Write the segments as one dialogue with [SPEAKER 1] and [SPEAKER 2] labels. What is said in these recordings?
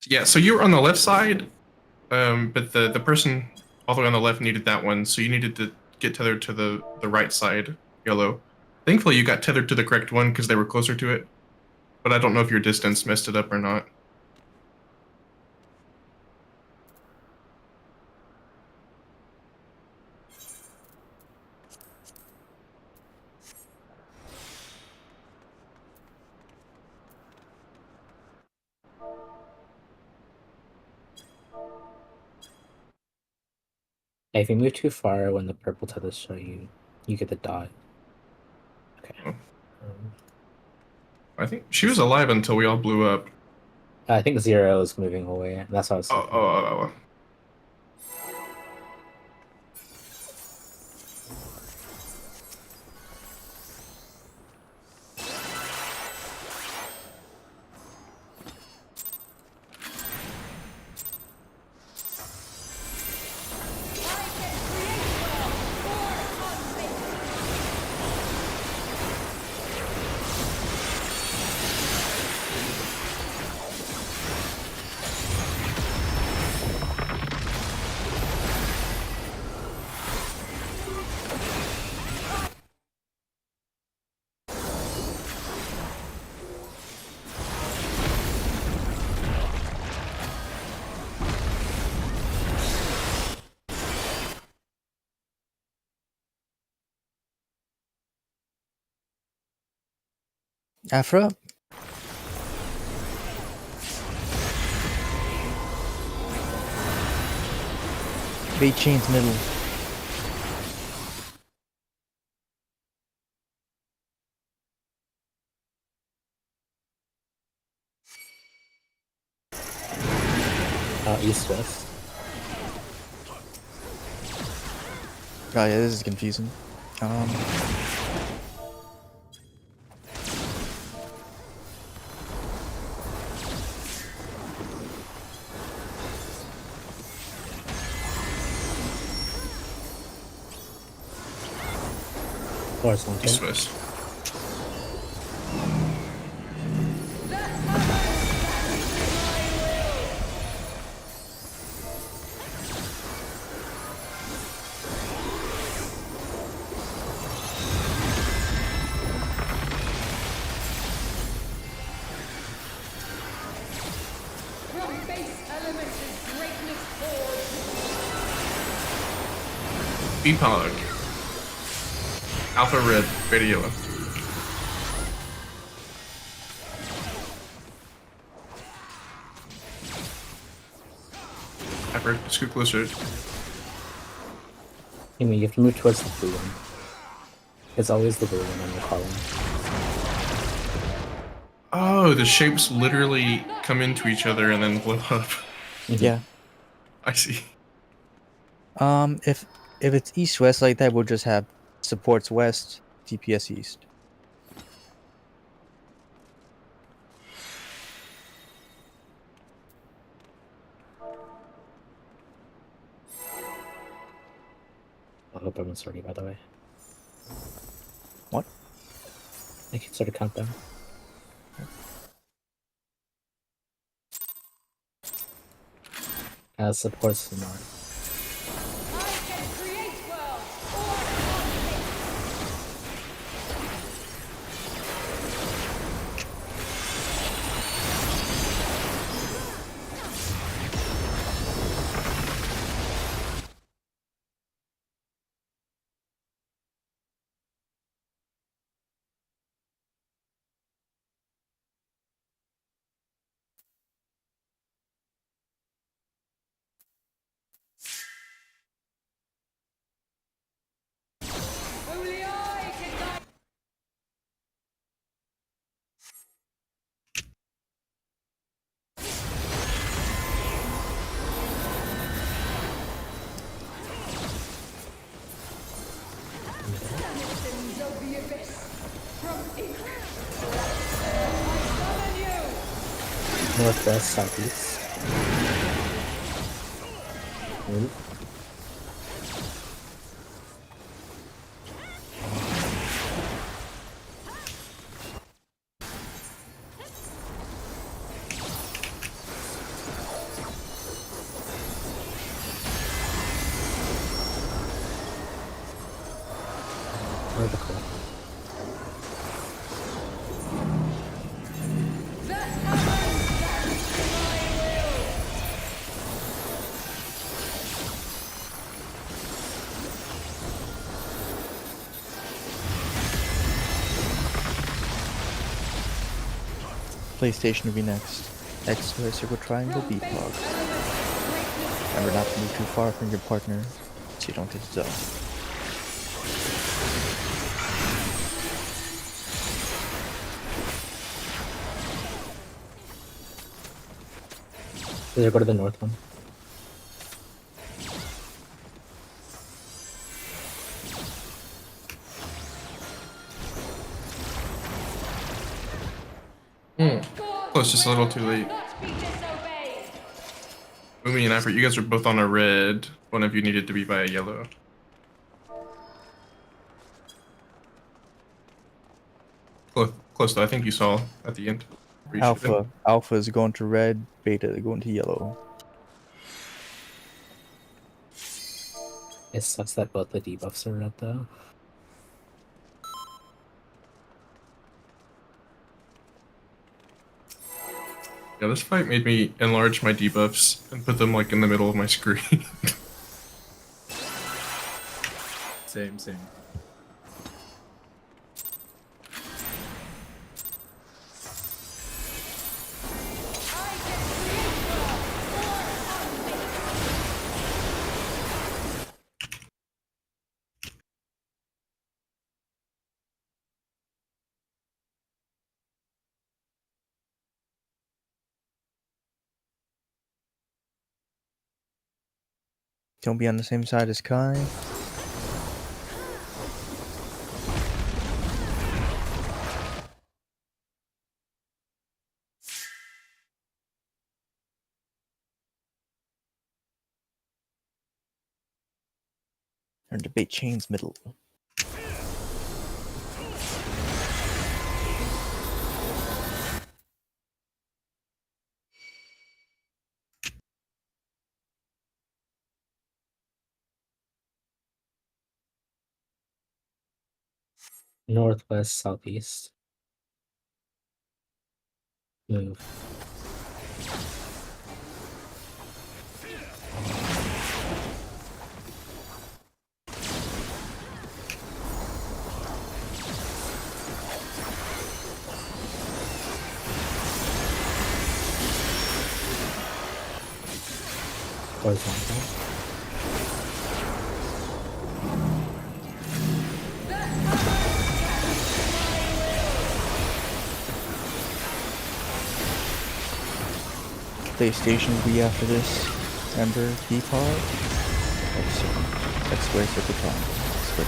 [SPEAKER 1] Yeah, so you were on the left side, but the person all the way on the left needed that one, so you needed to get tethered to the right side, yellow. Thankfully, you got tethered to the correct one because they were closer to it, but I don't know if your distance messed it up or not.
[SPEAKER 2] If you move too far when the purple tethers show you, you get the dot. Okay.
[SPEAKER 1] Oh. I think she was alive until we all blew up.
[SPEAKER 2] I think 0 is moving away, and that's what I was
[SPEAKER 1] Oh,
[SPEAKER 2] thinking.
[SPEAKER 1] oh, oh, oh.
[SPEAKER 3] Afro? Bait chains middle.
[SPEAKER 2] East west.
[SPEAKER 3] Oh yeah, this is confusing.
[SPEAKER 2] Horizontal.
[SPEAKER 1] East west. Beepog. Alpha red, beta yellow. Hyper, scoot closer.
[SPEAKER 2] I mean, you have to move towards the blue one. It's always the blue one on your column.
[SPEAKER 1] Oh, the shapes literally come into each other and then blow up.
[SPEAKER 3] Yeah.
[SPEAKER 1] I see.
[SPEAKER 3] If it's east-west like that, we'll just have supports west, DPS east.
[SPEAKER 2] I hope everyone's ready, by the way.
[SPEAKER 3] What?
[SPEAKER 2] I can sort of count down. As supports the north. Northwest, southeast. Move.
[SPEAKER 3] PlayStation will be next. X square circle triangle B pog. Remember not to move too far from your partner so you don't get zone.
[SPEAKER 2] Did I go to the north one?
[SPEAKER 1] Close, just a little too late. Umi and Ifrit, you guys are both on a red. One of you needed to be by a yellow. Close though. I think you saw at the end. where you should've been.
[SPEAKER 3] Alpha is going to red, beta is going to yellow.
[SPEAKER 2] It sucks that both the debuffs are red though.
[SPEAKER 1] Yeah, this fight made me enlarge my debuffs and put them like in the middle of my screen.
[SPEAKER 4] Same.
[SPEAKER 3] Don't be on the same side as Kai. Or debate chains middle.
[SPEAKER 2] Northwest, southeast. Move. Horizontal.
[SPEAKER 3] PlayStation will be after this. Remember D-Pod? X square circle triangle. X square.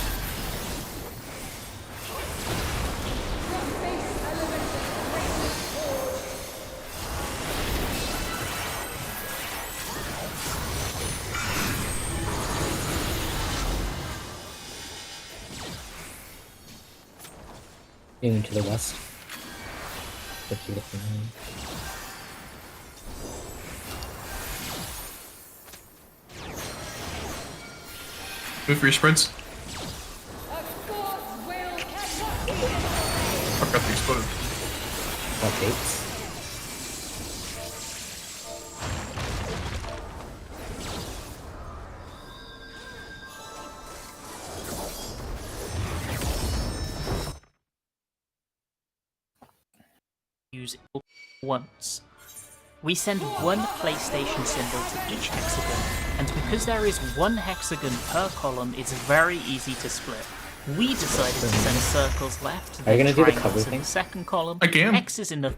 [SPEAKER 2] Moving to the west. 50 to 59.
[SPEAKER 1] Move for your spreads. Fuck, got the exploded.
[SPEAKER 2] What dates?
[SPEAKER 5] Use it once. We send one PlayStation symbol to each hexagon, and because there is one hexagon per column, it's very easy to split. We decided to send circles left,
[SPEAKER 2] Are you
[SPEAKER 5] then
[SPEAKER 2] gonna do the
[SPEAKER 5] triangles
[SPEAKER 2] cover
[SPEAKER 5] in
[SPEAKER 2] thing?
[SPEAKER 5] the second column,
[SPEAKER 1] Again?
[SPEAKER 5] X's in the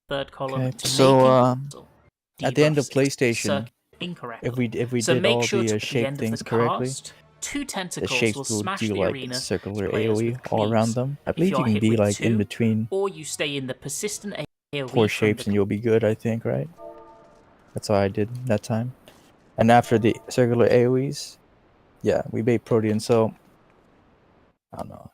[SPEAKER 5] third column.
[SPEAKER 3] Okay,
[SPEAKER 5] To
[SPEAKER 3] so,
[SPEAKER 5] make it puzzle.
[SPEAKER 3] at the end of
[SPEAKER 5] Debuffs
[SPEAKER 3] PlayStation,
[SPEAKER 5] incorrectly.
[SPEAKER 3] if we
[SPEAKER 5] So
[SPEAKER 3] did
[SPEAKER 5] make
[SPEAKER 3] all
[SPEAKER 5] sure
[SPEAKER 3] the
[SPEAKER 5] to the
[SPEAKER 3] shape
[SPEAKER 5] end
[SPEAKER 3] things
[SPEAKER 5] of the
[SPEAKER 3] correctly,
[SPEAKER 5] cast, two
[SPEAKER 3] the
[SPEAKER 5] tentacles
[SPEAKER 3] shapes
[SPEAKER 5] will
[SPEAKER 3] will
[SPEAKER 5] smash
[SPEAKER 3] do
[SPEAKER 5] the
[SPEAKER 3] like
[SPEAKER 5] arena
[SPEAKER 3] circular
[SPEAKER 5] to players
[SPEAKER 3] AoE
[SPEAKER 5] with
[SPEAKER 3] all around
[SPEAKER 5] cleaves.
[SPEAKER 3] them. I
[SPEAKER 5] If
[SPEAKER 3] believe
[SPEAKER 5] you're
[SPEAKER 3] you can
[SPEAKER 5] hit
[SPEAKER 3] be
[SPEAKER 5] with
[SPEAKER 3] like in
[SPEAKER 5] two,
[SPEAKER 3] between
[SPEAKER 5] or you stay in the persistent AoE
[SPEAKER 3] 4
[SPEAKER 5] from
[SPEAKER 3] shapes
[SPEAKER 5] the
[SPEAKER 3] and you'll be good, I think, right? That's how I did that time. And after the circular AoEs, yeah, we bait Protean, so I don't know.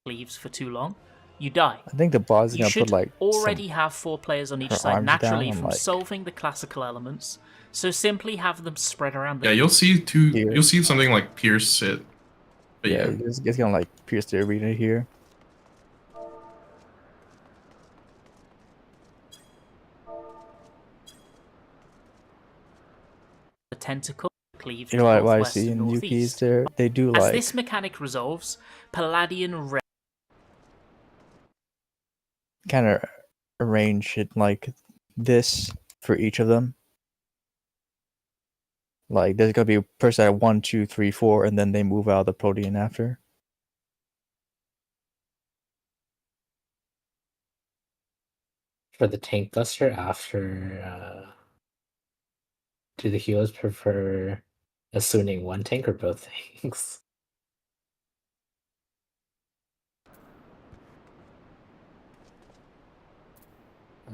[SPEAKER 5] cleaves for too long, you die.
[SPEAKER 3] I think the boss is
[SPEAKER 5] You
[SPEAKER 3] gonna
[SPEAKER 5] should
[SPEAKER 3] put like
[SPEAKER 5] already have 4 players on each
[SPEAKER 3] her
[SPEAKER 5] side
[SPEAKER 3] arms
[SPEAKER 5] naturally
[SPEAKER 3] down,
[SPEAKER 5] from
[SPEAKER 3] like-
[SPEAKER 5] solving the classical elements, so simply have them spread around the
[SPEAKER 1] Yeah, you'll see
[SPEAKER 3] Here.
[SPEAKER 1] You'll see something like Pierce it. But
[SPEAKER 3] yeah,
[SPEAKER 1] yeah.
[SPEAKER 3] it's gonna like pierce the arena here.
[SPEAKER 5] tentacle cleave
[SPEAKER 3] You
[SPEAKER 5] to
[SPEAKER 3] know why I
[SPEAKER 5] northwest
[SPEAKER 3] see
[SPEAKER 5] and
[SPEAKER 3] in Yuki's
[SPEAKER 5] northeast.
[SPEAKER 3] there? They do
[SPEAKER 5] As
[SPEAKER 3] like
[SPEAKER 5] this mechanic resolves, Palladian Red
[SPEAKER 3] kind of arrange it like this for each of them. Like there's gonna be a person at 1, 2, 3, 4, and then they move out of the Protean after.
[SPEAKER 2] For the tank buster after, do the healers prefer assuming one tank or both tanks?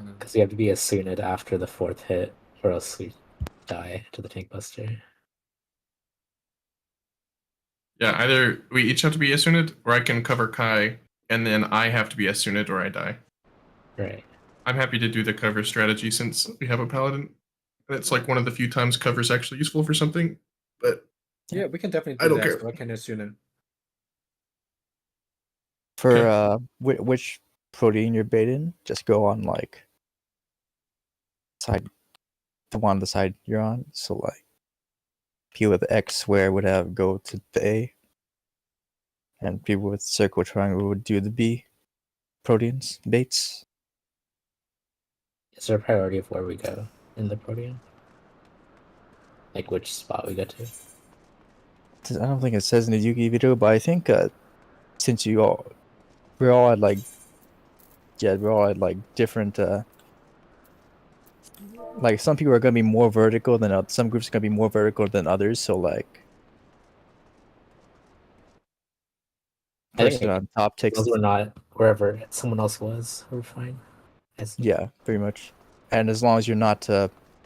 [SPEAKER 2] Because you have to be assumed after the 4th hit, or else we die to the tank buster.
[SPEAKER 1] Yeah, either we each have to be Asunid, or I can cover Kai, and then I have to be Asunid or I die.
[SPEAKER 2] Right.
[SPEAKER 1] I'm happy to do the cover strategy since we have a paladin. And it's like one of the few times cover is actually useful for something, but
[SPEAKER 4] Yeah, we can definitely
[SPEAKER 1] I
[SPEAKER 4] do
[SPEAKER 1] don't
[SPEAKER 4] that.
[SPEAKER 1] care.
[SPEAKER 4] So I can assume it.
[SPEAKER 3] For
[SPEAKER 1] Okay.
[SPEAKER 3] which Protean you're baiting, just go on like side, the one on the side you're on. So like people with X square would have go to the A, and people with circle triangle would do the B. Proteans baits.
[SPEAKER 2] Is there a priority of where we go in the Protean? Like which spot we go to?
[SPEAKER 3] I don't think it says in the Yugi video, but I think since we're all at like different like some people are gonna be more vertical than some groups are gonna be more vertical than others. So like
[SPEAKER 2] I think
[SPEAKER 3] person on top
[SPEAKER 2] as
[SPEAKER 3] takes
[SPEAKER 2] long as we're not wherever someone else was, we're fine.
[SPEAKER 3] yeah, pretty much. And as long as you're not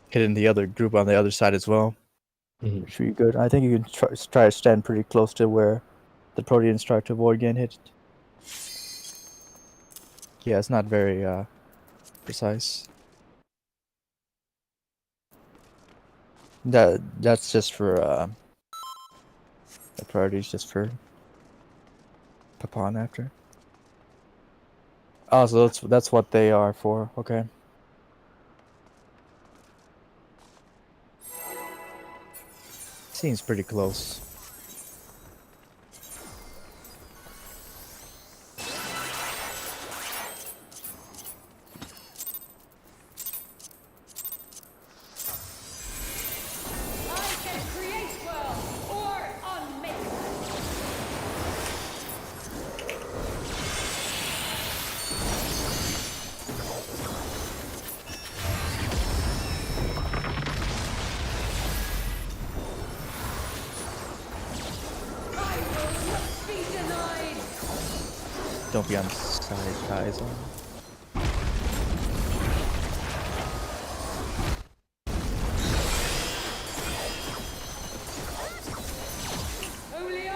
[SPEAKER 3] hitting the other group on the other side as well,
[SPEAKER 2] Mhm.
[SPEAKER 3] should be good. I think you can try to stand pretty close to where the Proteans try to avoid getting hit. Yeah, it's not very precise. That's just for the priorities just for Papan after. Oh, so that's what they are for. Okay. Seems pretty close.
[SPEAKER 6] I can create worlds or unmake them. I will not be denied.
[SPEAKER 3] Don't be on the side, guys.
[SPEAKER 6] Only I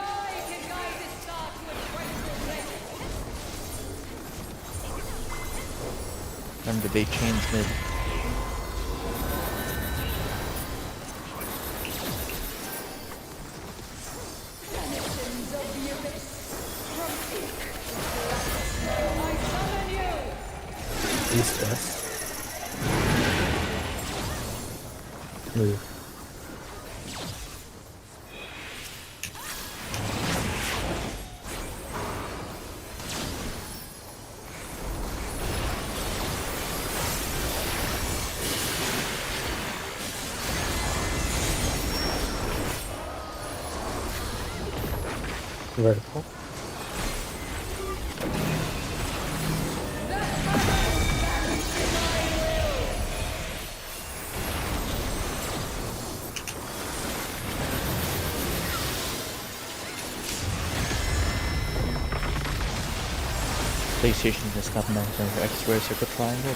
[SPEAKER 6] can guide this star to its rightful place.
[SPEAKER 3] Remember they changed mid.
[SPEAKER 6] Denizens of the abyss, from ink to blackness, I summon you.
[SPEAKER 2] East west. Move. Vertical.
[SPEAKER 3] PlayStation just got mentioned for X-ray circle triangle.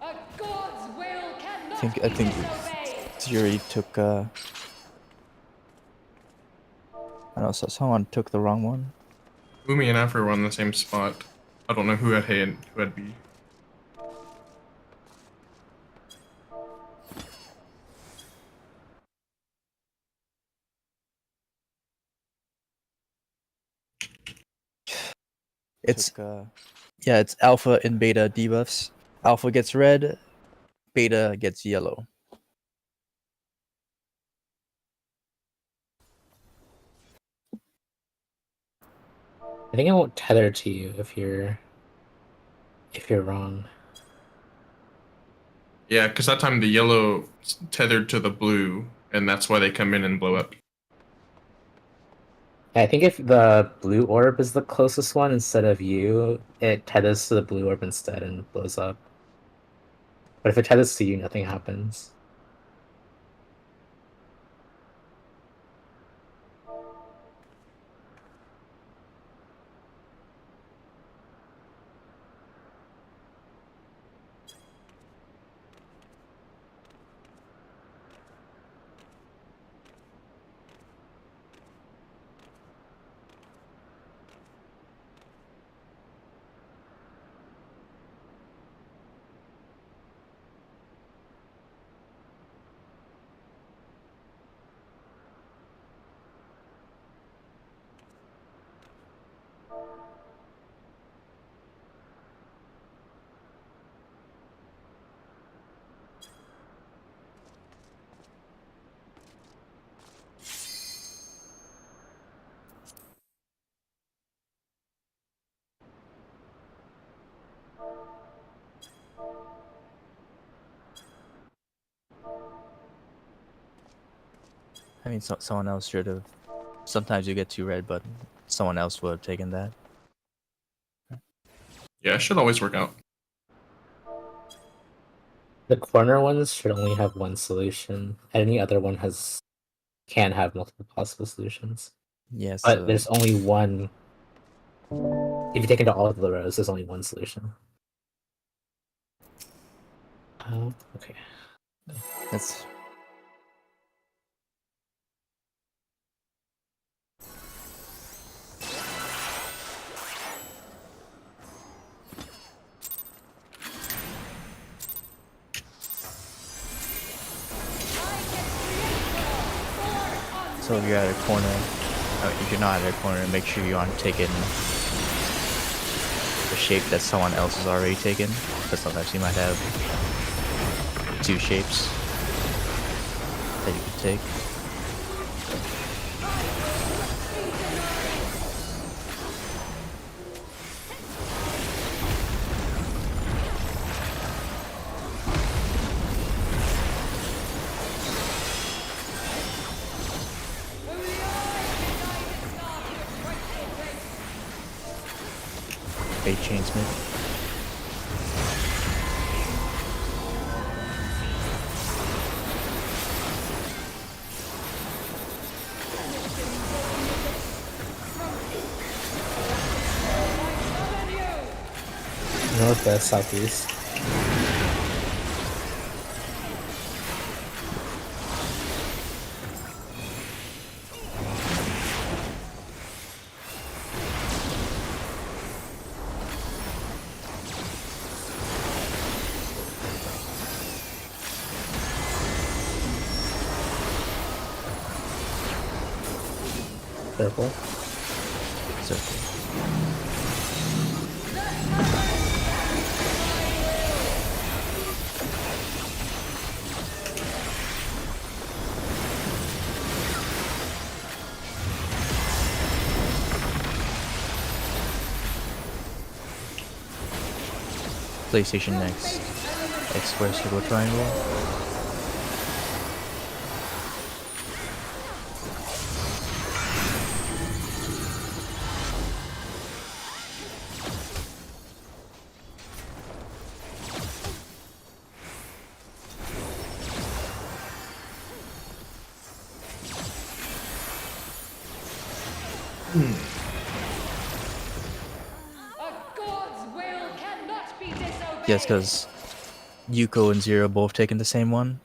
[SPEAKER 6] A god's will cannot
[SPEAKER 3] I think
[SPEAKER 6] be disobeyed.
[SPEAKER 3] Zuri took I don't know, so someone took the wrong one.
[SPEAKER 1] Umi and Afro were on the same spot. I don't know who had A and who had B.
[SPEAKER 3] It's
[SPEAKER 4] took,
[SPEAKER 3] yeah, it's alpha and beta debuffs. Alpha gets red, beta gets yellow.
[SPEAKER 2] I think it won't tether to you if you're wrong.
[SPEAKER 1] Yeah, because that time the yellow tethered to the blue, and that's why they come in and blow up.
[SPEAKER 2] I think if the blue orb is the closest one instead of you, it tethers to the blue orb instead and blows up. But if it tethers to you, nothing happens.
[SPEAKER 3] I mean, someone else should have. Sometimes you get 2 red, but someone else would have taken that.
[SPEAKER 1] Yeah, it should always work out.
[SPEAKER 2] The corner ones should only have one solution. Any other one can have multiple possible solutions.
[SPEAKER 3] Yes.
[SPEAKER 2] But there's only one. If you take into all of the rows, there's only one solution. Oh, okay.
[SPEAKER 3] That's so if you're at a corner. If you're not at a corner, make sure you aren't taking the shape that someone else has already taken, because sometimes you might have 2 shapes that you could take. Fate Chainsmith.
[SPEAKER 2] Northwest, southeast. Purple.
[SPEAKER 3] Circle. PlayStation next. X square circle triangle.
[SPEAKER 6] A god's will cannot be disobeyed.
[SPEAKER 3] Yes, because Yuko and Zero both taking the same one.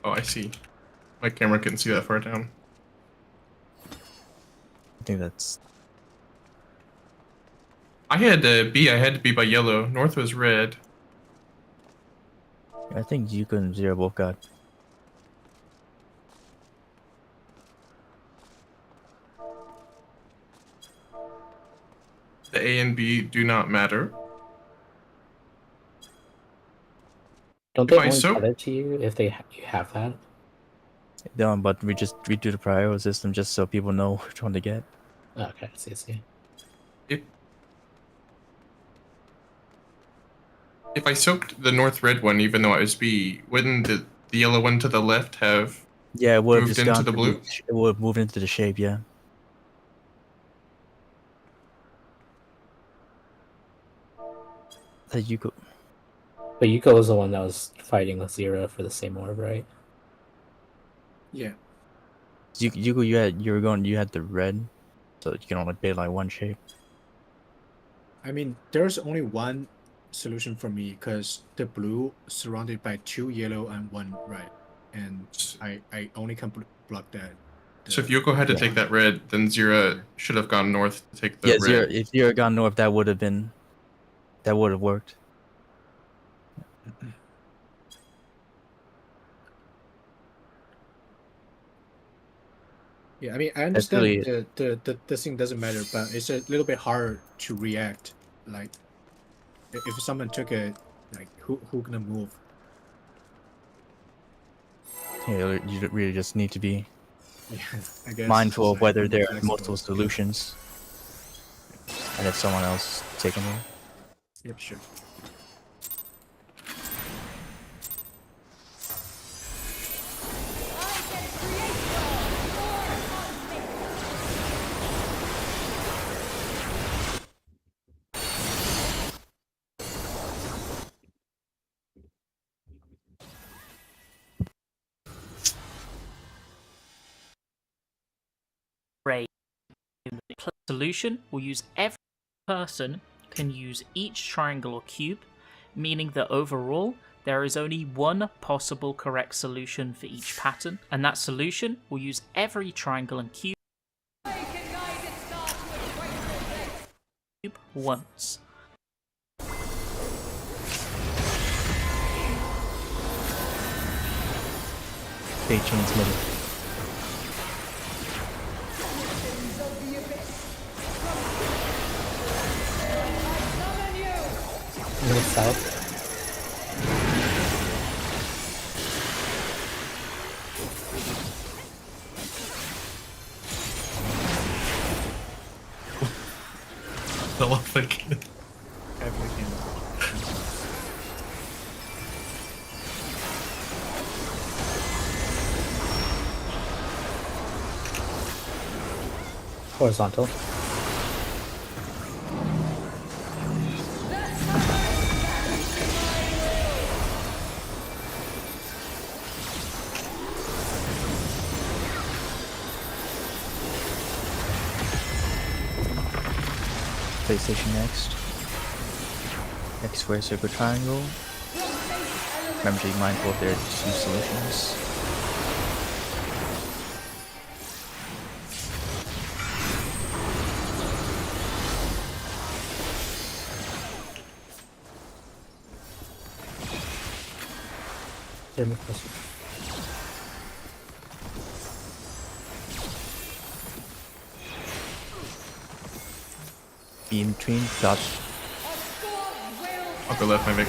[SPEAKER 1] Oh, I see. My camera couldn't see that far down.
[SPEAKER 3] I think that's
[SPEAKER 1] I had B. I had to be by yellow. North was red.
[SPEAKER 3] I think Yuko and Zero both got.
[SPEAKER 1] A and B do not matter.
[SPEAKER 2] Don't
[SPEAKER 1] If
[SPEAKER 2] they
[SPEAKER 1] I
[SPEAKER 2] only
[SPEAKER 1] soak-
[SPEAKER 2] tether to you if you have that?
[SPEAKER 3] No, but we do the priority system just so people know which one to get.
[SPEAKER 2] Oh, okay, I see, I see.
[SPEAKER 1] If I soaked the north red one, even though it was B, wouldn't the yellow one to the left have
[SPEAKER 3] Yeah, it would have
[SPEAKER 1] moved
[SPEAKER 3] just
[SPEAKER 1] into
[SPEAKER 3] gone
[SPEAKER 1] the
[SPEAKER 3] to
[SPEAKER 1] blue?
[SPEAKER 3] it would have moved into the shape. Yeah. That you could.
[SPEAKER 2] But Yuko was the one that was fighting with Zero for the same orb, right?
[SPEAKER 4] Yeah.
[SPEAKER 3] You had the red, so you can only bait like one shape.
[SPEAKER 4] I mean, there's only one solution for me because the blue surrounded by 2 yellow and 1 red, and I only can block that.
[SPEAKER 1] So if Yoko had to take that red, then Zira should have gone north to take the
[SPEAKER 3] Yeah,
[SPEAKER 1] red.
[SPEAKER 3] if Zero had gone north, that would have worked.
[SPEAKER 4] Yeah, I mean, I understand
[SPEAKER 3] really
[SPEAKER 4] the thing doesn't matter, but it's a little bit hard to react. Like, if someone took it, like, who gonna move?
[SPEAKER 3] Yeah, you really just need to be
[SPEAKER 4] Yeah, I guess.
[SPEAKER 3] mindful
[SPEAKER 4] just,
[SPEAKER 3] of whether
[SPEAKER 4] be more
[SPEAKER 3] there are
[SPEAKER 4] flexible.
[SPEAKER 3] multiple solutions, and if someone else is taking them.
[SPEAKER 4] Yep, sure.
[SPEAKER 5] Ray. Solution will use every person can use each triangle or cube, meaning that overall there is only one possible correct solution for each pattern, and that solution will use every triangle and cube once.
[SPEAKER 3] Bait chains middle.
[SPEAKER 2] North south.
[SPEAKER 1] The love like
[SPEAKER 4] Everything.
[SPEAKER 2] Horizontal.
[SPEAKER 3] PlayStation next. X square circle triangle. Remember to be mindful if there are 2 solutions.
[SPEAKER 2] Jeremy closer.
[SPEAKER 3] Be in between, dodge.
[SPEAKER 1] I'll go left, my Vic.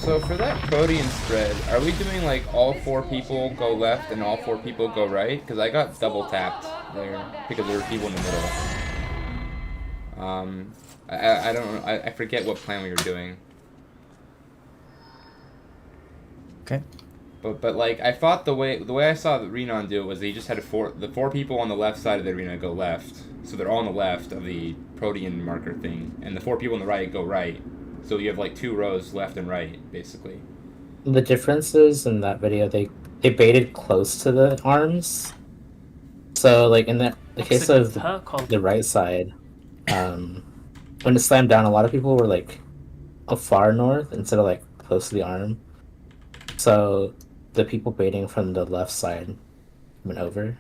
[SPEAKER 7] So for that Protean spread, are we doing like all 4 people go left and all 4 people go right? Because I got double tapped there because there were people in the middle. I don't know. I forget what plan we were doing.
[SPEAKER 3] Okay.
[SPEAKER 7] But like I thought the way I saw the Renon do it was they just had the 4 people on the left side of the arena go left, so they're all on the left of the Protean marker thing, and the 4 people on the right go right. So you have like 2 rows left and right, basically.
[SPEAKER 2] The difference is in that video they baited close to the arms. So like in the case of the right side, when it slammed down, a lot of people were like far north instead of like close to the arm. So the people baiting from the left side went over.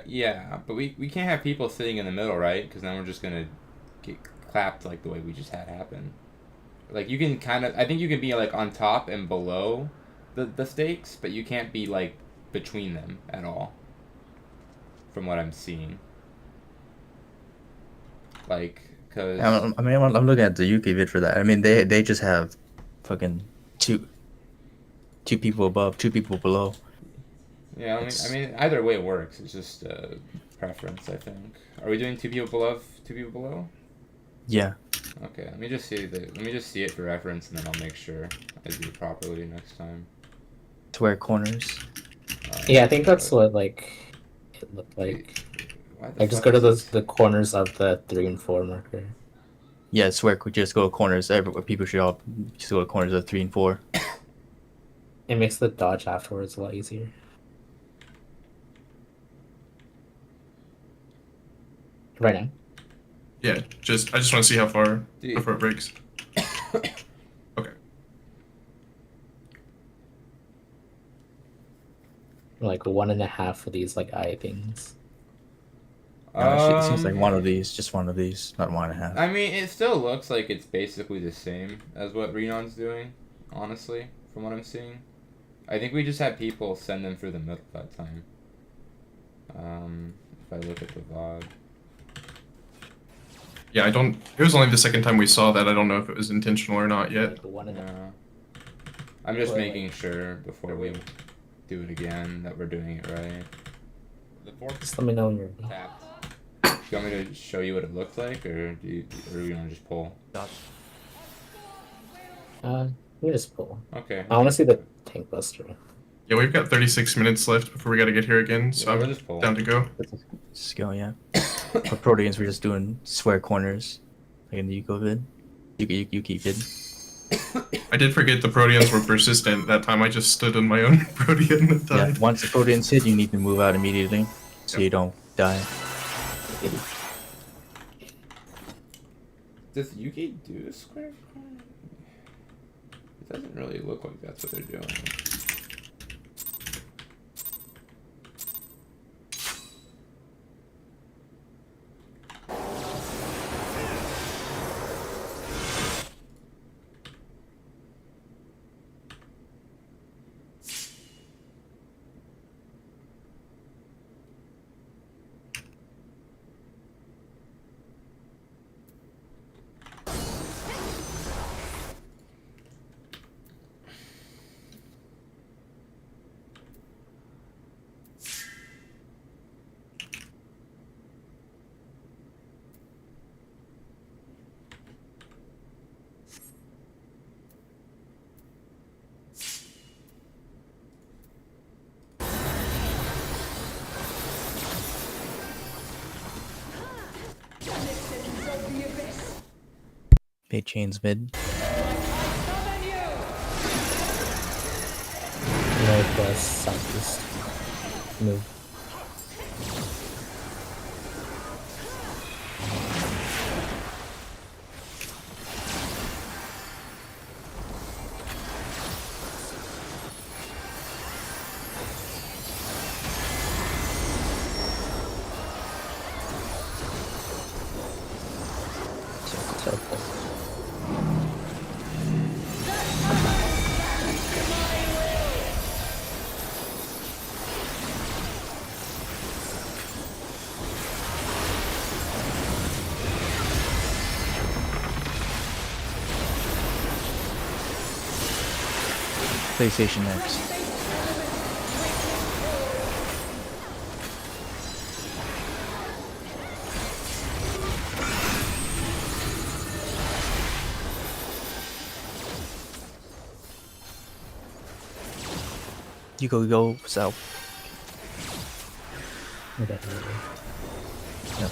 [SPEAKER 7] Yeah, but we can't have people sitting in the middle, right? Because then we're just gonna get clapped like the way we just had happen. Like you can kind of, I think you can be like on top and below the stakes, but you can't be like between them at all. From what I'm seeing. Like, cause
[SPEAKER 3] I mean, I'm looking at the Yuki vid for that. I mean, they just have fucking two people above, 2 people below.
[SPEAKER 7] yeah, I mean, either way works. It's just preference, I think. Are we doing 2 people above, 2 people below?
[SPEAKER 3] Yeah.
[SPEAKER 7] Okay, let me just see it for reference, and then I'll make sure I do it properly next time.
[SPEAKER 3] Square corners.
[SPEAKER 2] Yeah, I think that's what like it looked like. Like just go to the corners of the 3 and 4 marker.
[SPEAKER 3] Yeah, square. Just go to corners. People should all just go to corners of 3 and 4.
[SPEAKER 2] It makes the dodge afterwards a lot easier. Right now.
[SPEAKER 1] Yeah, I just want to see how far before it breaks. Okay.
[SPEAKER 2] Like 1.5 of these like eye things.
[SPEAKER 3] It seems like one of these, just one of these, not 1.5.
[SPEAKER 7] I mean, it still looks like it's basically the same as what Renon's doing, honestly, from what I'm seeing. I think we just had people send them through the middle that time. If I look at the VOD.
[SPEAKER 1] Yeah, I don't. It was only the second time we saw that. I don't know if it was intentional or not yet.
[SPEAKER 2] Like 1.5.
[SPEAKER 7] Yeah. I'm just making sure before we do it again that we're doing it right. The fourth
[SPEAKER 2] Just let me know when you're
[SPEAKER 7] tapped. Do you want me to show you what it looked like, or do you want to just pull?
[SPEAKER 2] You just pull.
[SPEAKER 7] Okay.
[SPEAKER 2] I want to see the tank buster.
[SPEAKER 1] Yeah, we've got 36 minutes left before we got to get here again, so
[SPEAKER 7] Yeah, we'll
[SPEAKER 1] I'm
[SPEAKER 7] just pull.
[SPEAKER 1] down to go.
[SPEAKER 3] Just go, yeah. For Proteans, we're just doing square corners, like in the Yuko vid. Yuki vid.
[SPEAKER 1] I did forget the Proteans were persistent. That time I just stood on my own Protean and
[SPEAKER 3] Yeah,
[SPEAKER 1] died.
[SPEAKER 3] once the Proteans hit, you need to move out immediately, so you don't die.
[SPEAKER 7] Does Yuki do a square corner? It doesn't really look like that's what they're doing.
[SPEAKER 3] Bait chains mid.
[SPEAKER 2] Northwest, southeast. Move. Circle.
[SPEAKER 3] PlayStation X. You go south.
[SPEAKER 2] Okay.
[SPEAKER 3] Yep.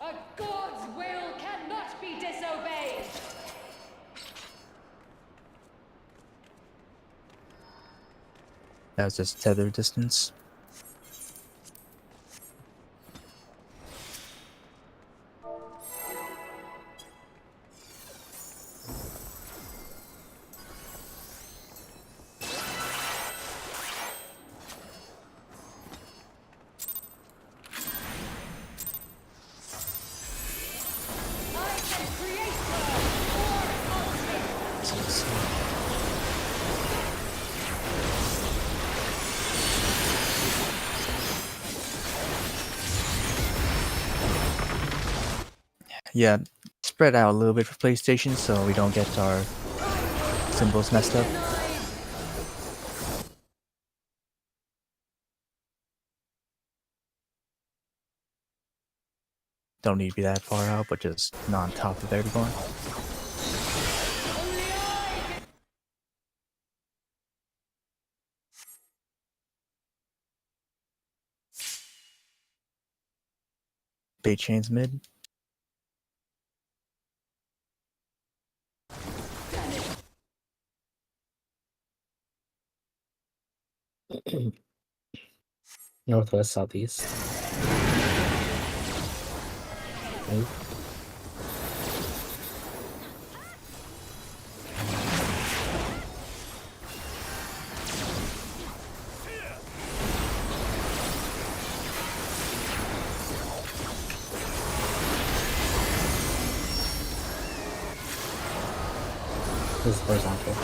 [SPEAKER 6] A god's will cannot be disobeyed.
[SPEAKER 3] That was just tether distance. Yeah, spread out a little bit for PlayStation so we don't get our symbols messed up. Don't need to be that far out, but just not on top of everyone. Bait chains mid.
[SPEAKER 2] Northwest, southeast. Move. This is horizontal.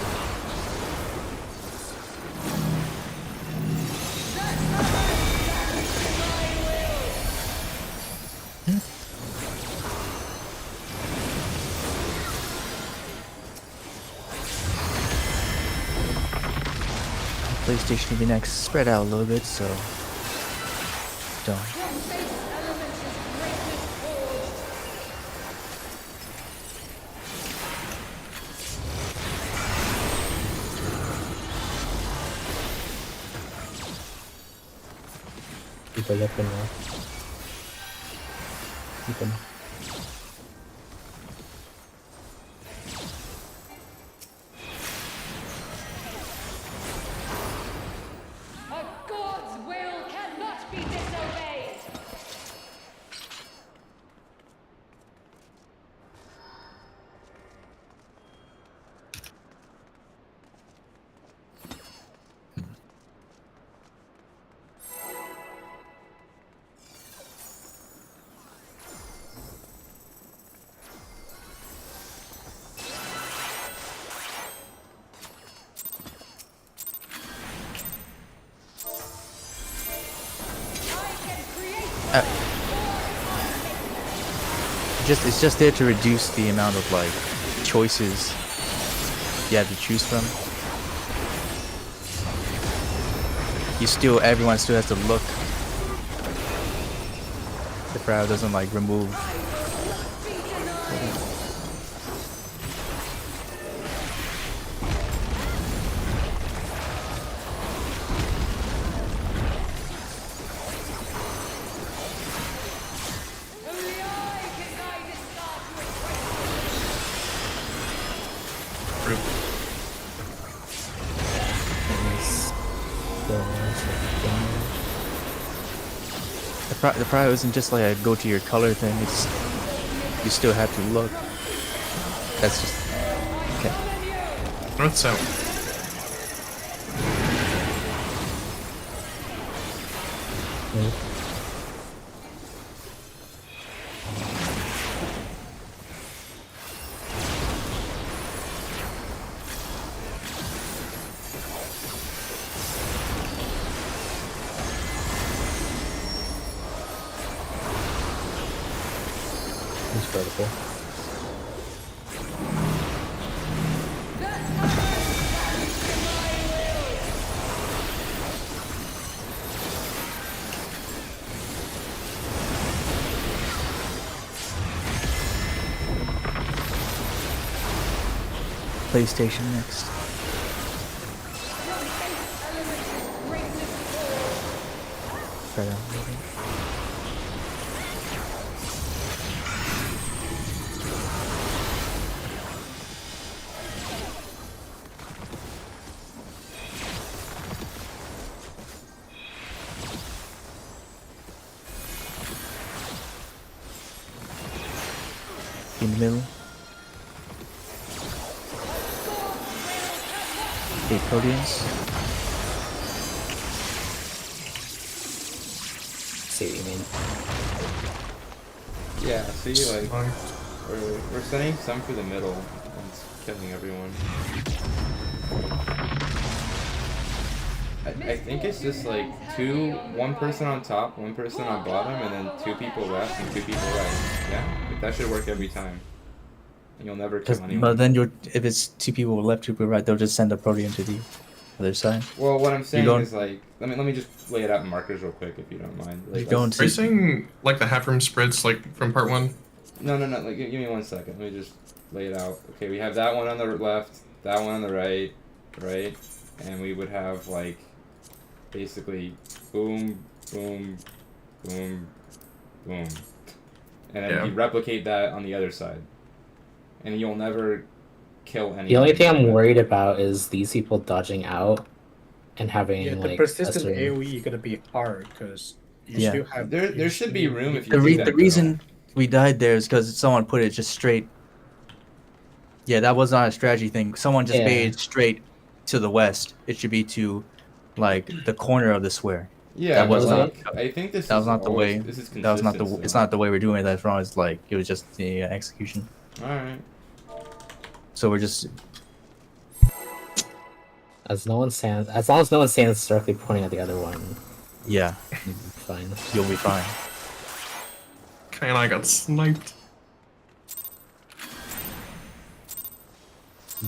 [SPEAKER 3] PlayStation will be next. Spread out a little bit so don't.
[SPEAKER 2] Keep it up and north. Keep it.
[SPEAKER 6] A god's will cannot be disobeyed.
[SPEAKER 3] It's just there to reduce the amount of like choices you have to choose from. Everyone still has to look. The crowd doesn't like remove.
[SPEAKER 6] Only I can guide this star to its
[SPEAKER 1] Group.
[SPEAKER 3] The problem isn't just like a go to your color thing. It's you still have to look. That's just okay.
[SPEAKER 1] North south.
[SPEAKER 2] Move. It's vertical.
[SPEAKER 3] PlayStation next. Spread out a little bit. In the middle. 8 Proteans.
[SPEAKER 2] See what you mean.
[SPEAKER 7] Yeah, see, like,
[SPEAKER 1] Fine.
[SPEAKER 7] we're setting some for the middle, and it's killing everyone. I think it's just like one person on top, one person on bottom, and then 2 people left and 2 people right. Yeah? That should work every time. And you'll never kill
[SPEAKER 3] But
[SPEAKER 7] anyone.
[SPEAKER 3] then if it's 2 people left, 2 people right, they'll just send a Protean to the other side.
[SPEAKER 7] Well, what I'm saying
[SPEAKER 3] don't-
[SPEAKER 7] is like, let me just lay it out in markers real quick if you don't mind. Like,
[SPEAKER 3] You don't
[SPEAKER 1] Are you
[SPEAKER 3] see.
[SPEAKER 1] saying like the half room spreads like from part 1?
[SPEAKER 7] No. Like, give me 1 second. Let me just lay it out. Okay, we have that one on the left, that one on the right, and we would have like, basically, boom, boom, boom, boom, and then
[SPEAKER 1] Yeah.
[SPEAKER 7] you replicate that on the other side, and you'll never kill anyone.
[SPEAKER 2] The only thing I'm worried about is these people dodging out and having
[SPEAKER 4] Yeah, the
[SPEAKER 2] like
[SPEAKER 4] persistent
[SPEAKER 2] a certain-
[SPEAKER 4] AOE gonna be hard because you
[SPEAKER 3] Yeah.
[SPEAKER 4] still have.
[SPEAKER 7] There should be room if you
[SPEAKER 3] The,
[SPEAKER 7] do that,
[SPEAKER 3] the reason we died there is because someone put it just straight. Yeah, that was not a strategy thing. Someone just
[SPEAKER 2] Yeah.
[SPEAKER 3] made it straight to the west. It should be to, like, the corner of the square.
[SPEAKER 7] Yeah,
[SPEAKER 3] that
[SPEAKER 7] but
[SPEAKER 3] was
[SPEAKER 7] like, I think this
[SPEAKER 3] That was
[SPEAKER 7] is
[SPEAKER 3] not the
[SPEAKER 7] always,
[SPEAKER 3] way.
[SPEAKER 7] This is
[SPEAKER 3] That was not the.
[SPEAKER 7] consistent
[SPEAKER 3] It's
[SPEAKER 7] still.
[SPEAKER 3] not the way we're doing it. That's wrong. It's like it was just the execution.
[SPEAKER 7] All right.
[SPEAKER 3] So we're just.
[SPEAKER 2] as long as no one stands directly pointing at the other one,
[SPEAKER 3] Yeah,
[SPEAKER 2] you'll be fine.
[SPEAKER 3] you'll be fine.
[SPEAKER 1] Kai and I got sniped.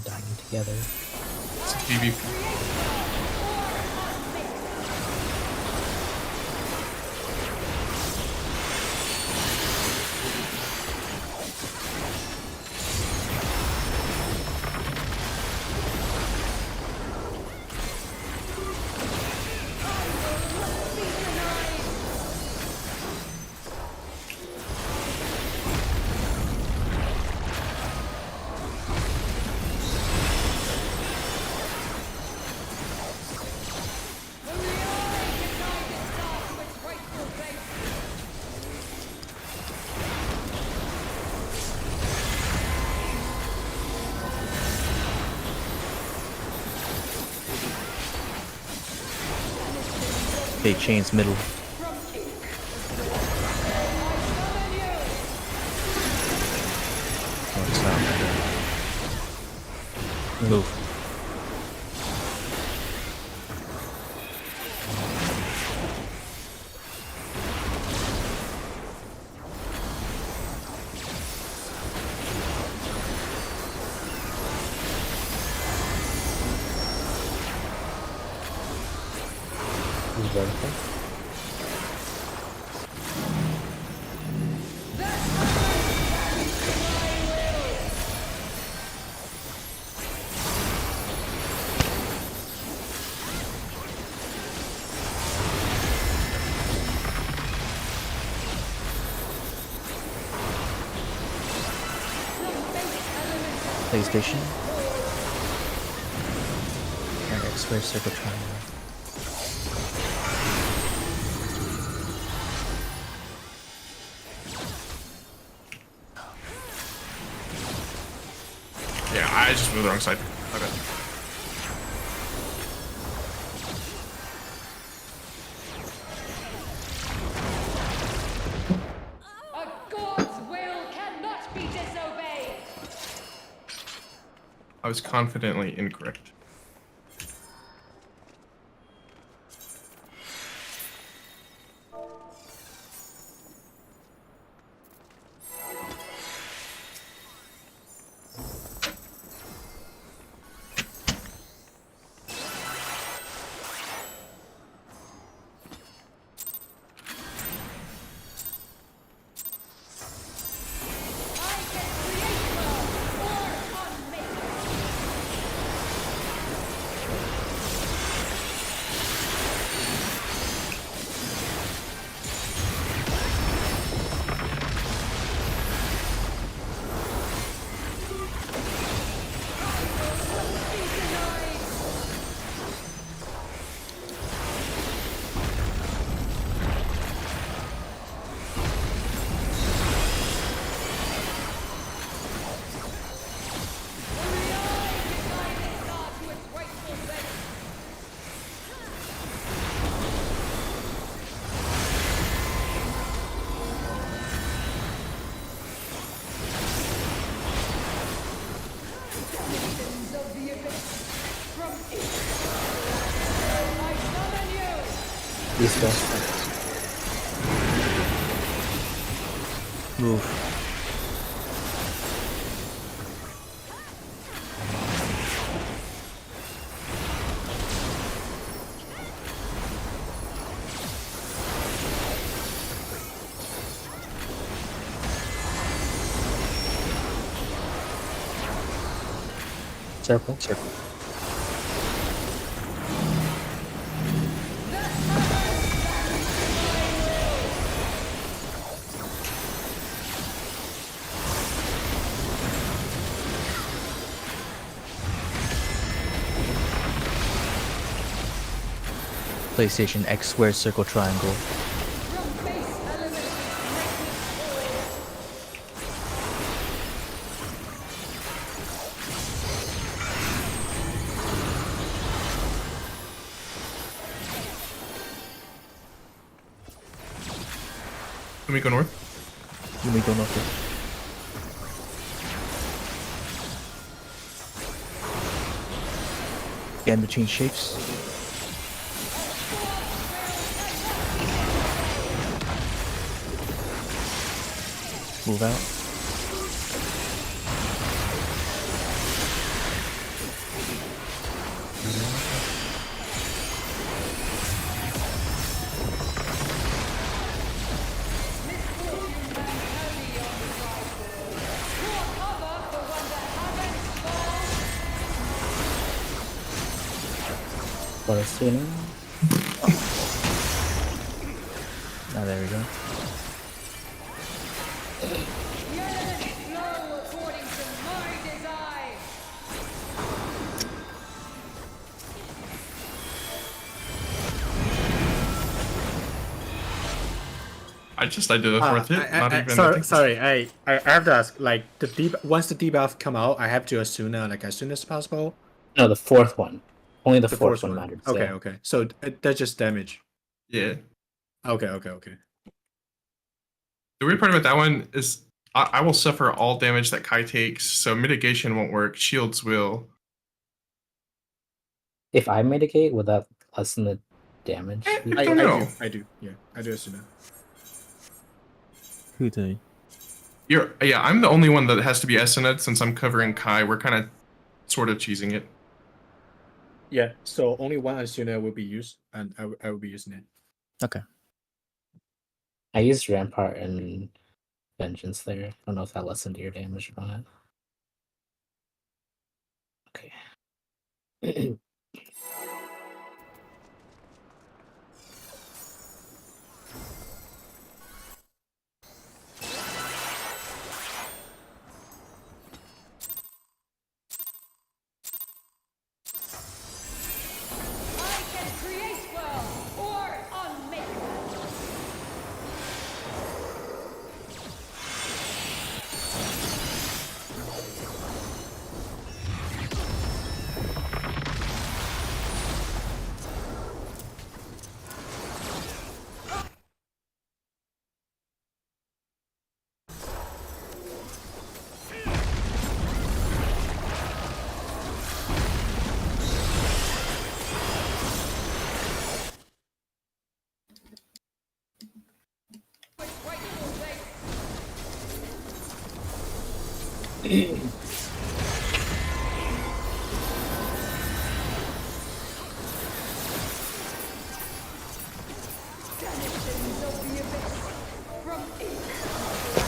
[SPEAKER 2] Dying together.
[SPEAKER 1] It's a PvP.
[SPEAKER 3] Big chains middle. Oh, it's not. Move.
[SPEAKER 2] Who's vertical?
[SPEAKER 3] PlayStation. And X-ray circle triangle.
[SPEAKER 1] Yeah, I just moved the wrong side. Okay.
[SPEAKER 6] A god's will cannot be disobeyed.
[SPEAKER 1] I was confidently incorrect.
[SPEAKER 6] I can create world or unmake it. Be denied. To its rightful place. Sins of the abyss. From east. I summon you.
[SPEAKER 2] East west.
[SPEAKER 3] Move.
[SPEAKER 2] Circle.
[SPEAKER 3] Circle. PlayStation X square circle triangle.
[SPEAKER 6] From base element
[SPEAKER 1] Can we go north?
[SPEAKER 3] Let me go north. Again between shapes. Move out.
[SPEAKER 2] Fortuna.
[SPEAKER 3] Ah, there we go.
[SPEAKER 6] flow according to my design.
[SPEAKER 1] I did a fourth hit. Not even. I
[SPEAKER 4] Sorry,
[SPEAKER 1] think
[SPEAKER 4] sorry. I have to ask. Like once the debuff come out, I have to Asuna like as soon as possible.
[SPEAKER 2] No, the fourth one. Only the,
[SPEAKER 4] The
[SPEAKER 2] fourth
[SPEAKER 4] fourth
[SPEAKER 2] one
[SPEAKER 4] one.
[SPEAKER 2] mattered.
[SPEAKER 4] Okay,
[SPEAKER 2] so.
[SPEAKER 4] okay. So that's just damage.
[SPEAKER 1] Yeah.
[SPEAKER 4] Okay.
[SPEAKER 1] The weird part about that one is I will suffer all damage that Kai takes, so mitigation won't work. Shields will.
[SPEAKER 2] If I mitigate, would that lessen the damage?
[SPEAKER 1] I don't know.
[SPEAKER 4] I do. Yeah, I do Asuna.
[SPEAKER 3] Who did?
[SPEAKER 1] Yeah, I'm the only one that has to be SNed since I'm covering Kai. We're kind of sort of cheesing it.
[SPEAKER 4] Yeah. So only one Asuna will be used, and I will be using it.
[SPEAKER 3] Okay.
[SPEAKER 2] I used Rampart and Vengeance there. I don't know if that lessened your damage or not. Okay.
[SPEAKER 6] I can create well or unmake well. Denizens of the abyss. From east. I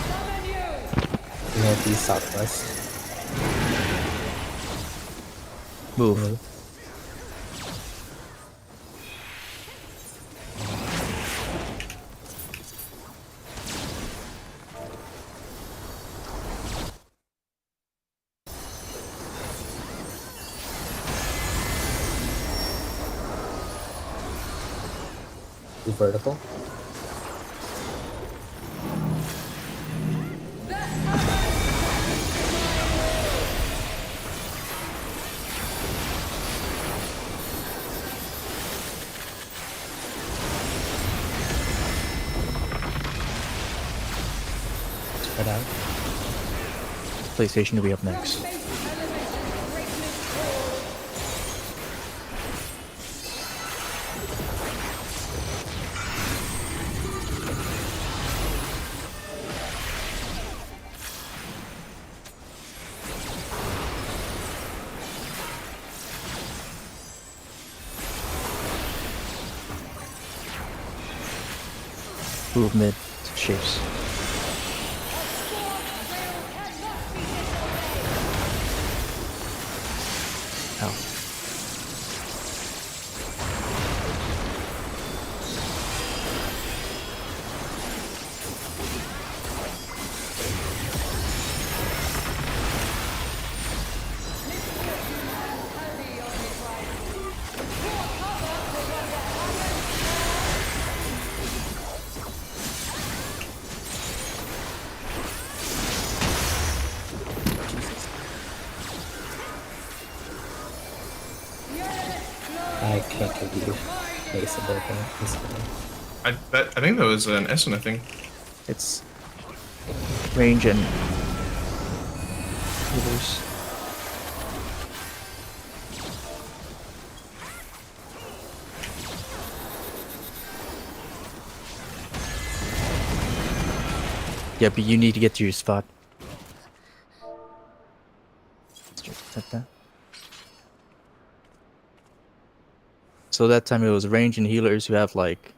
[SPEAKER 6] summon you.
[SPEAKER 2] Northeast, southwest.
[SPEAKER 3] Move.
[SPEAKER 2] Vertical. Spread out.
[SPEAKER 3] PlayStation will be up next.
[SPEAKER 6] Base element greatness roll.
[SPEAKER 3] Move mid to shapes. Ow.
[SPEAKER 2] I can't give you base of
[SPEAKER 1] I think that was an Essen, I think.
[SPEAKER 3] It's range and healers. Yeah, but you need to get to your spot. Like that. So that time it was range and healers who have like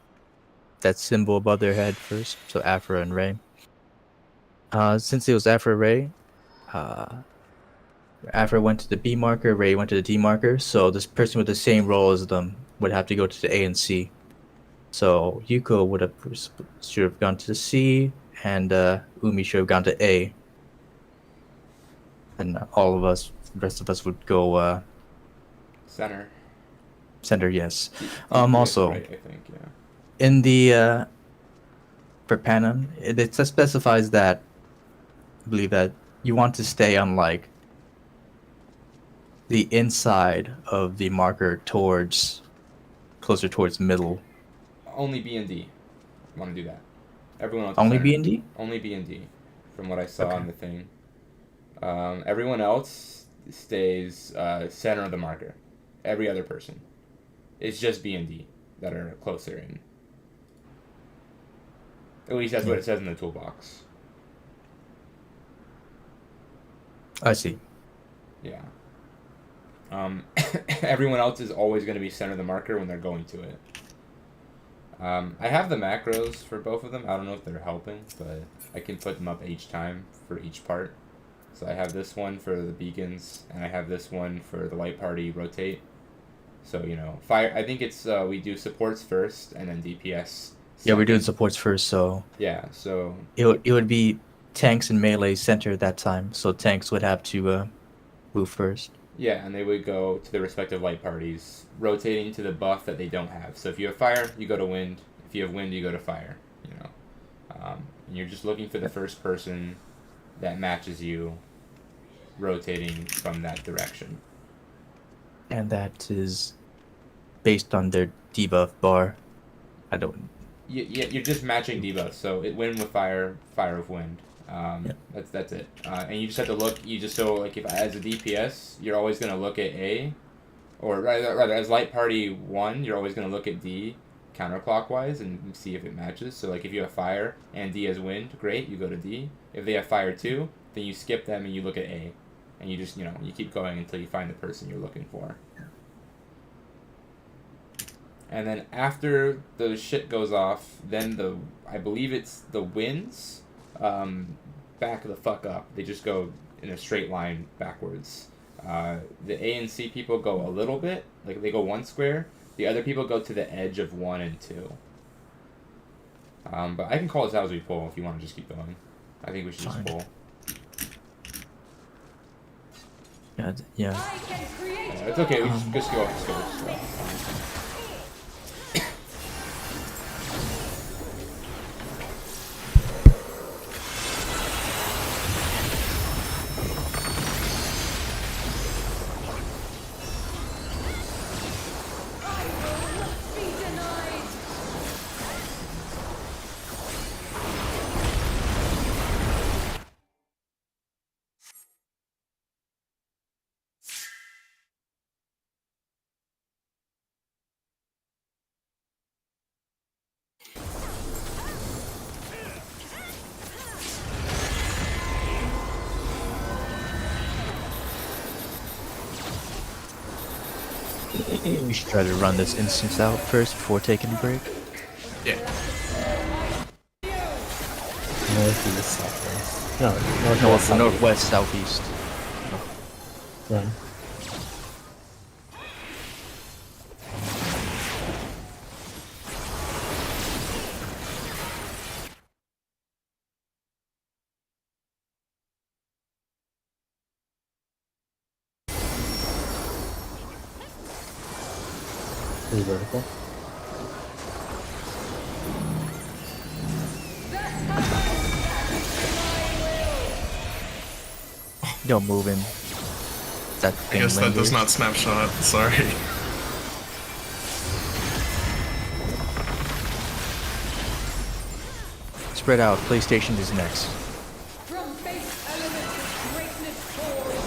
[SPEAKER 3] that symbol above their head first. So Afra and Ray. Since it was Afra Ray, Afra went to the B marker, Ray went to the D marker. So this person with the same role as them would have to go to the A and C. So Yuko should have gone to the C, and Umi should have gone to A. And all of us, the rest of us, would go
[SPEAKER 7] Center.
[SPEAKER 3] center. Yes.
[SPEAKER 7] DPS
[SPEAKER 3] Also,
[SPEAKER 7] right, I think, yeah.
[SPEAKER 3] in the for Panem, it specifies that I believe that you want to stay on like the inside of the marker closer towards middle.
[SPEAKER 7] Only B and D want to do that. Everyone else.
[SPEAKER 3] Only
[SPEAKER 7] center.
[SPEAKER 3] B and D?
[SPEAKER 7] Only B and D, from what I saw
[SPEAKER 3] Okay.
[SPEAKER 7] on the thing. Everyone else stays center of the marker. Every other person. It's just B and D that are closer in. At least that's what it says in the toolbox.
[SPEAKER 3] I see.
[SPEAKER 7] Yeah. Everyone else is always going to be center of the marker when they're going to it. I have the macros for both of them. I don't know if they're helping, but I can put them up each time for each part. So I have this one for the beacons, and I have this one for the light party rotate. So, you know, fire. I think it's we do supports first, and then DPS.
[SPEAKER 3] Yeah, we're
[SPEAKER 7] second.
[SPEAKER 3] doing supports first, so
[SPEAKER 7] Yeah, so
[SPEAKER 3] it would be tanks and melee center at that time. So tanks would have to move first.
[SPEAKER 7] yeah, and they would go to the respective light parties, rotating to the buff that they don't have. So if you have fire, you go to wind. If you have wind, you go to fire. You know, and you're just looking for the first person that matches you, rotating from that direction.
[SPEAKER 3] And that is based on their debuff bar. I don't.
[SPEAKER 7] You're just matching debuffs. So it wind with fire, fire with wind. That's it. And you just have to look. You just so like if as a DPS, you're always gonna look at A, or rather as light party 1, you're always gonna look at D counterclockwise and see if it matches. So like if you have fire and D has wind, great, you go to D. If they have fire 2, then you skip them and you look at A, and you just you keep going until you find the person you're looking for. And then after the shit goes off, then I believe it's the winds back the fuck up. They just go in a straight line backwards. The A and C people go a little bit, like they go 1 square. The other people go to the edge of 1 and 2. But I can call this out as we pull if you want to just keep going. I think we should just pull.
[SPEAKER 3] Yeah.
[SPEAKER 6] I can create
[SPEAKER 7] Yeah, it's okay. We just go.
[SPEAKER 6] be denied.
[SPEAKER 3] We should try to run this instance out first before taking a break.
[SPEAKER 1] Yeah.
[SPEAKER 2] northeast, southwest. No, northwest,
[SPEAKER 3] North,
[SPEAKER 2] southeast.
[SPEAKER 3] northwest, southeast.
[SPEAKER 2] Run. Is vertical.
[SPEAKER 3] Don't move him. That
[SPEAKER 1] I
[SPEAKER 3] thing
[SPEAKER 1] guess that does
[SPEAKER 3] lingers.
[SPEAKER 1] not snapshot. Sorry.
[SPEAKER 3] Spread out. PlayStation is next.
[SPEAKER 6] From base element of greatness forged.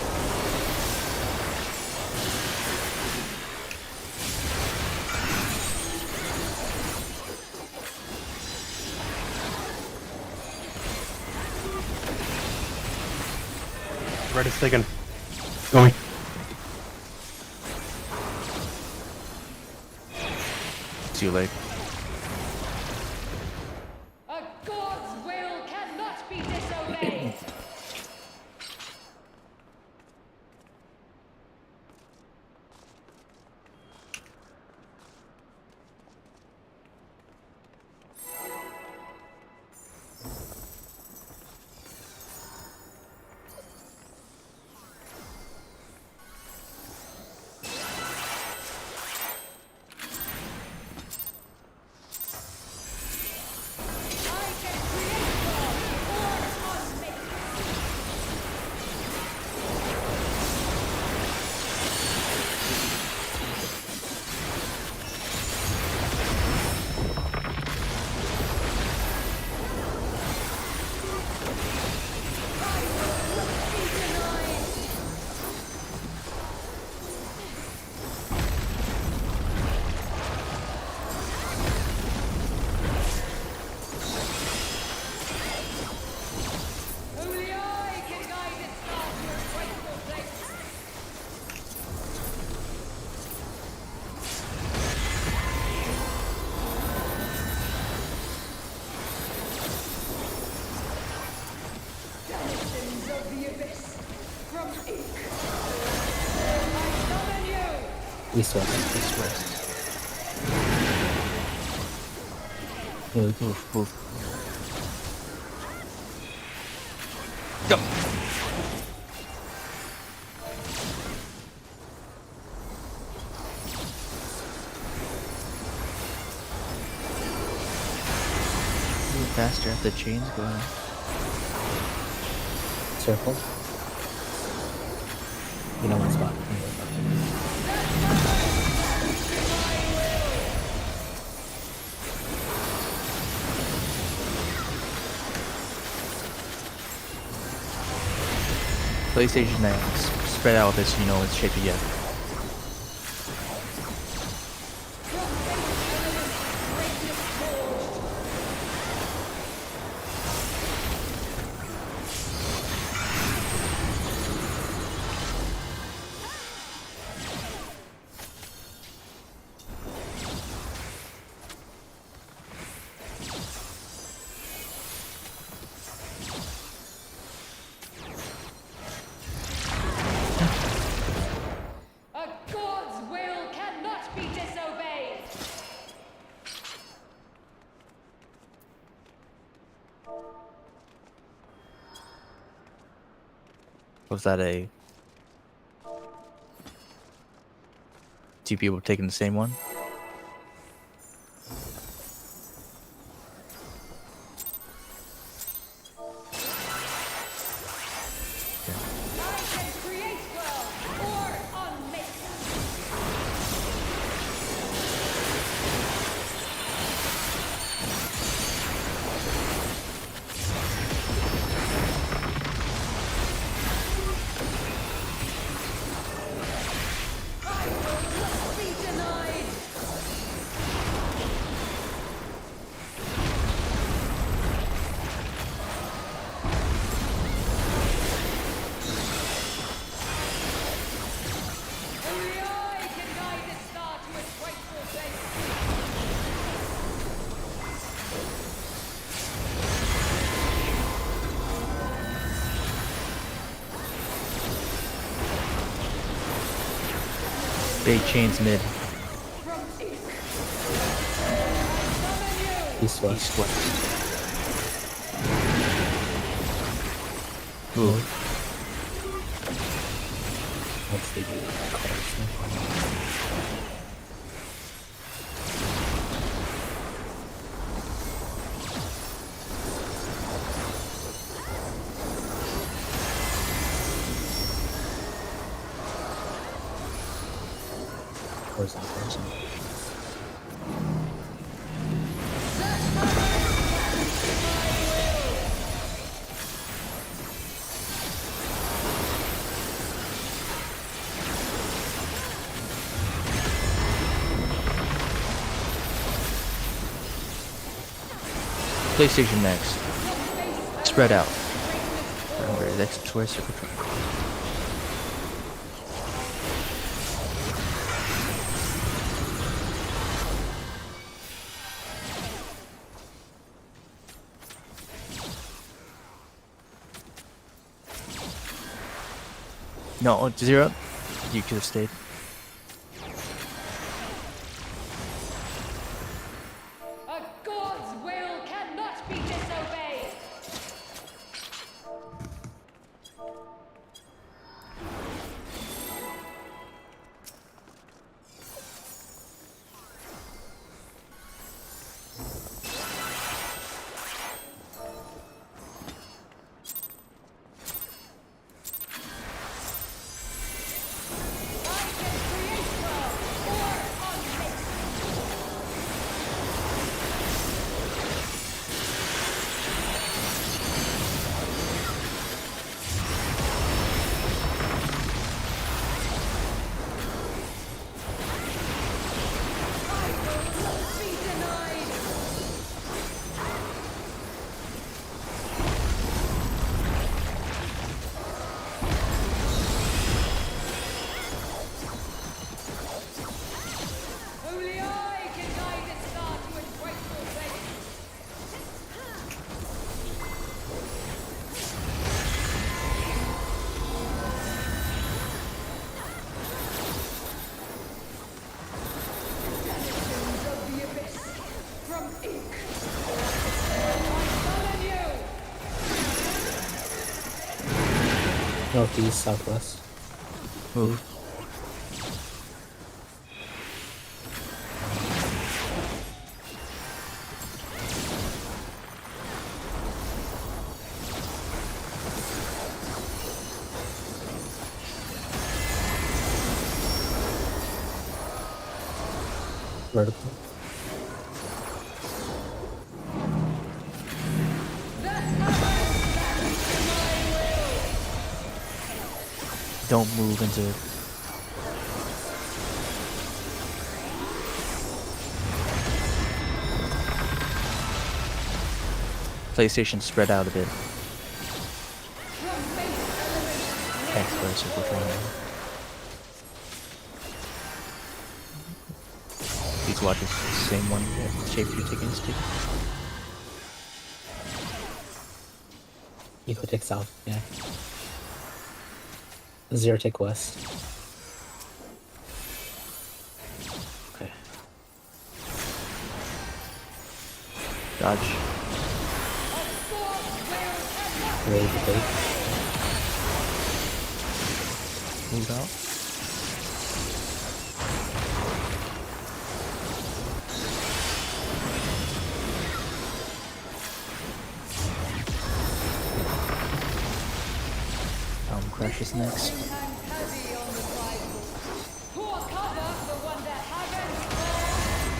[SPEAKER 8] Red is taken. Going.
[SPEAKER 3] Too late.
[SPEAKER 6] A god's will cannot be disobeyed. I can create worlds or unmake them. Only I can guide its path to its rightful place. Denizens of the abyss, from ink. I summon you.
[SPEAKER 2] East west. East west. Move.
[SPEAKER 3] Move, move. Move faster if the chain's going.
[SPEAKER 2] Circle. You know my spot.
[SPEAKER 3] PlayStation next. Spread out this, you know it's shaky yet.
[SPEAKER 6] A god's will cannot be disobeyed.
[SPEAKER 3] Was that a... Two people taking the same one?
[SPEAKER 6] I can create worlds or unmake them. I will not be denied. Only I can guide this star to its rightful place.
[SPEAKER 3] Big chains mid.
[SPEAKER 6] From ink. I summon you.
[SPEAKER 2] East west.
[SPEAKER 3] East west. Move.
[SPEAKER 2] What's the colors? horizontal or something.
[SPEAKER 3] PlayStation next. Spread out. Remember, next choice or control. No, 0. You could have stayed.
[SPEAKER 6] A god's will cannot be disobeyed. I can create world or unmake. I will not be denied. Only I can guide its star to its rightful place. Denizens of the abyss, from ink. I summon you.
[SPEAKER 2] Northeast, southwest.
[SPEAKER 3] Move.
[SPEAKER 2] Vertical.
[SPEAKER 3] Don't move into it. PlayStation spread out a bit. X versus control. Please watch the same one, the shape you're taking is taking.
[SPEAKER 2] Eco take south, yeah. 0 take west. Okay.
[SPEAKER 3] Dodge.
[SPEAKER 2] Ready to take.
[SPEAKER 3] Move out. Crash is next.
[SPEAKER 6] Hang heavy on the Bible. Pour cover for one that haven't fallen.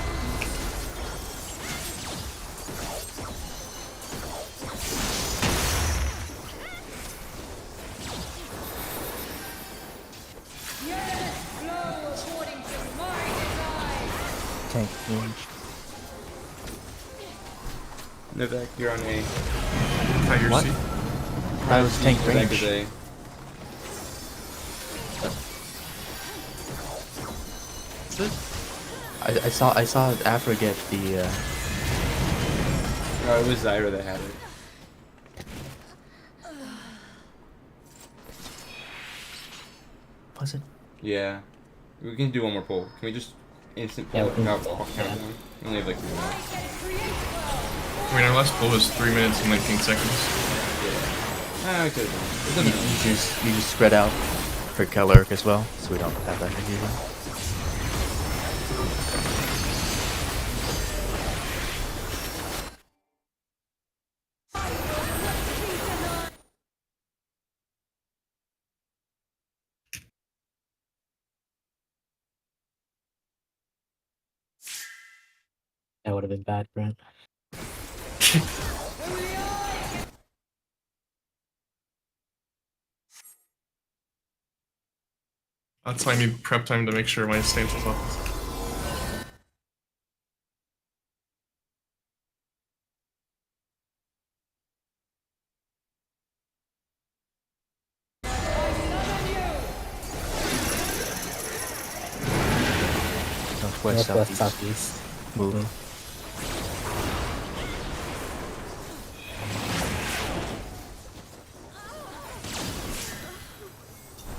[SPEAKER 6] Yes, flow according to my design.
[SPEAKER 3] Tank range.
[SPEAKER 7] Novak, you're on A.
[SPEAKER 1] Tiger
[SPEAKER 3] What?
[SPEAKER 1] C.
[SPEAKER 3] I was tank
[SPEAKER 7] Novak is
[SPEAKER 3] range.
[SPEAKER 7] A.
[SPEAKER 3] I saw Afra get the
[SPEAKER 7] Oh, it was Zyra that had it.
[SPEAKER 3] was it?
[SPEAKER 7] Yeah. We can do one more poll. Can we just instant
[SPEAKER 2] Yeah,
[SPEAKER 7] poll?
[SPEAKER 2] we can
[SPEAKER 7] No,
[SPEAKER 2] do poll,
[SPEAKER 7] countdown.
[SPEAKER 2] yeah.
[SPEAKER 7] We only have like 3 minutes.
[SPEAKER 1] I mean, our last poll was 3 minutes and 19 seconds.
[SPEAKER 7] Ah, we could have done it. It doesn't matter.
[SPEAKER 3] You just spread out for color as well, so we don't have that confusion.
[SPEAKER 2] That would have been bad, Brent.
[SPEAKER 1] That's why I need prep time to make sure my stance is off.
[SPEAKER 3] Northwest,
[SPEAKER 2] Northwest,
[SPEAKER 3] southeast.
[SPEAKER 2] southeast.
[SPEAKER 3] Move.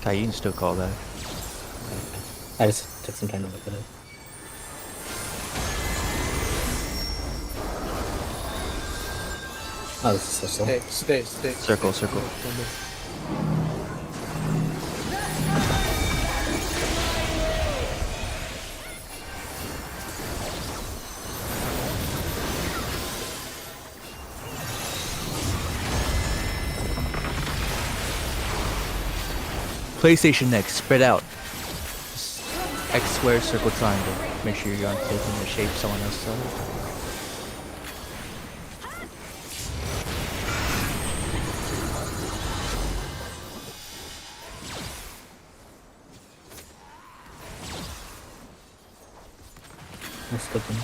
[SPEAKER 3] Kai, you can still call that.
[SPEAKER 2] I just took some time to look at it. Oh, this is so slow.
[SPEAKER 4] Stay.
[SPEAKER 3] Circle, circle.
[SPEAKER 4] Don't move.
[SPEAKER 3] PlayStation next, spread out. Just X square, circle, triangle. Make sure you're not taking the shape someone else does.
[SPEAKER 2] Let's go to me.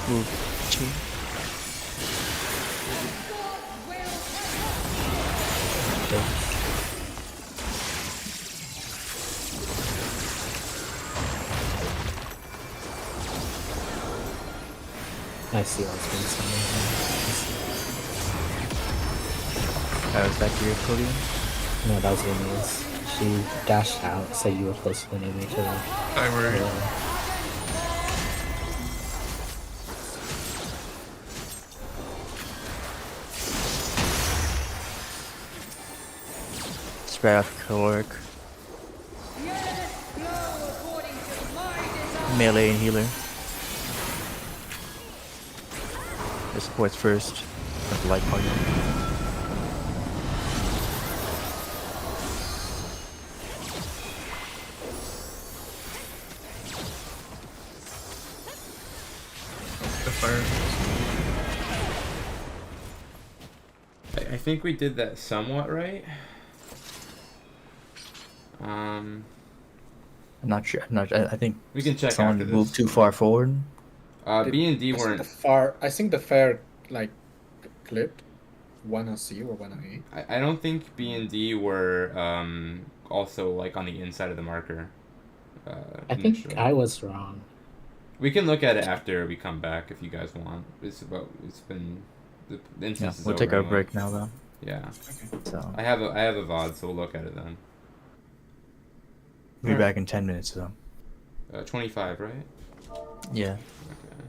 [SPEAKER 3] Move. Chi.
[SPEAKER 2] I see what's been
[SPEAKER 3] Was that your podium?
[SPEAKER 2] No, that was Amy's. She dashed out, so you were closer than Amy to the
[SPEAKER 1] I worry.
[SPEAKER 3] Spread out caloric. Melee and healer. The supports first. With the light party.
[SPEAKER 1] The fire.
[SPEAKER 7] I think we did that somewhat right.
[SPEAKER 3] I'm not sure. I think
[SPEAKER 7] We can check
[SPEAKER 3] someone
[SPEAKER 7] after this.
[SPEAKER 3] moved too far forward.
[SPEAKER 7] B and D weren't.
[SPEAKER 4] I think the fair like clipped. One on C or one on A.
[SPEAKER 7] I don't think B and D were also like on the inside of the marker.
[SPEAKER 2] I think
[SPEAKER 7] initially.
[SPEAKER 2] I was wrong.
[SPEAKER 7] We can look at it after we come back if you guys want. It's been the
[SPEAKER 3] Yeah,
[SPEAKER 7] instance is
[SPEAKER 3] we'll take
[SPEAKER 7] over
[SPEAKER 3] our
[SPEAKER 7] anyway.
[SPEAKER 3] break now though.
[SPEAKER 7] Yeah,
[SPEAKER 3] So
[SPEAKER 7] I have a VOD, so we'll look at it then.
[SPEAKER 3] we'll be back in 10 minutes though.
[SPEAKER 7] 25, right?
[SPEAKER 3] Yeah.
[SPEAKER 7] Okay.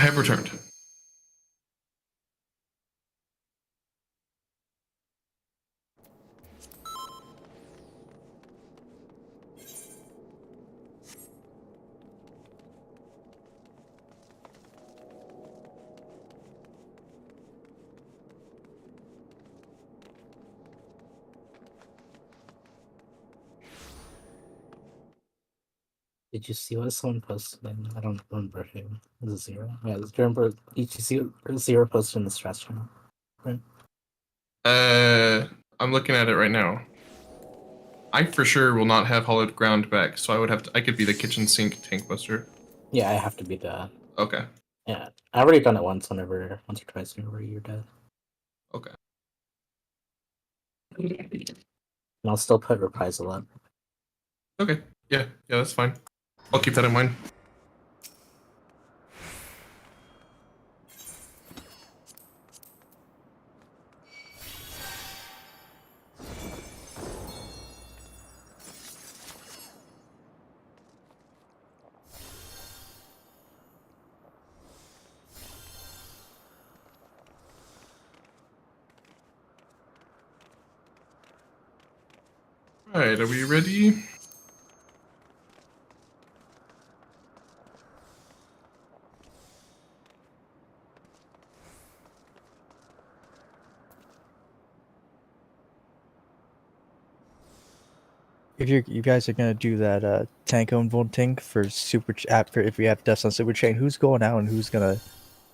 [SPEAKER 1] have returned.
[SPEAKER 2] Did you see what someone posted? I don't remember who. Was it Zero? Yeah, do you remember Zero posted in the stress channel? Right?
[SPEAKER 1] I'm looking at it right now. I for sure will not have hollowed ground back, so I would have to. I could be the kitchen sink tank buster.
[SPEAKER 2] Yeah, I have to be the.
[SPEAKER 1] Okay.
[SPEAKER 2] Yeah, I've already done it once or twice whenever you're dead.
[SPEAKER 1] Okay.
[SPEAKER 2] And I'll still put reprisal up.
[SPEAKER 1] Okay. Yeah, that's fine. I'll keep that in mind. Alright, are we ready?
[SPEAKER 3] If you guys are gonna do that tank own voting for for if we have deaths on super chain, who's going out and who's gonna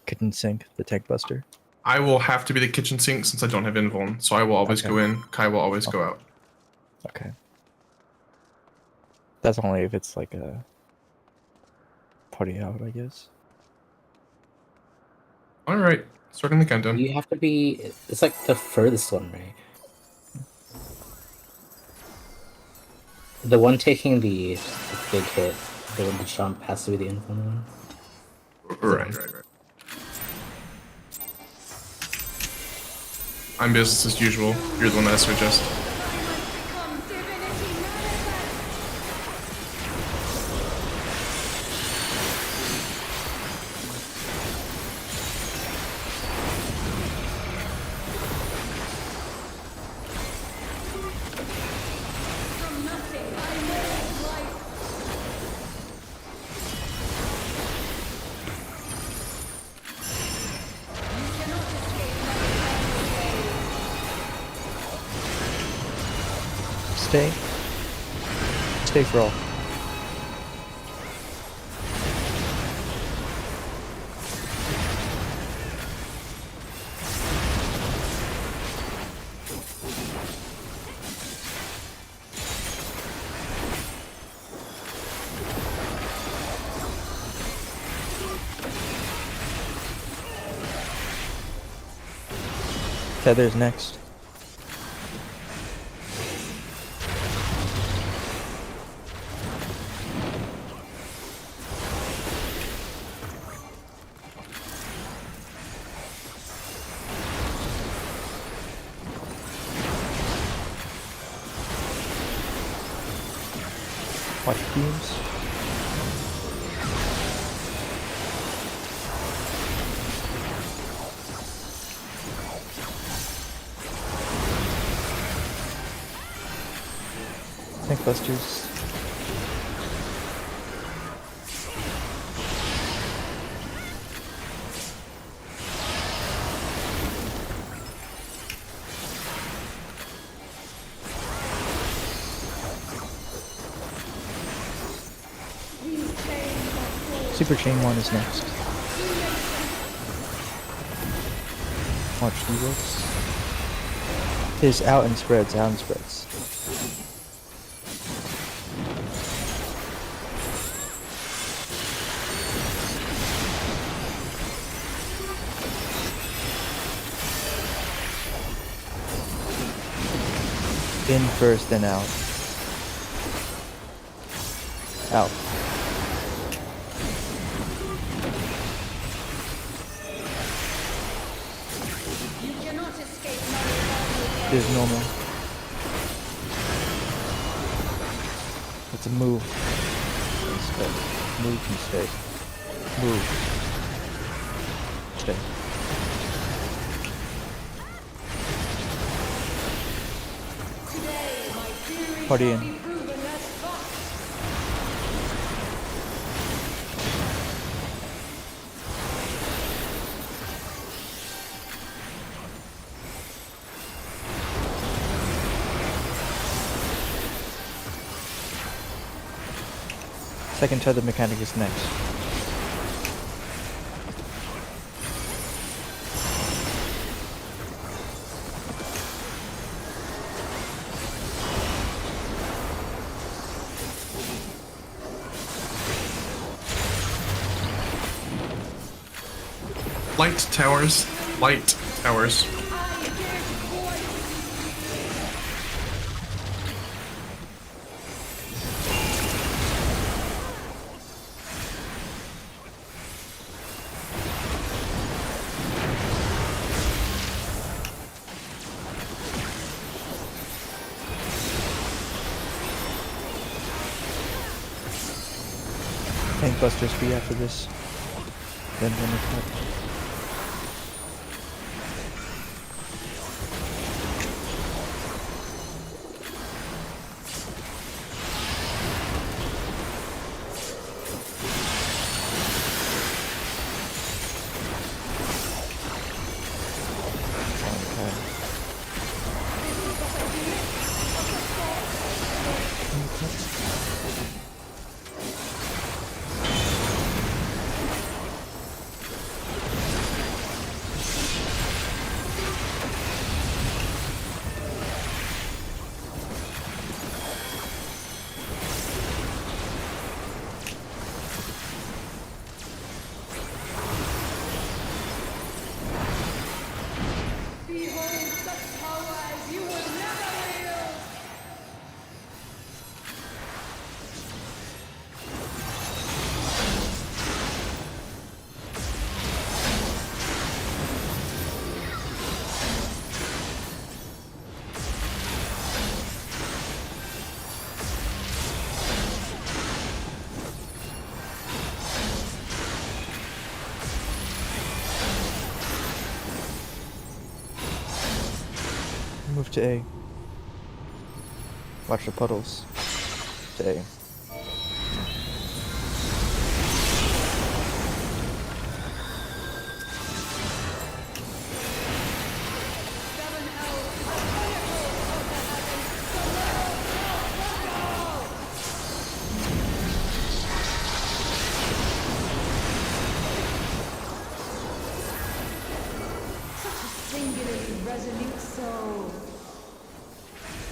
[SPEAKER 3] kitchen sink the tank buster?
[SPEAKER 1] I will have to be the kitchen sink since I don't have invuln, so I will always
[SPEAKER 3] Okay.
[SPEAKER 1] go in. Kai will always go out.
[SPEAKER 3] Okay. That's only if it's like a party out, I guess.
[SPEAKER 1] Alright, starting the countdown.
[SPEAKER 2] You have to be. It's like the furthest one, right? The one taking the big hit, the one to jump, has to be the infant one.
[SPEAKER 1] Right. I'm business as usual. You're the one that has to adjust.
[SPEAKER 6] Become divinity manifest. From nothing, I made life. You cannot escape my
[SPEAKER 3] Stay. Stay for all. Feather's next. Watch beams. Tank busters. Super chain 1 is next. Watch Helix. His out and spreads, out and spreads. In first, then out. Out.
[SPEAKER 6] You cannot escape my
[SPEAKER 3] There's normal. It's a move. And stay. Move and stay. Move. Stay.
[SPEAKER 6] Today, my theory
[SPEAKER 3] Party
[SPEAKER 6] shall
[SPEAKER 3] in.
[SPEAKER 6] be proven as fact.
[SPEAKER 3] Second tether mechanic is next.
[SPEAKER 1] Light towers. Light towers.
[SPEAKER 6] I give voice.
[SPEAKER 3] Tank busters be after this. Then run attack.
[SPEAKER 6] Behold such power as you will never wield.
[SPEAKER 3] Move to A. Watch the puddles. To A.
[SPEAKER 6] Seven elves, the pinnacle of the heavens, the world of wonderful. Such a singularly resolute soul.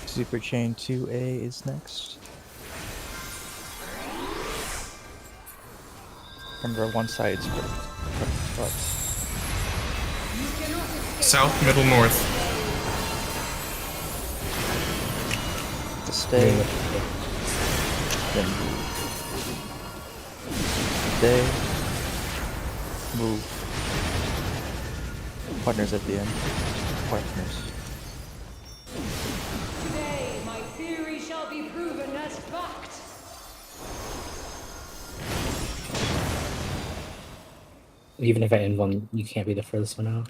[SPEAKER 3] Super chain 2A is next. Remember, one side is but
[SPEAKER 1] South, middle, north.
[SPEAKER 3] to stay. Then stay. Move. Partners at the end. Partners.
[SPEAKER 6] Today, my theory shall be proven as fact.
[SPEAKER 2] Even if I end one, you can't be the first one out.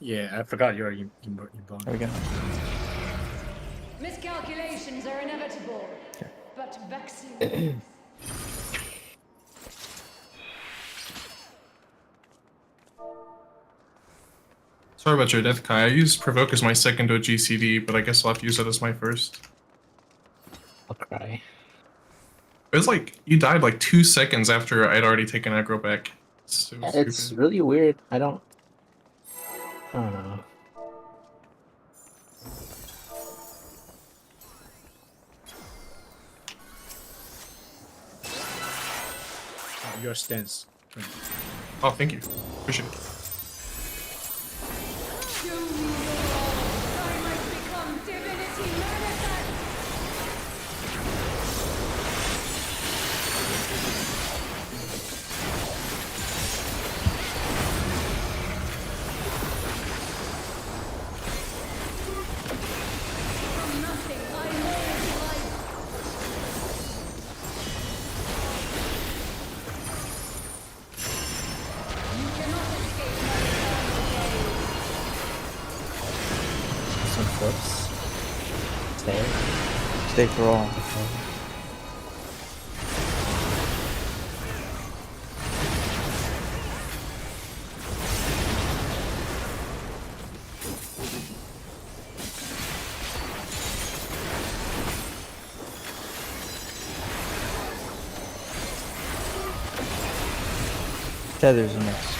[SPEAKER 4] Yeah, I forgot you're inbound.
[SPEAKER 3] There we go.
[SPEAKER 6] Miscalculations are inevitable, but vexing.
[SPEAKER 1] Sorry about your death, Kai. I used Provoke as my second OGCD, but I guess I'll have to use it as my first.
[SPEAKER 2] I'll cry.
[SPEAKER 1] It was like, you died like 2 seconds after I'd already taken aggro back. It was
[SPEAKER 2] It's
[SPEAKER 1] stupid.
[SPEAKER 2] really weird. I don't know.
[SPEAKER 4] Your stance.
[SPEAKER 1] Oh, thank you. Appreciate it.
[SPEAKER 6] Show me your arms, that I might become divinity manifest. From nothing I mold life. You cannot
[SPEAKER 2] Whoops. Stay.
[SPEAKER 3] Stay for all.
[SPEAKER 2] Okay.
[SPEAKER 3] Tethers next.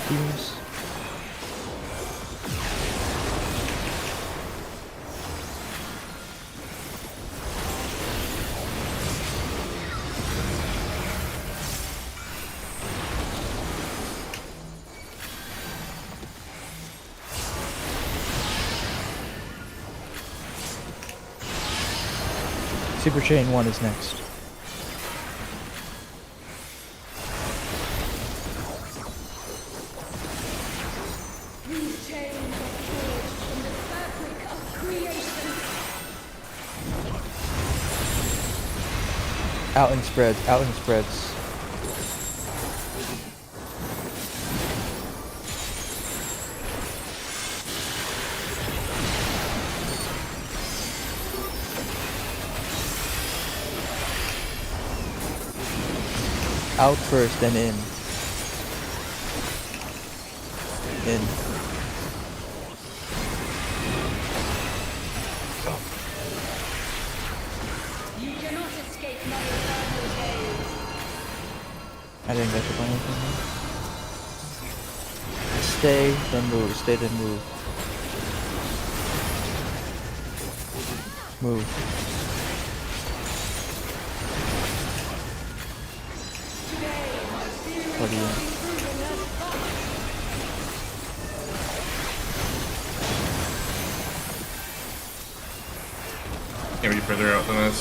[SPEAKER 3] Fuse. Super Chain 1 is next.
[SPEAKER 6] These chains are forged from the fabric of creation.
[SPEAKER 3] Outling spreads, outling spreads. Out first, then in. In.
[SPEAKER 6] You cannot escape my eternal gaze.
[SPEAKER 3] I didn't get the final thing. Stay, then move. Stay, then move. Move. What do you?
[SPEAKER 1] Can't be further out than this.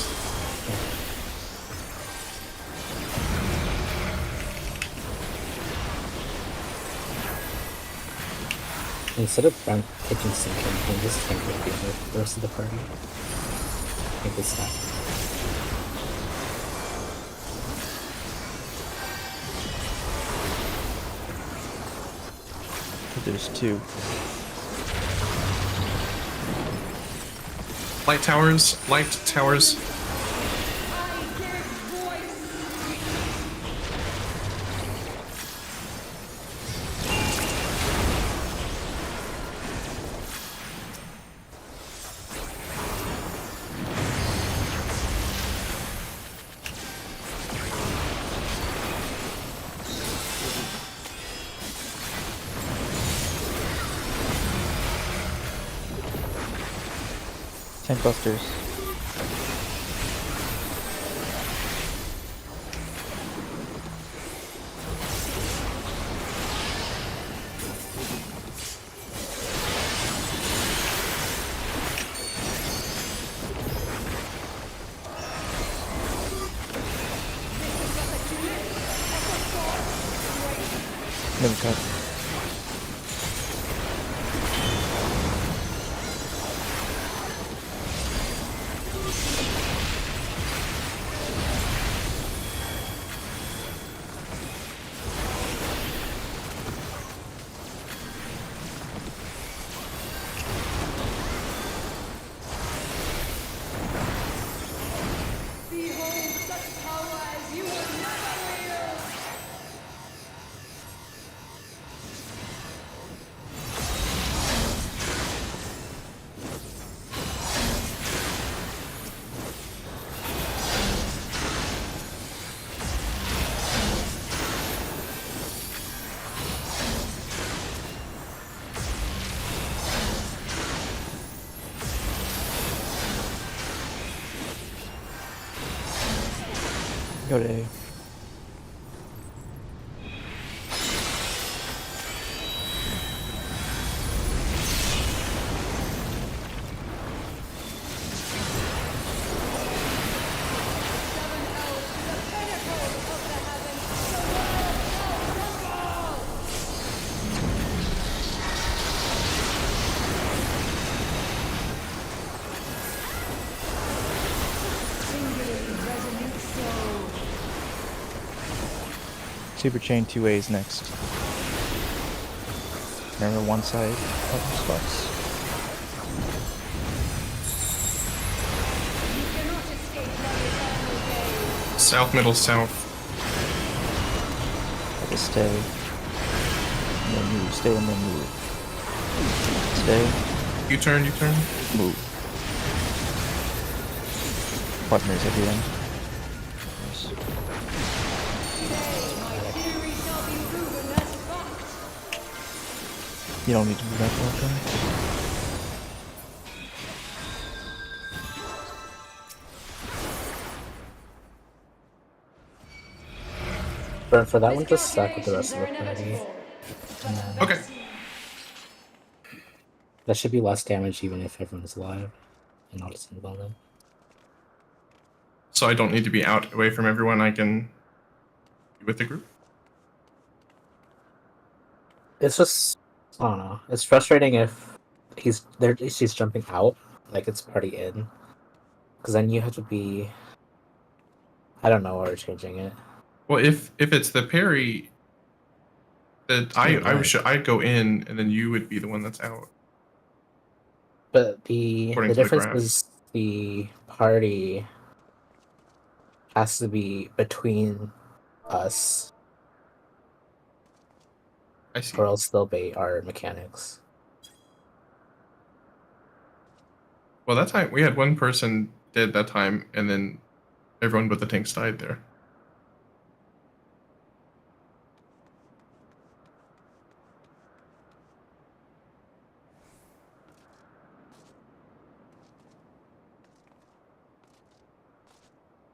[SPEAKER 2] Instead of taking sinking, you can just tank with the rest of the party. Make this stack.
[SPEAKER 3] There's two.
[SPEAKER 1] Light towers, light towers.
[SPEAKER 6] I give voice.
[SPEAKER 3] Tank busters. Never cut.
[SPEAKER 6] Behold such power as you will never wield.
[SPEAKER 3] Go to A.
[SPEAKER 6] Seven elves to the pinnacle of the heavens.
[SPEAKER 3] Super Chain 2A is next. Remember one side of the spots?
[SPEAKER 6] You cannot escape my eternal gaze.
[SPEAKER 1] South, middle, south.
[SPEAKER 3] Like stay. And then move. Stay and then move. Stay.
[SPEAKER 1] U-turn, U-turn.
[SPEAKER 3] Move. Partners at the end. Nice.
[SPEAKER 6] Today, my theory shall be proven as fact.
[SPEAKER 3] You don't need to do that all the time.
[SPEAKER 2] For that one, just stack with the rest of the party. And then
[SPEAKER 1] Okay.
[SPEAKER 2] that should be less damage even if everyone's alive. And I'll just involve them.
[SPEAKER 1] So I don't need to be out away from everyone. I can be with the group.
[SPEAKER 2] It's just, I don't know. It's frustrating if she's jumping out, like it's party in. Because then you have to be, I don't know why we're changing it.
[SPEAKER 1] Well, if it's the parry, that I'd go in and then you would be the one that's out.
[SPEAKER 2] But the
[SPEAKER 1] According to the
[SPEAKER 2] difference
[SPEAKER 1] graph.
[SPEAKER 2] is the party has to be between us,
[SPEAKER 1] I see.
[SPEAKER 2] or else they'll bait our mechanics.
[SPEAKER 1] Well, that time we had one person dead that time, and then everyone but the tanks died there.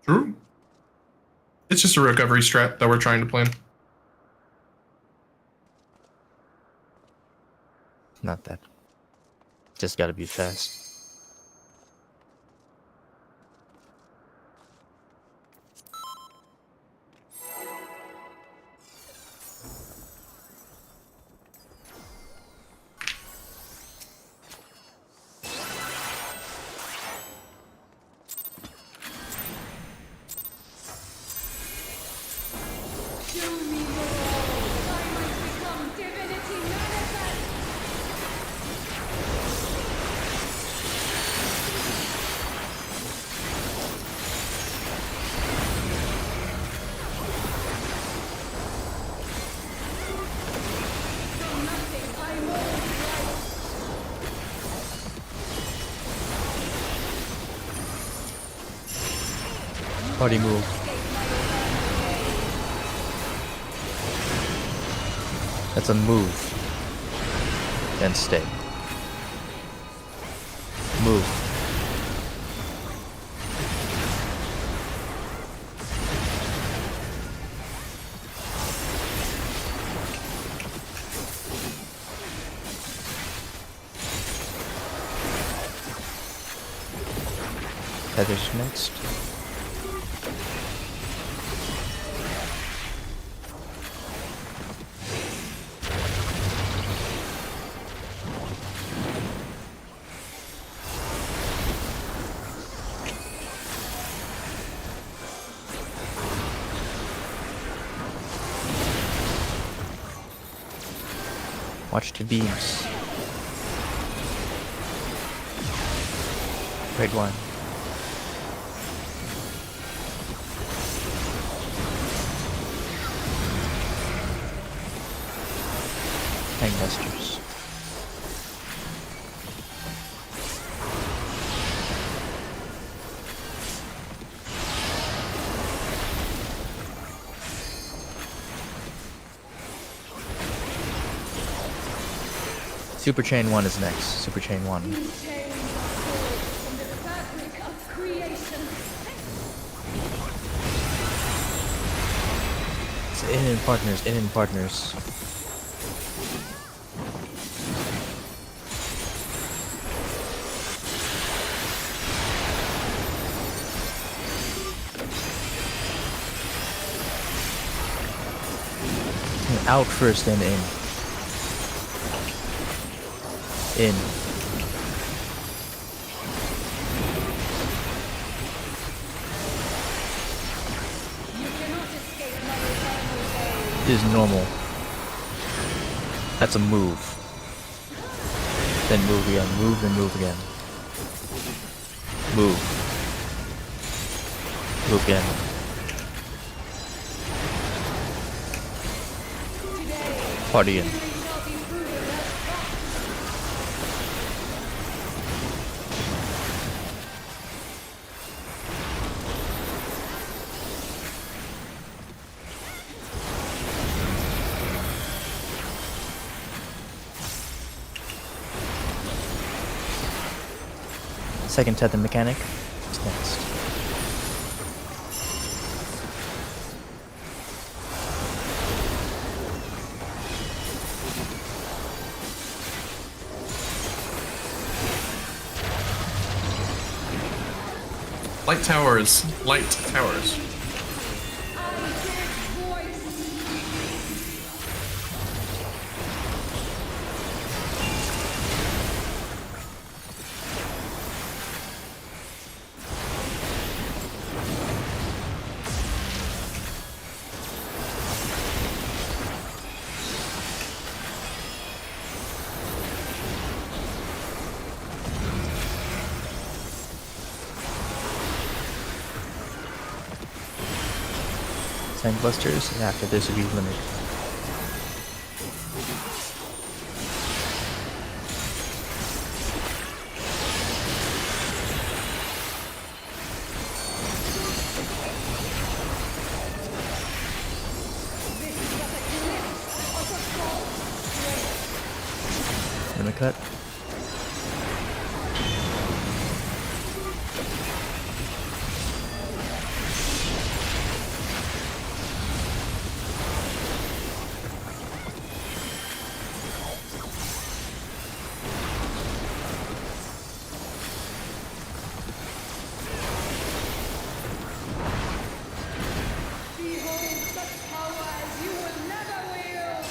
[SPEAKER 1] True. It's just a recovery strat that we're trying to plan.
[SPEAKER 3] Not that. Just gotta be fast.
[SPEAKER 6] Show me your all, that I might become divinity manifest. From nothing I mold life.
[SPEAKER 3] Party move. That's a move. Then stay. Move. Heather's next. Watch the beams. Red one. Gangbusters. Super Chain 1 is next. Super Chain 1.
[SPEAKER 6] These chains are forged from the fabric of creation.
[SPEAKER 3] It's in partners, in partners. Out first, then in. In.
[SPEAKER 6] You cannot escape my eternal gaze.
[SPEAKER 3] is normal. That's a move. Then move again. Move, then move again. Move. Move again. Party in. Second tether mechanic is next.
[SPEAKER 1] Light towers. Light towers.
[SPEAKER 3] Tank busters, and after this would be limit. Limit cut.
[SPEAKER 6] Behold such power as you will never wield!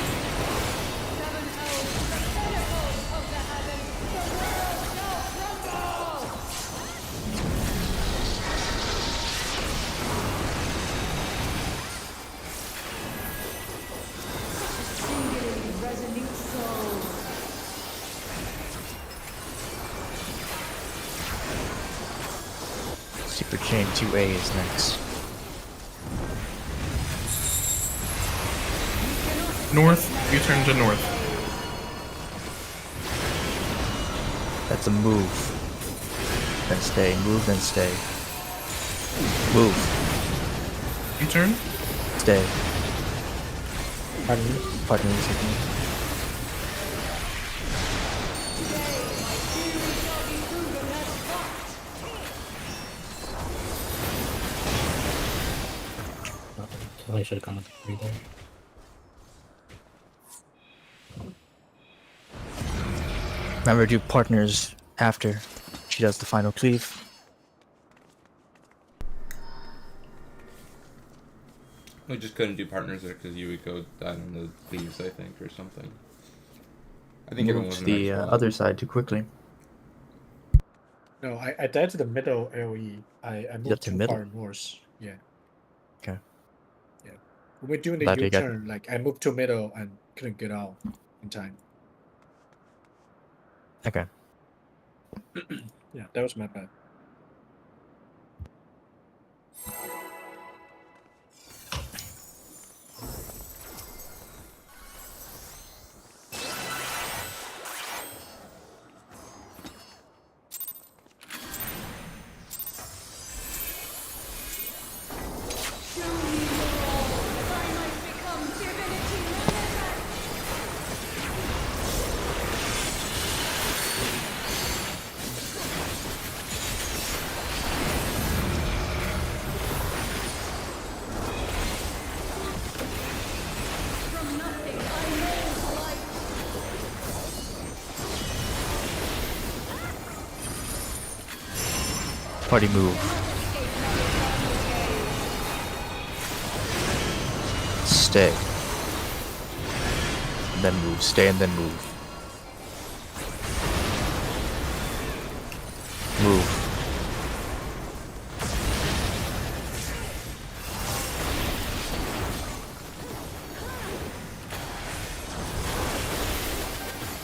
[SPEAKER 6] Seven elves, the pinnacles of the heavens, the world shall crumble! Singularly resolute soul.
[SPEAKER 3] Super Chain 2A is next.
[SPEAKER 1] North. You turn to north.
[SPEAKER 3] That's a move. Then stay. Move, then stay. Move.
[SPEAKER 1] You turn.
[SPEAKER 3] Stay.
[SPEAKER 2] Pardon me?
[SPEAKER 3] Partners.
[SPEAKER 2] I should have gone with the 3 there.
[SPEAKER 3] Remember to do partners after she does the final cleave.
[SPEAKER 7] We just couldn't do partners there because you would go die on the leaves, I think, or something. I think everyone
[SPEAKER 3] Move
[SPEAKER 7] was
[SPEAKER 3] to
[SPEAKER 7] in
[SPEAKER 3] the
[SPEAKER 7] spot.
[SPEAKER 3] other side too quickly.
[SPEAKER 4] No, I died to the middle AoE. I moved
[SPEAKER 3] to
[SPEAKER 4] too
[SPEAKER 3] middle?
[SPEAKER 4] far north. Yeah.
[SPEAKER 3] Okay.
[SPEAKER 4] Yeah. When we're doing the
[SPEAKER 3] Glad you got-
[SPEAKER 4] U-turn, like I moved to middle and couldn't get out in time.
[SPEAKER 3] Okay.
[SPEAKER 4] Yeah, that was my bad.
[SPEAKER 6] Show me your all, that I might become divinity manifest!
[SPEAKER 3] Party move. Stay. And then move. Stay and then move. Move.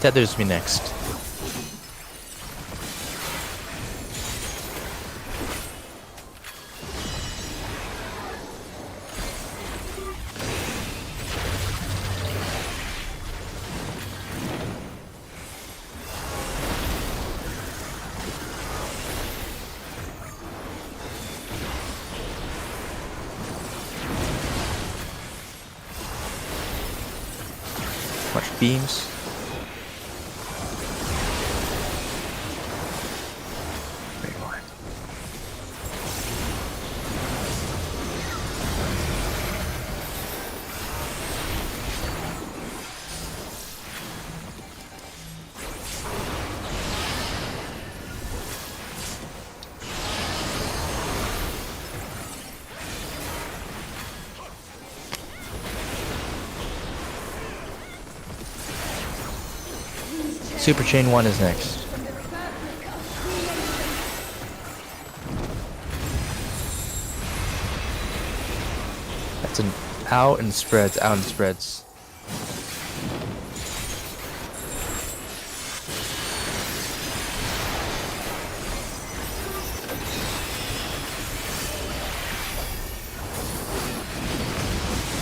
[SPEAKER 3] Tethers me next. Watch beams. Super Chain 1 is next. That's an out and spreads, out and spreads.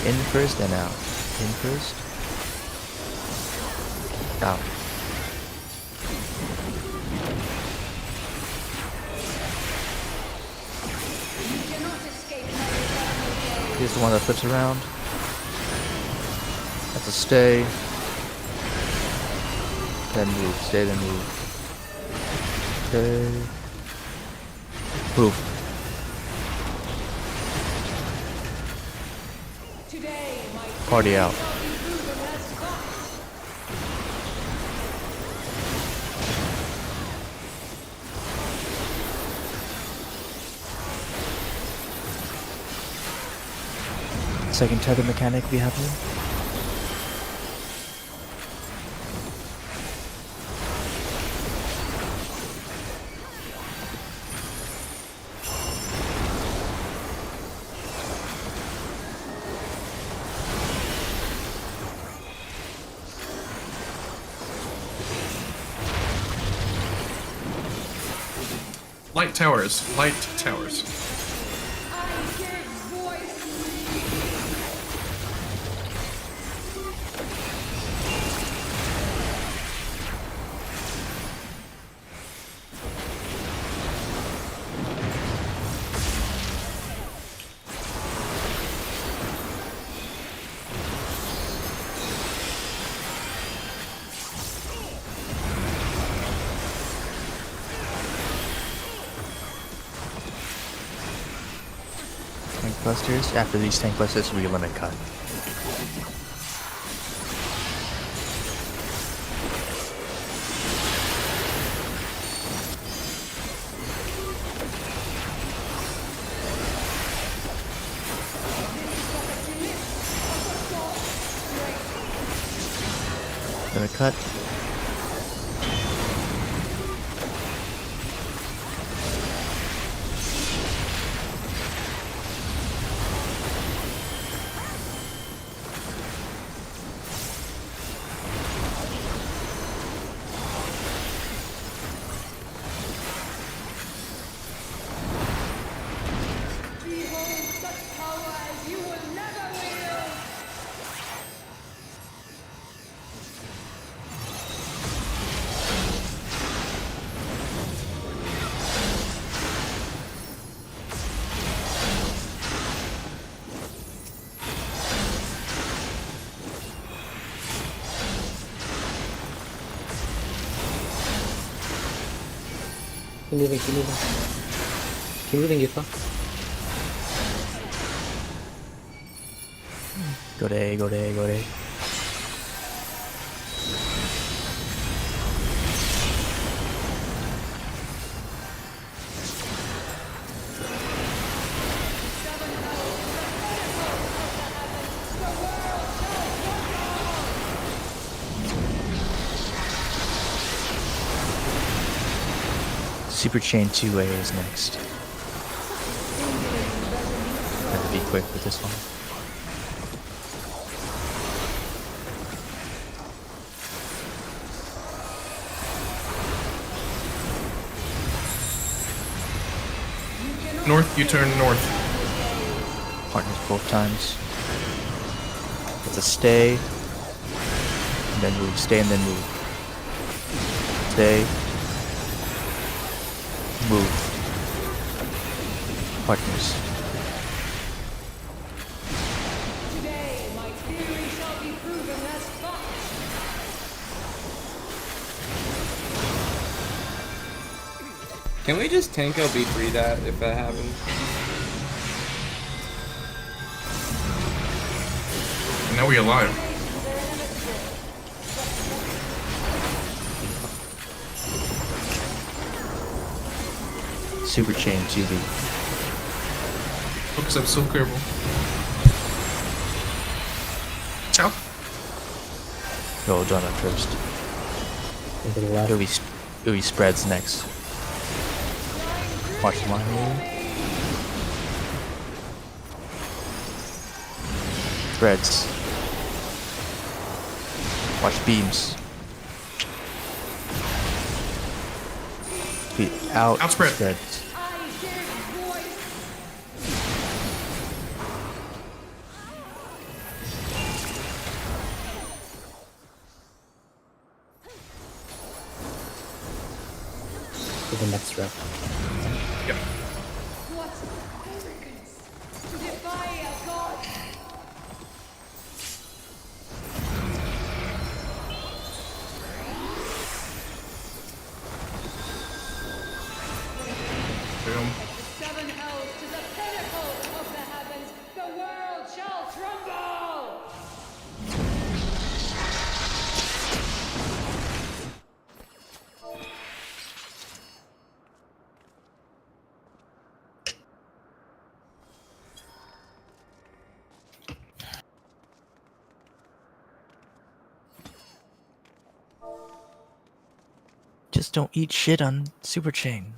[SPEAKER 3] In first and out. In first. Out. Here's the one that flips around. That's a stay. Then move. Stay, then move. Stay. Move. Party out. Second tether mechanic we have here.
[SPEAKER 1] Light towers. Light towers.
[SPEAKER 3] Tank clusters. After these tank clusters, we limit cut. Limit cut.
[SPEAKER 2] Keep moving, keep moving. Keep moving, Yuka.
[SPEAKER 3] Go to A, go to A, go to A. Super Chain 2A is next. Have to be quick with this one.
[SPEAKER 1] North, you turn north.
[SPEAKER 3] Partners both times. It's a stay, and then move. Stay and then move. Stay. Move. Partners.
[SPEAKER 6] Today, my theory shall be proven as fact.
[SPEAKER 7] Can we just Tenko B3 that if that happens?
[SPEAKER 1] And now we alive.
[SPEAKER 3] Super Chain 2B.
[SPEAKER 1] Focus up, so careful. Ciao.
[SPEAKER 3] Go Donut first.
[SPEAKER 2] Into the left.
[SPEAKER 3] Ubi spreads next. Watch the line move. Spreads. Watch beams. Feet out.
[SPEAKER 1] Outspread.
[SPEAKER 3] Spreads.
[SPEAKER 6] I hear his voice.
[SPEAKER 2] To the next rep.
[SPEAKER 1] Yep.
[SPEAKER 6] What arrogance to defy a god.
[SPEAKER 1] Boom.
[SPEAKER 6] Seven hells to the pinnacle of the heavens. The world shall tremble.
[SPEAKER 3] Just don't eat shit on Super Chain.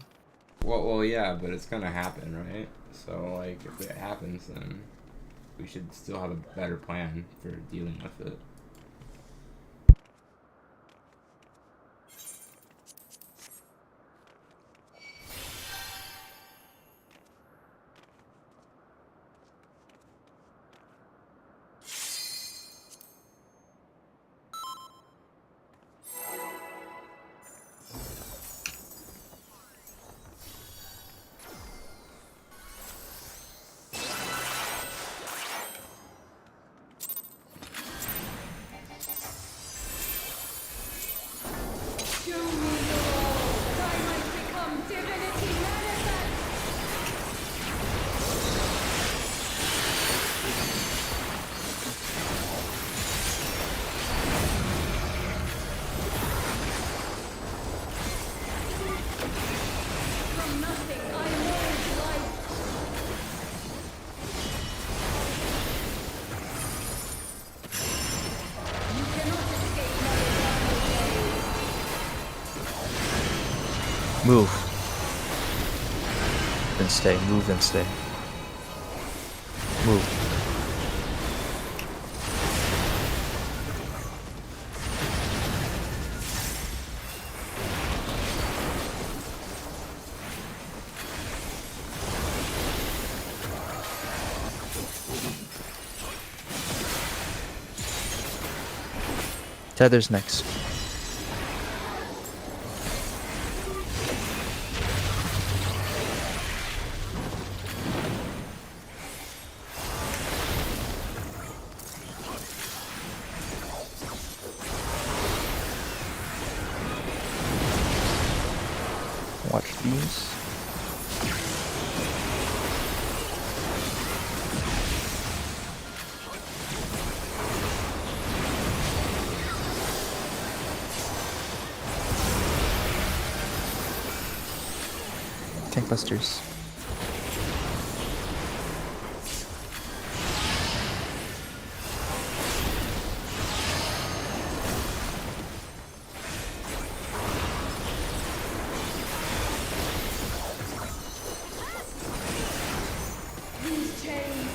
[SPEAKER 7] Well, yeah, but it's gonna happen, right? So, like, if it happens, then we should still have a better plan for dealing with it.
[SPEAKER 6] Show me your all, that I might become divinity manifest. From nothing I mold life. You cannot escape my eternal gaze.
[SPEAKER 3] Move. Then stay. Move, then stay. Move. Tether's next. Watch beams. Tank busters.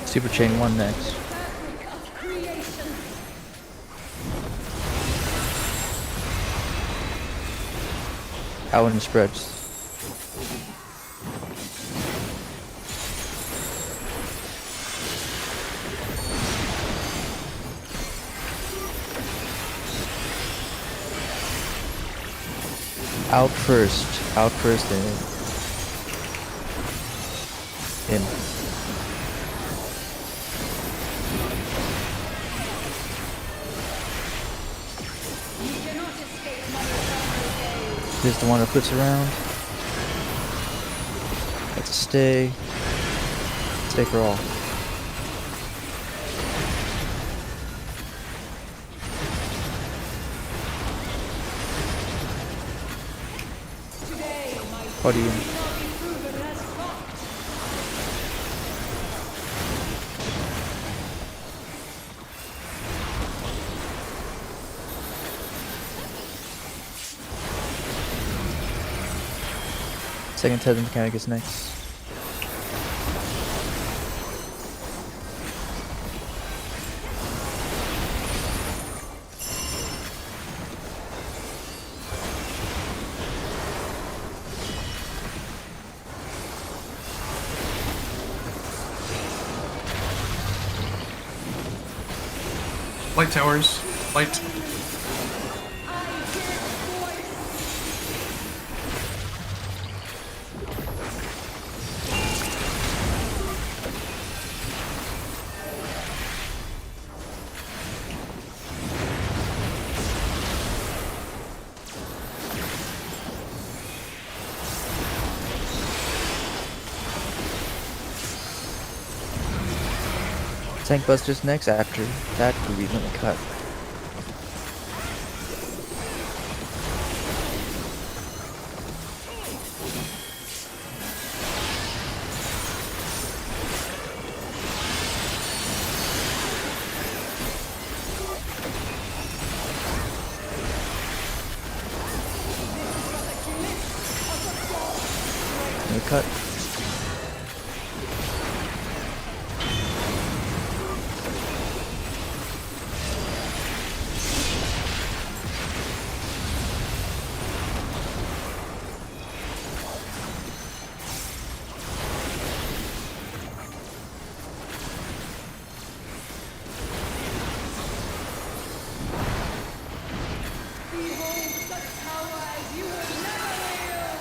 [SPEAKER 3] Super Chain 1 next.
[SPEAKER 6] Fabric of creation.
[SPEAKER 3] Out in spreads. Out first and in.
[SPEAKER 6] You cannot escape my eternal gaze.
[SPEAKER 3] Here's the one that flips around. That's a stay. Stay for all.
[SPEAKER 6] Today, my
[SPEAKER 3] What do you?
[SPEAKER 6] will be proven as fact.
[SPEAKER 3] Second tether mechanic is next.
[SPEAKER 1] Light towers. Light.
[SPEAKER 6] I hear the voice.
[SPEAKER 3] Tank Buster's next after that would be limit cut. Limit cut.
[SPEAKER 6] Behold such power as you will never wield.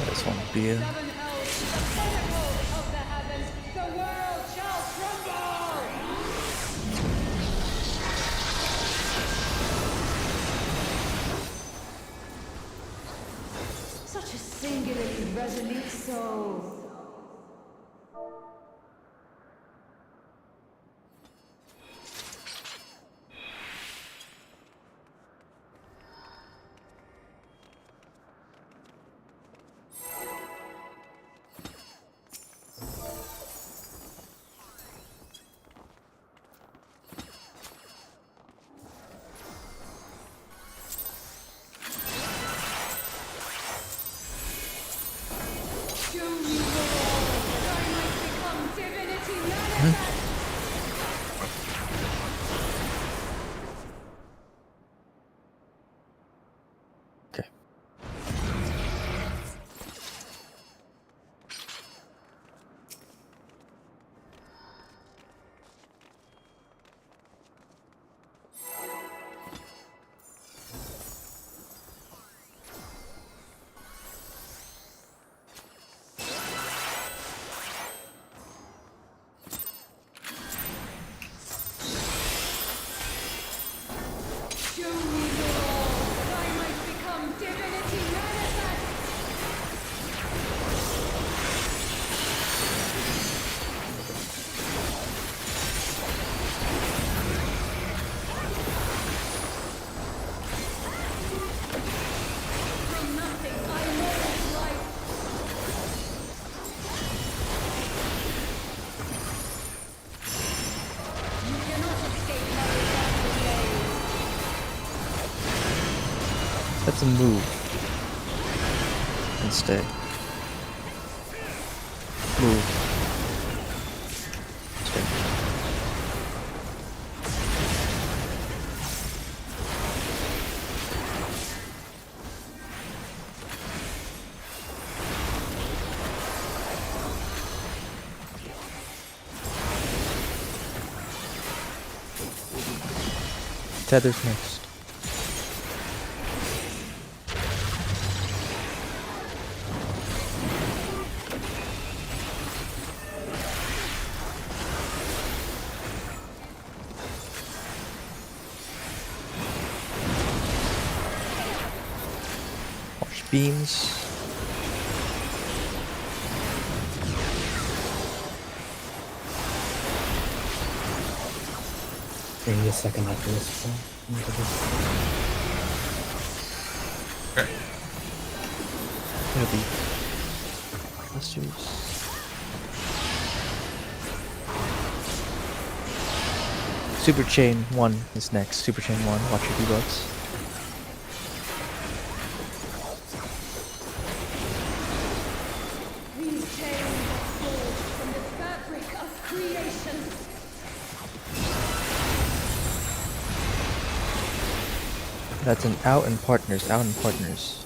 [SPEAKER 3] This one will be a
[SPEAKER 6] Seven hells, the pinnacle of the heavens, the world shall tremble! Such a singularly resolute soul. Show me the
[SPEAKER 3] have to move and stay. Move. Stay. Tether's next. Watch beams.
[SPEAKER 2] Bring me a second after this.
[SPEAKER 1] Okay.
[SPEAKER 3] It'll be clusters. Super Chain 1 is next. Super Chain 1. Watch your debuffs.
[SPEAKER 6] These chains are forged from the fabric of creation.
[SPEAKER 3] That's an out and partners. Out and partners.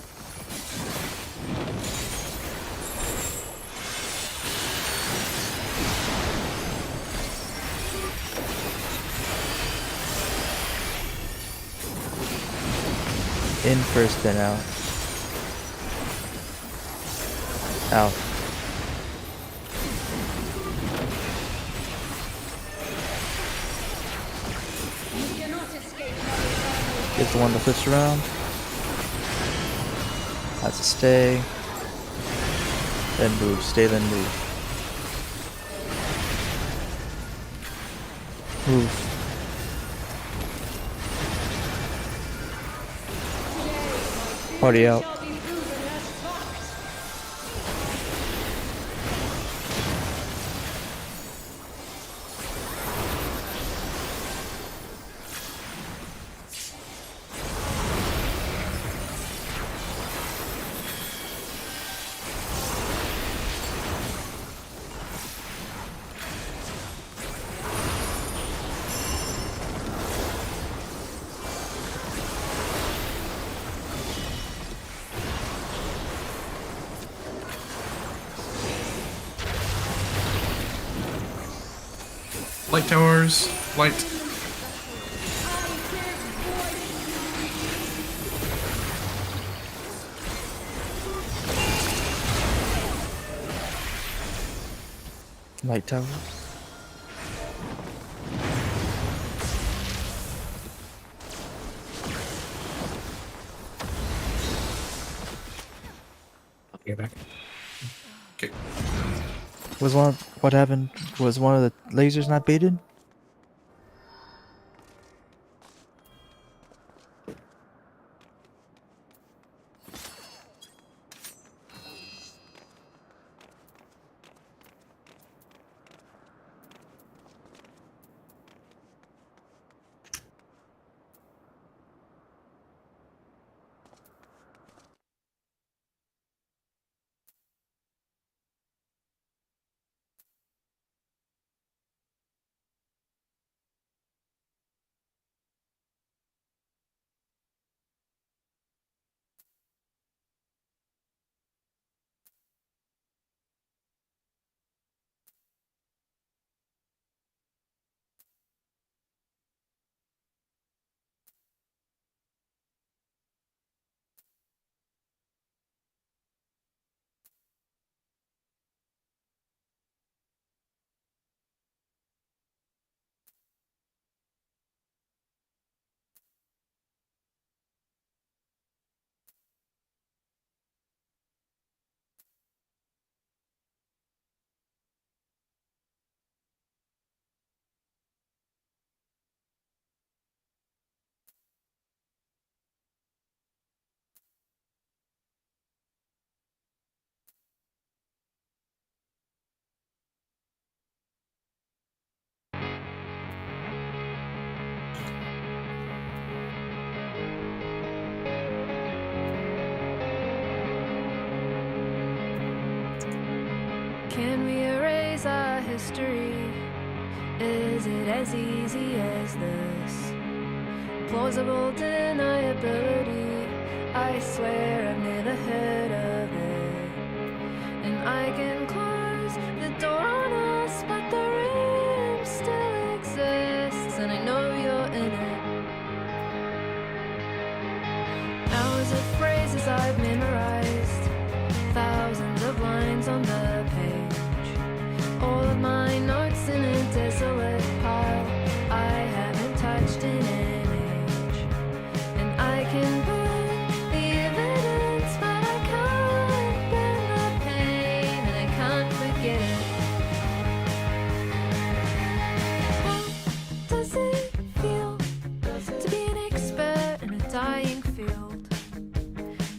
[SPEAKER 3] In first, then out. Out.
[SPEAKER 6] You cannot escape my
[SPEAKER 3] Get the one that flips around. That's a stay. Then move. Stay, then move. Move. Party out.
[SPEAKER 6] shall be proven as fact.
[SPEAKER 1] Light towers. Light.
[SPEAKER 3] Light towers.
[SPEAKER 2] I'll be back.
[SPEAKER 1] Okay.
[SPEAKER 3] What happened? Was one of the lasers not baited?
[SPEAKER 9] Can we erase our history? Is it as easy as this? Plausible deniability, I swear I've never heard of it. And I can close the door on us, but the room still exists, and I know you're in it. Hours of phrases I've memorized, thousands of lines on the page, all of my notes in a desolate pile I haven't touched in an age. And I can burn the evidence, but I can't burn the pain, and I can't forget it. How does it feel to be an expert in a dying field?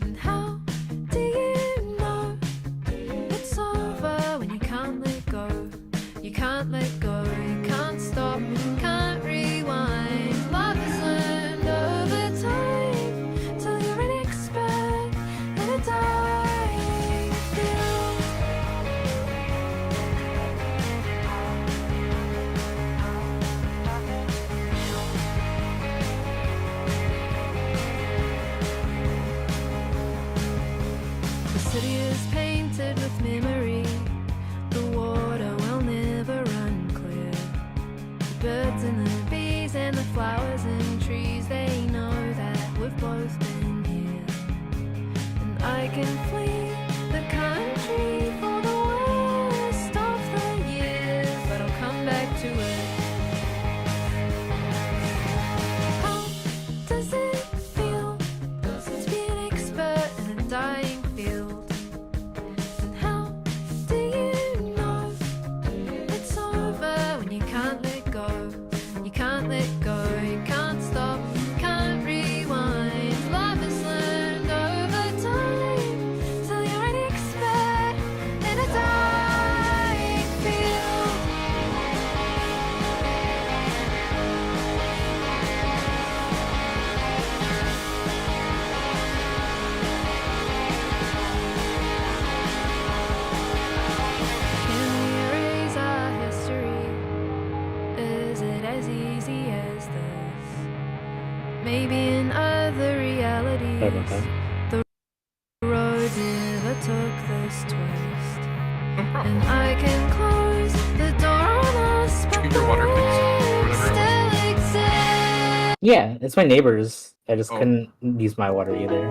[SPEAKER 9] And how do you know it's over when you can't let go? You can't let go, you can't stop, can't rewind. Love is learned over time till you're an expert in a dying field. The city is painted with memory. The water will never run clear. The birds and the bees and the flowers and trees, they know that we've both been here. And I can flee the country for the worst of the years, but I'll come back to it. How does it feel to be an expert in a dying field? And how do you know it's over when you can't let go? You can't let go, you can't stop, can't rewind. Love is learned over time till you're an expert in a dying field. Can we erase our history? Is it as easy as this? Maybe in other realities,
[SPEAKER 2] Sorry about that.
[SPEAKER 9] the road never took this twist.
[SPEAKER 1] No
[SPEAKER 9] And
[SPEAKER 1] problem.
[SPEAKER 9] I can close the door on us, but
[SPEAKER 1] Keep your water,
[SPEAKER 9] the
[SPEAKER 1] please.
[SPEAKER 9] room
[SPEAKER 1] Whatever it
[SPEAKER 9] still exists.
[SPEAKER 2] Yeah, it's my neighbors. I just
[SPEAKER 1] Oh.
[SPEAKER 2] couldn't use my water either.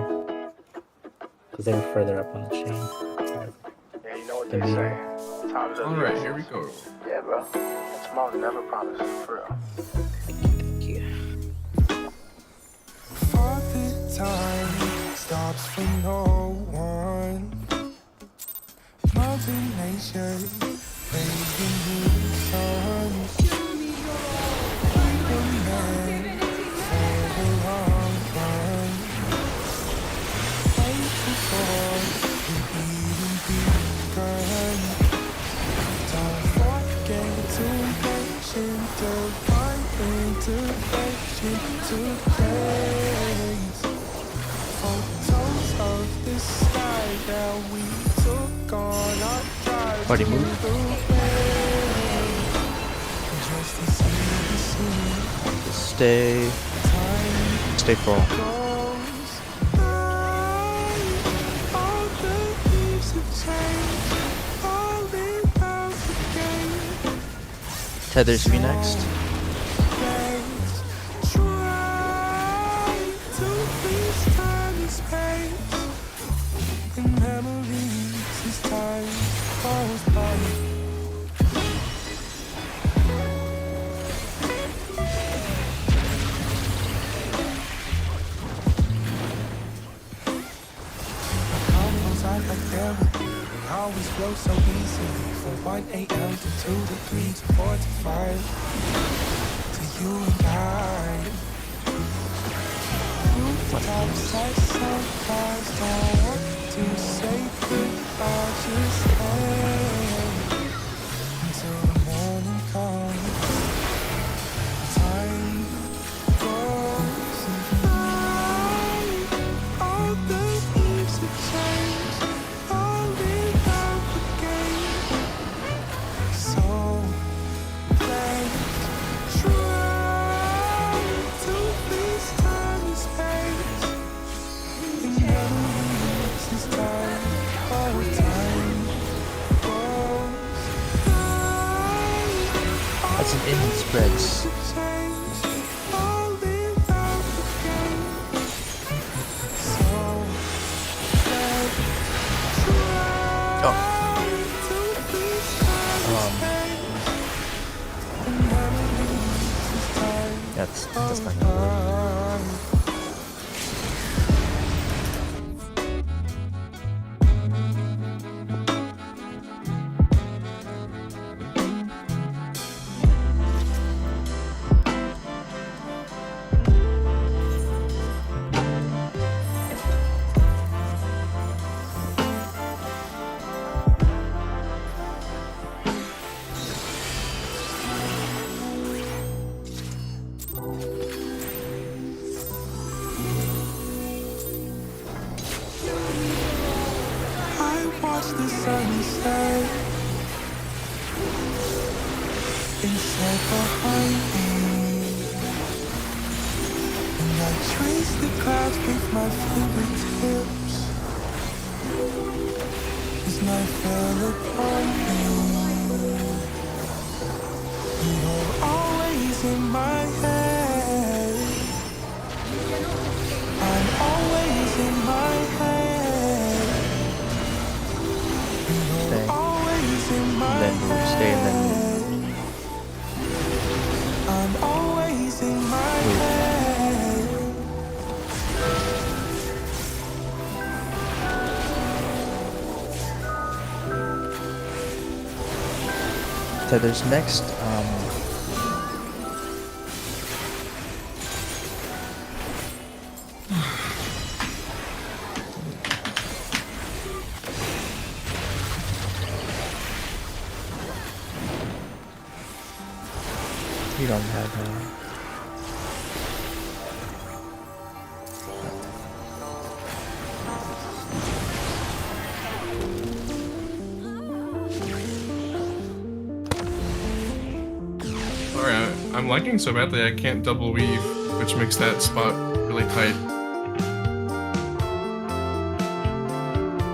[SPEAKER 2] Because they were further up on the chain.
[SPEAKER 10] Yeah, you know what
[SPEAKER 2] The
[SPEAKER 10] they
[SPEAKER 2] meter.
[SPEAKER 10] say. Times up.
[SPEAKER 1] Alright, here we go.
[SPEAKER 10] Yeah, bro. Tomorrow never promises, for real.
[SPEAKER 2] Thank you.
[SPEAKER 11] For the time stops for no one. Mother Nature making new sun. We were meant for the long run. Way before the even begun. Don't forget to mention divine intervention to place. Photos of the sky that we took on our drive
[SPEAKER 3] Party
[SPEAKER 11] to
[SPEAKER 3] move.
[SPEAKER 11] the rain. Just to see the scene.
[SPEAKER 3] Stay for all.
[SPEAKER 11] Goes by. All the leaves have changed. Falling out again.
[SPEAKER 3] Tethers be next.
[SPEAKER 11] Let's try to freeze time and space. In memories as time goes by. Combos I like them. We always flow so easily. From 1 a.m. to 2 to 3 to 4 to 5. To you and I. Rooftops that sometimes don't want to say goodbye. Just stay until the morning comes. Time goes by. All the leaves have changed. Falling out again.
[SPEAKER 3] That's an in spreads. That's not gonna work.
[SPEAKER 11] The sunset inside behind me, and I trace the clouds with my fingertips as night fell upon me. You're always in my head. I'm always in my head.
[SPEAKER 3] Then move, stay, and then move.
[SPEAKER 11] I'm always in my head.
[SPEAKER 3] So there's next, you don't have
[SPEAKER 1] Sorry, I'm lagging so badly I can't double weave, which makes that spot really tight.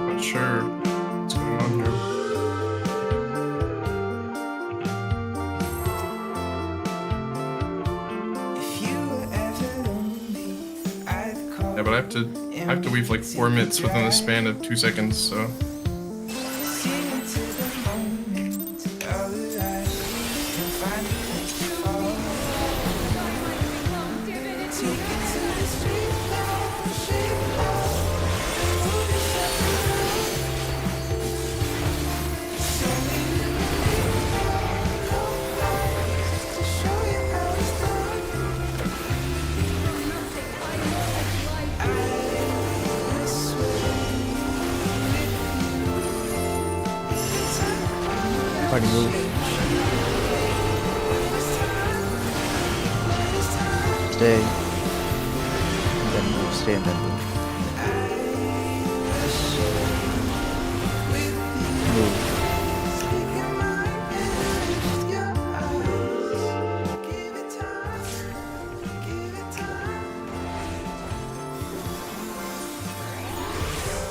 [SPEAKER 1] Not sure what's going on here. Yeah, but I have to weave like 4 mitts within the span of 2 seconds, so.
[SPEAKER 3] party move. Stay. And then move, stay, and then move. Move.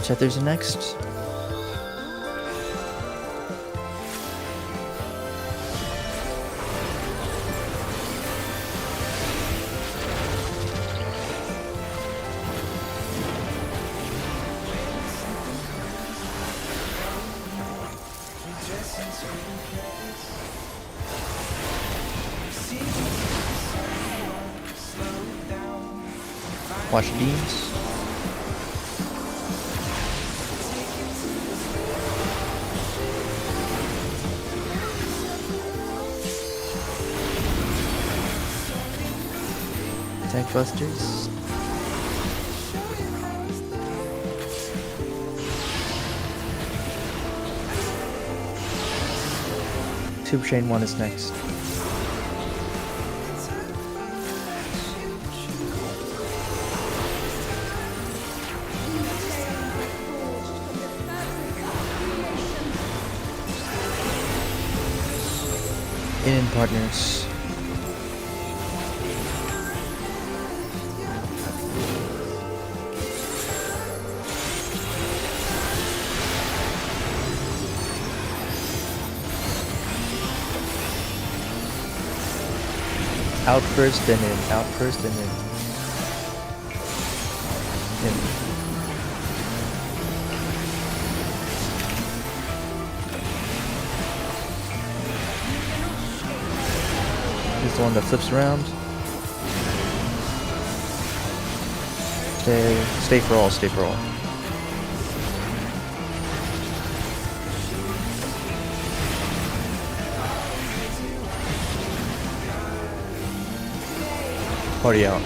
[SPEAKER 3] Chat, there's a next. Watch beams. Attack busters. Super Chain 1 is next. In partners. Out first, then in. Out first, then in. In. This is the one that flips around. Stay for all, stay for all. Party out.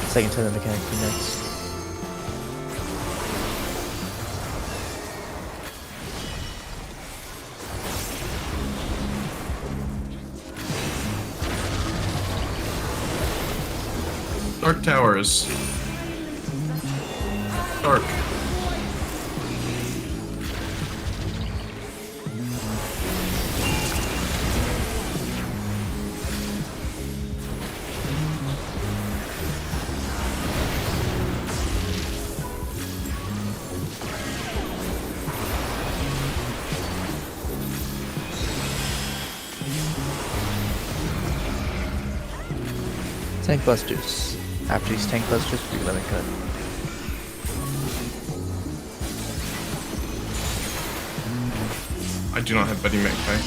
[SPEAKER 3] Second turn of mechanic next.
[SPEAKER 1] Dark Towers. Dark.
[SPEAKER 3] Tank Busters. After these Tank Busters, we limit cut.
[SPEAKER 1] I do not have Buddy Magpie.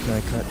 [SPEAKER 3] Limit cut.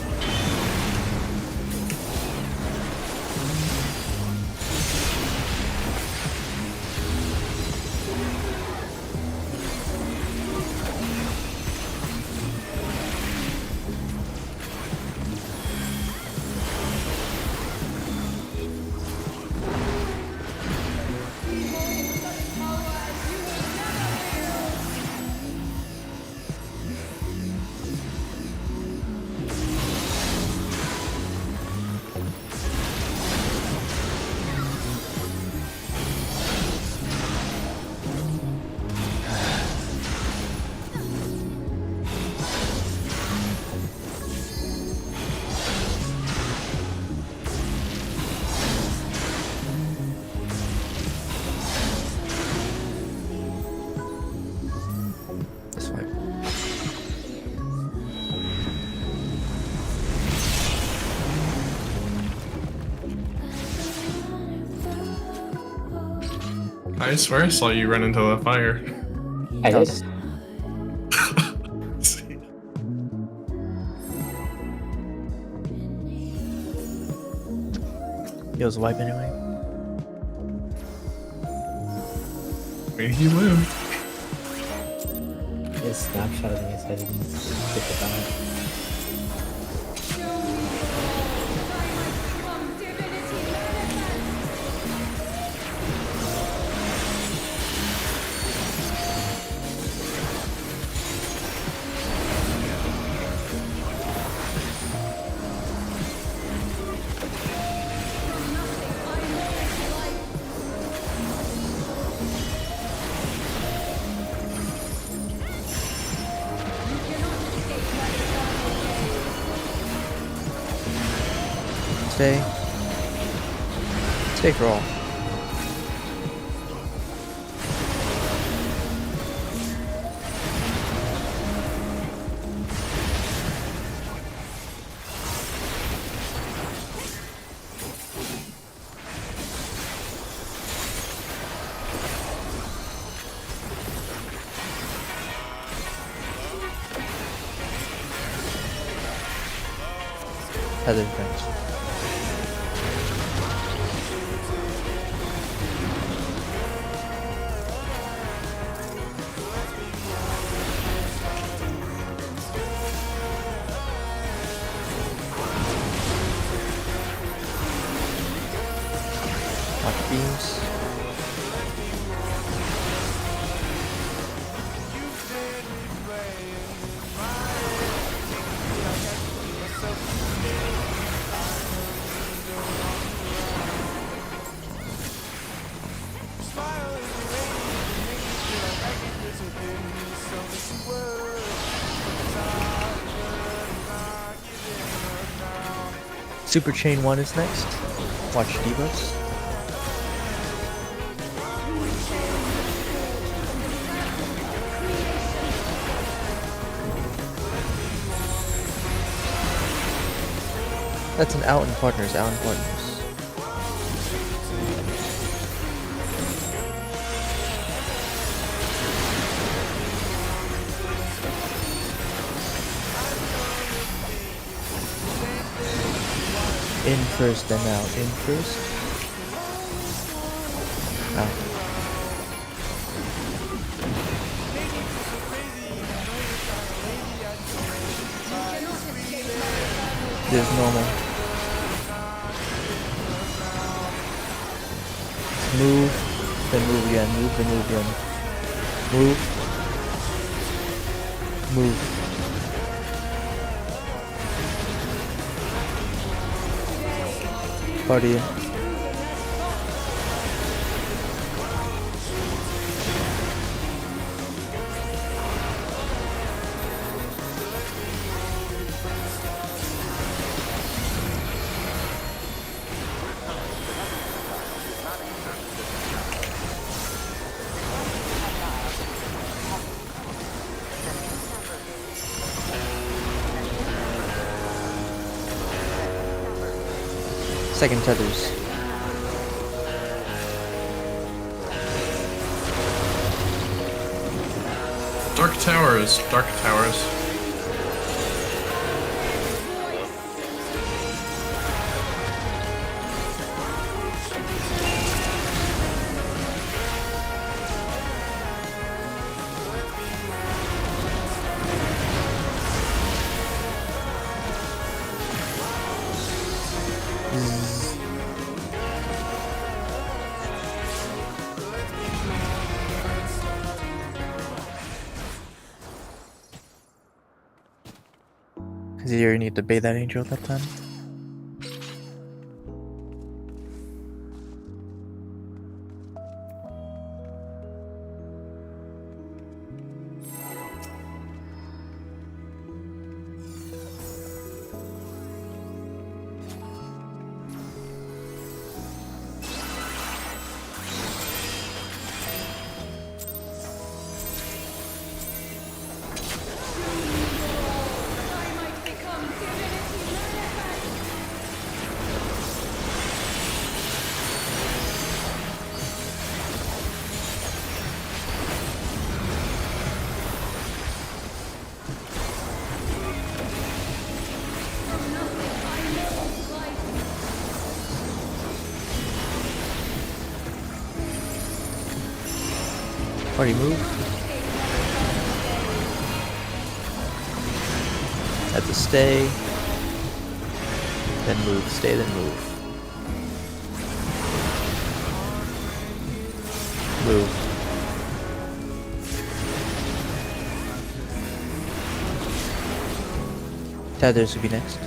[SPEAKER 1] I swear I saw you run into the fire.
[SPEAKER 2] I did.
[SPEAKER 3] It was a wipe anyway.
[SPEAKER 1] I mean, he lived.
[SPEAKER 2] It snapshot of me, so I didn't think about it.
[SPEAKER 3] Stay. Stay for all. Other defense. Beams. Super Chain 1 is next. Watch debuffs. That's an out and partners, out and partners. In first, then out. In first. Out. There's normal. Move, then move again. Move, then move again. Move. Move. Party. Second tethers.
[SPEAKER 1] Dark Towers, Dark Towers.
[SPEAKER 3] Cause you need to bait that angel that time. Party move. At the stay. Then move. Stay, then move. Move. Tethers will be next.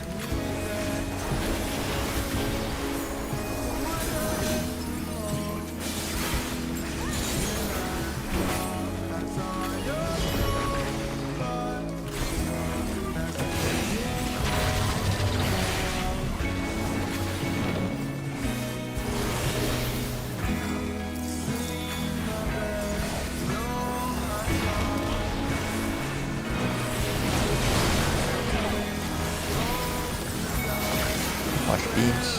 [SPEAKER 3] Watch beads.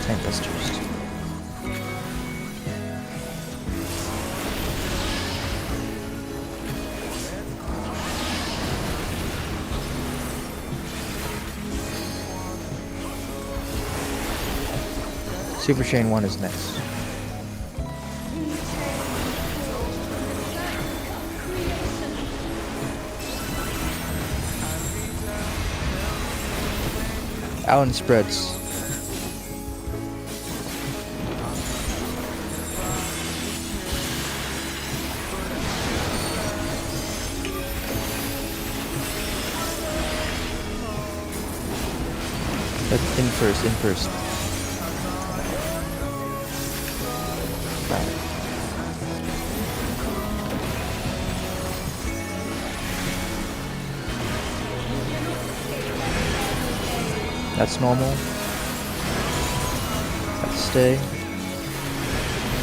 [SPEAKER 3] Tank busters. Super Chain 1 is next. Out in spreads. In first, in first. That's normal. That's stay.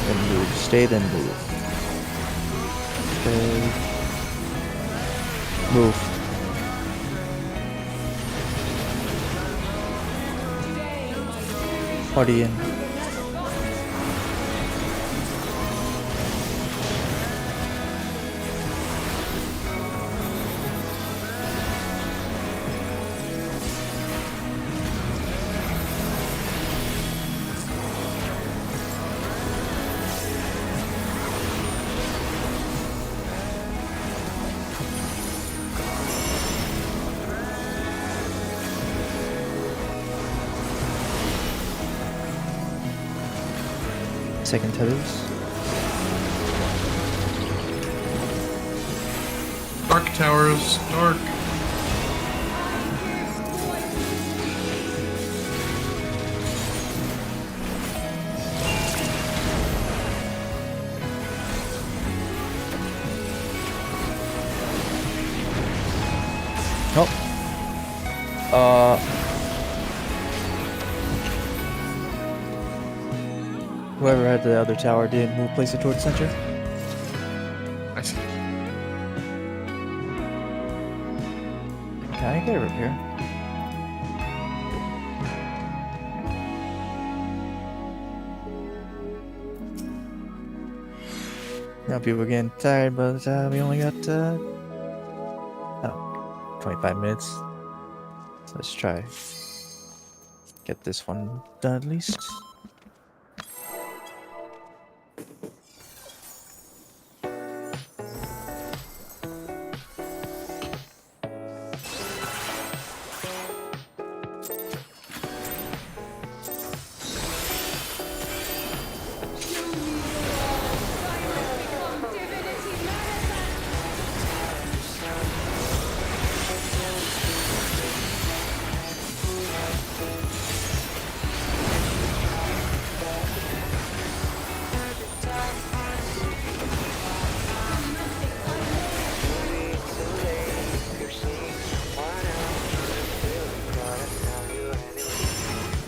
[SPEAKER 3] Then move. Stay, then move. Stay. Move. Party in. Second tethers.
[SPEAKER 1] Dark towers, dark.
[SPEAKER 3] Whoever had the other tower did move, place it towards center.
[SPEAKER 1] I see.
[SPEAKER 3] Can I get a repair? Now people are getting tired by the time we only got 25 minutes. So let's try get this one done at least.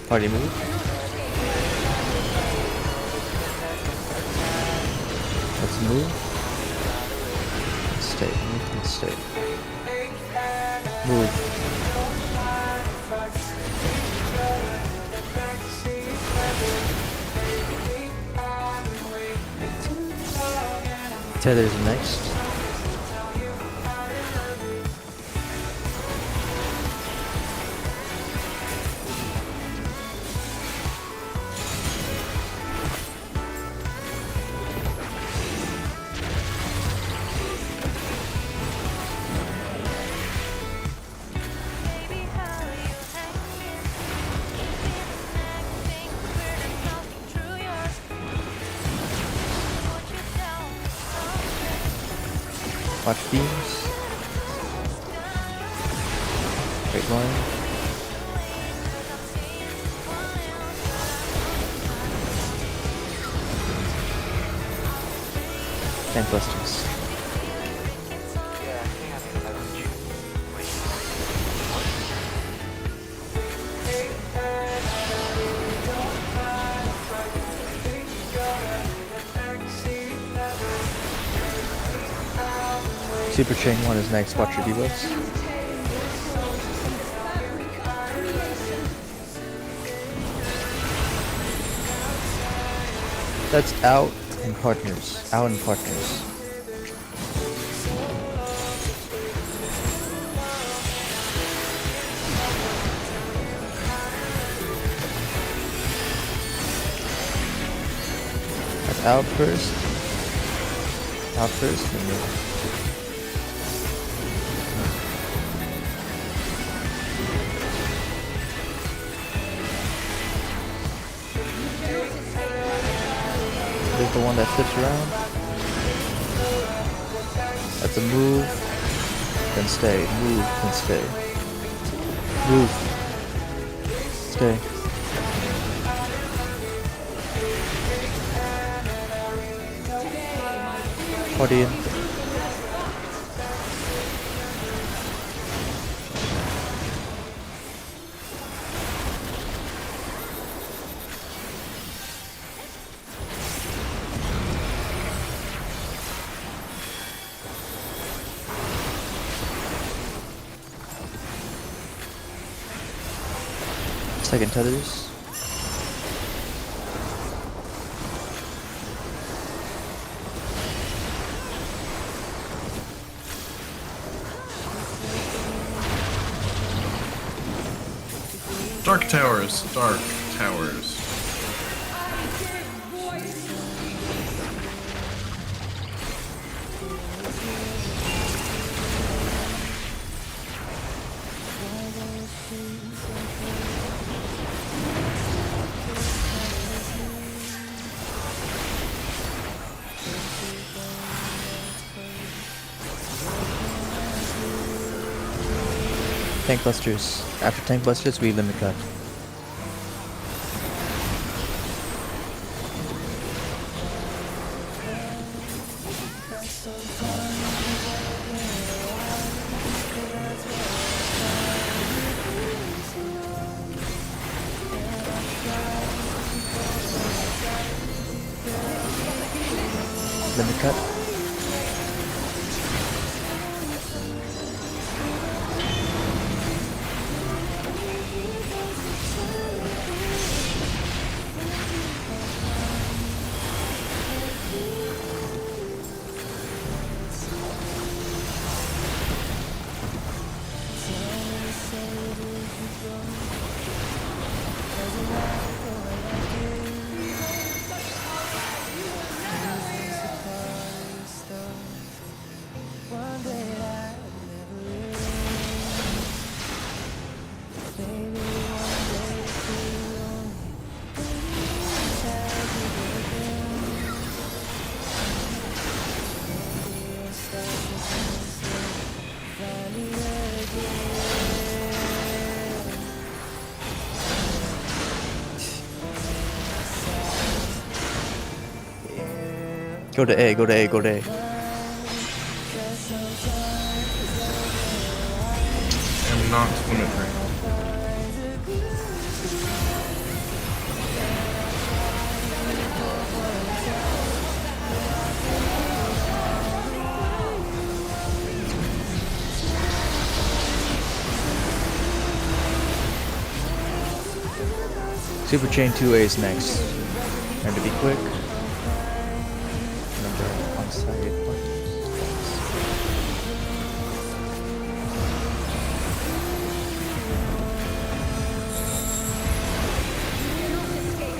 [SPEAKER 3] Party move. Let's move. Stay, move and stay. Move. Tether's next. Watch beams. Straight line. And blisters. Super Chain 1 is next, watch your debuffs. That's out and partners. Out and partners. That's out first. Out first, and then the one that flips around. That's a move, then stay. Move, then stay. Move. Stay. Party in. Second tethers.
[SPEAKER 1] Dark towers, dark towers.
[SPEAKER 3] Tank busters. After tank busters, we limit cut. Limit cut. Go to A, go to A, go to A.
[SPEAKER 1] I'm not limit break.
[SPEAKER 3] Super chain 2A is next. And to be quick. Remember on side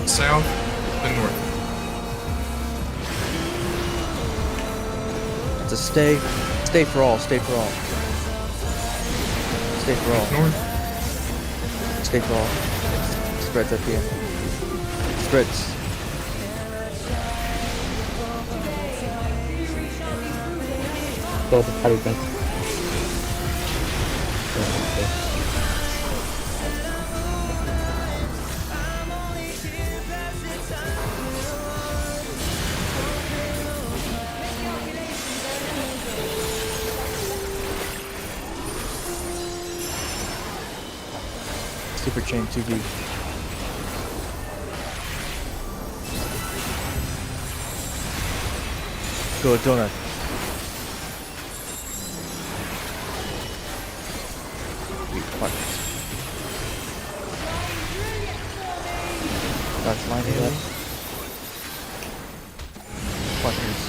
[SPEAKER 1] South, then north.
[SPEAKER 3] It's a stay. Stay for all, stay for all. Stay for all.
[SPEAKER 1] North.
[SPEAKER 3] Stay for all. Spreads up here. Spreads.
[SPEAKER 2] Go to party then.
[SPEAKER 3] Super chain 2B. Go donut. What? That's lining up. Buttons.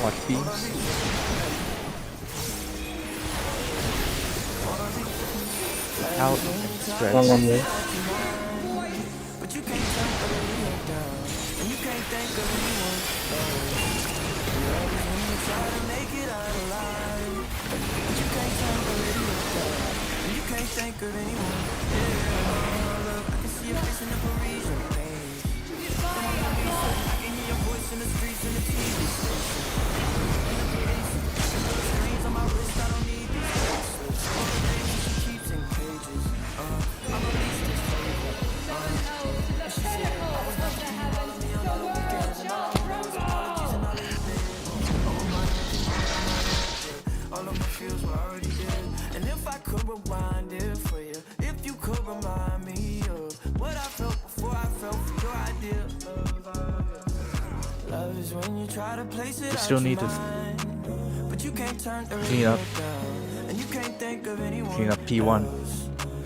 [SPEAKER 3] Watch beams. Out and spreads.
[SPEAKER 2] One way.
[SPEAKER 3] You still need to clean up P1.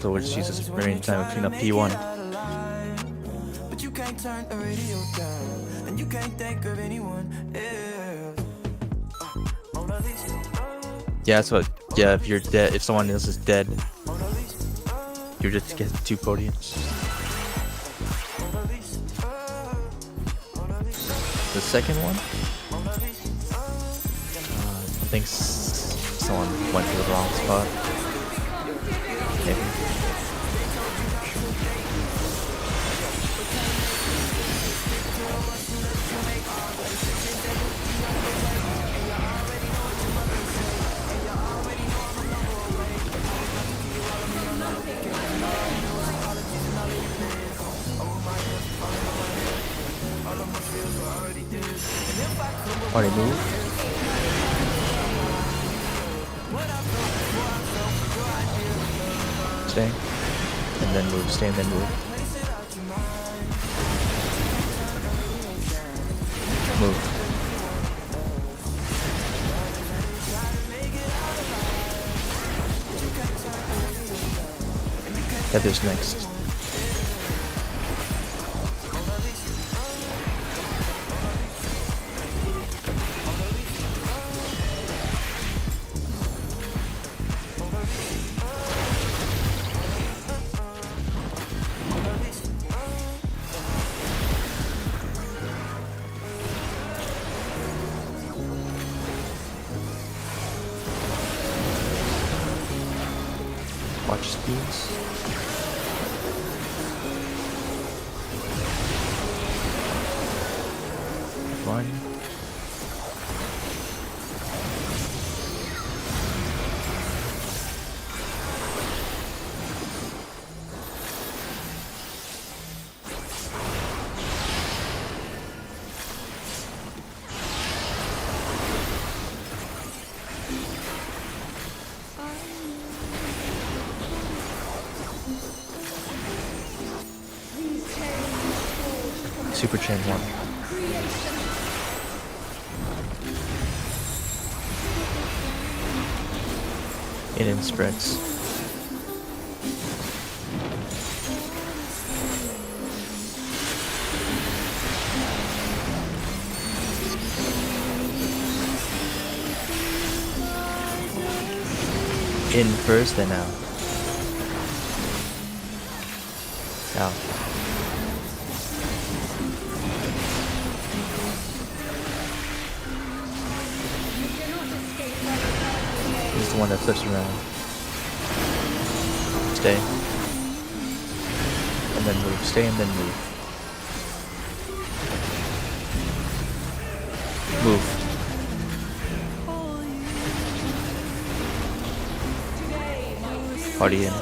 [SPEAKER 3] So we'll just use this remaining time to clean up P1. Yeah, that's what. Yeah, if you're dead, if someone else is dead, you just get 2 podiums. The second one, I think someone went to the wrong spot. Maybe. Already moved. Stay. And then move. Stay and then move. Move. Heather's next. Watch speeds. Run. Super chain 1. In spreads. In first, then out. Out. He's the one that flips around. Stay. And then move. Stay and then move. Move. Party in.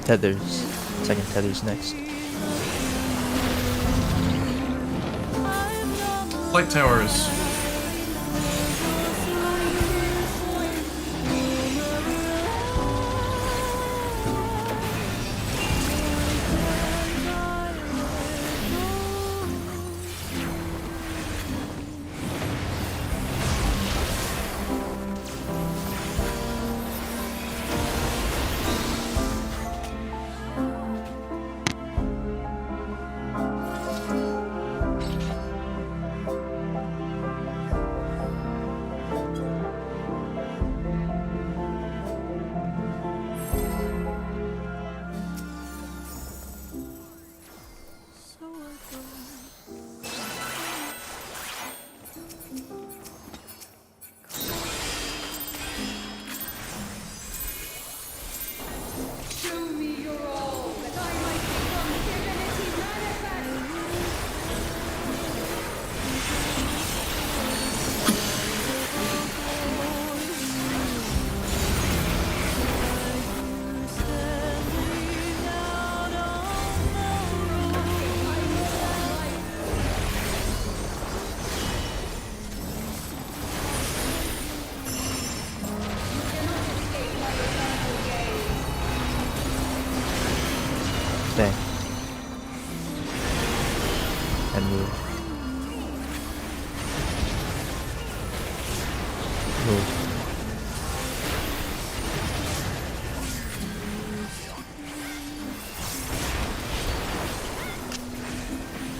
[SPEAKER 3] Tethers. Second tether's next.
[SPEAKER 1] Light towers.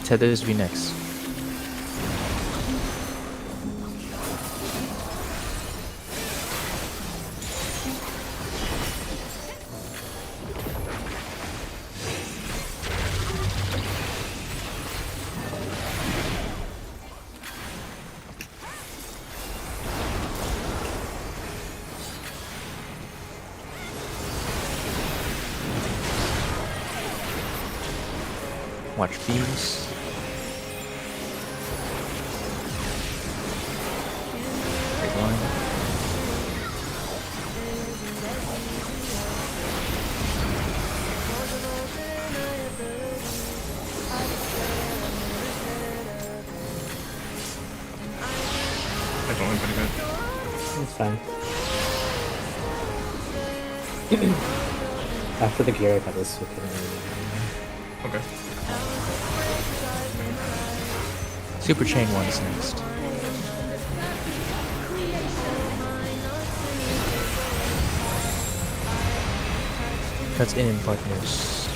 [SPEAKER 3] Tethers V next. Watch beams. Great line.
[SPEAKER 1] I don't have any good.
[SPEAKER 2] It's fine. After the gear, I got this.
[SPEAKER 1] Okay.
[SPEAKER 3] Super Chain 1 is next. That's in partners.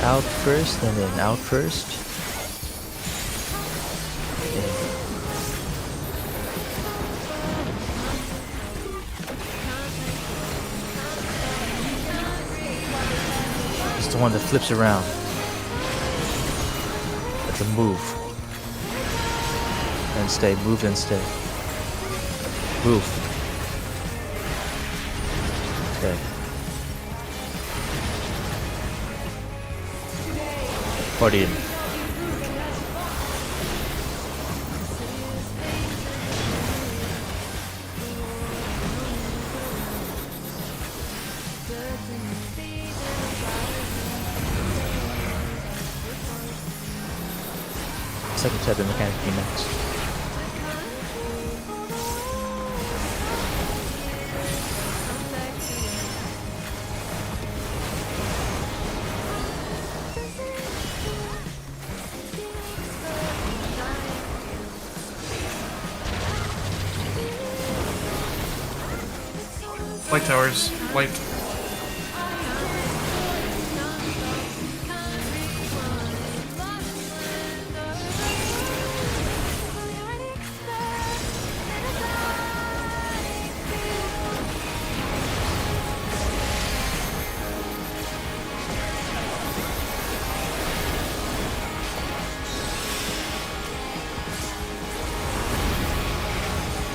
[SPEAKER 3] Out first and then out first. It's the one that flips around. That's a move. And stay, move and stay. Move. Stay. Party in. Second set of mechanic be next.
[SPEAKER 1] Light towers. Light.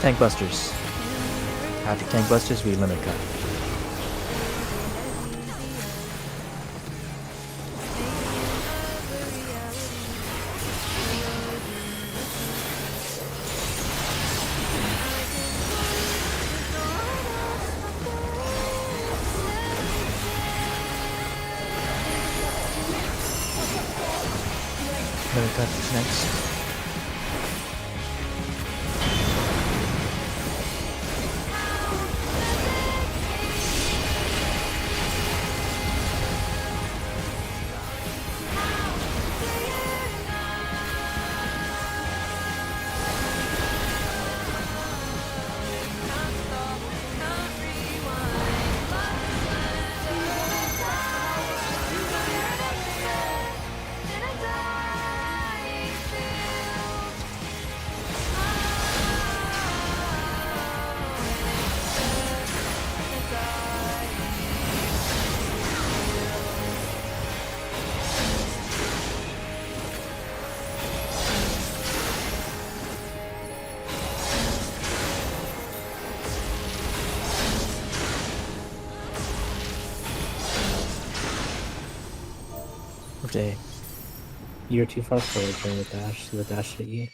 [SPEAKER 3] Tank busters. After tank busters, we limit cut. Limit cut is next. Day.
[SPEAKER 2] You're too far forward during the dash, so the dash hit you.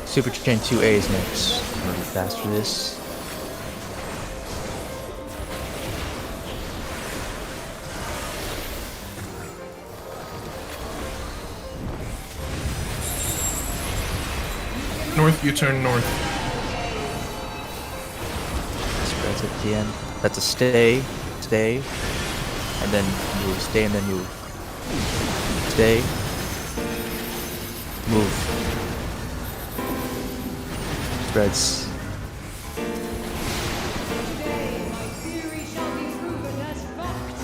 [SPEAKER 3] Super Chain 2A is next. I'm gonna be fast for this.
[SPEAKER 1] north, U-turn north.
[SPEAKER 3] Spreads at the end. That's a stay, and then move, stay and then move. Stay, move. Spreads.
[SPEAKER 6] Today, my theory shall be proven as fact.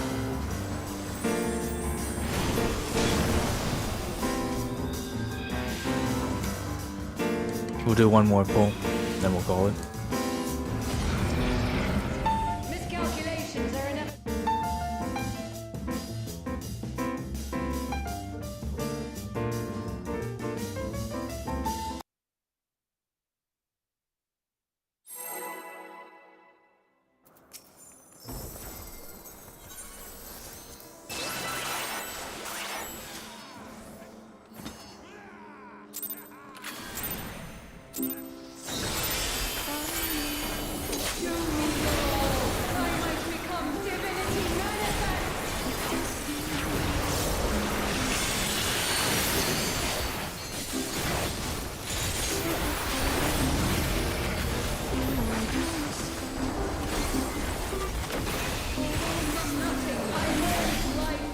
[SPEAKER 3] We'll do one more pull, then we'll call it.
[SPEAKER 6] Miscalculations are inevitable. I might become divinity manifest. From nothing, I hold life.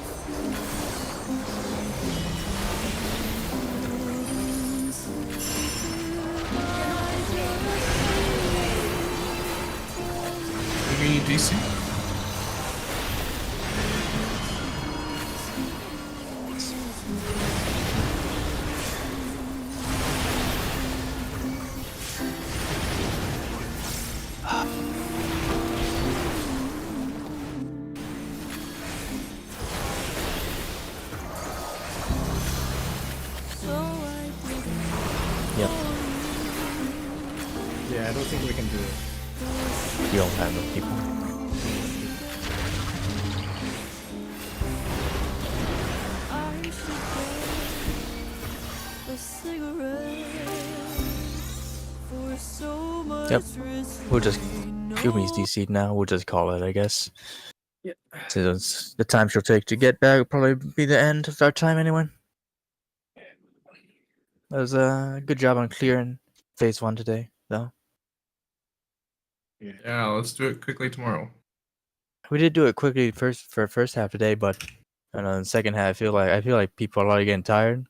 [SPEAKER 1] Maybe DC?
[SPEAKER 3] Yep.
[SPEAKER 4] Yeah, I don't think we can do it.
[SPEAKER 3] We don't have enough people. Yep. We'll just Yumi's DC'd now. We'll just call it, I guess.
[SPEAKER 4] Yeah.
[SPEAKER 3] So it's the time she'll take to get back will probably be the end of our time anyway. That was a good job on clearing phase 1 today, though.
[SPEAKER 1] Yeah, let's do it quickly tomorrow.
[SPEAKER 3] We did do it quickly for first half today, but I don't know, in the second half, I feel like people are already getting tired.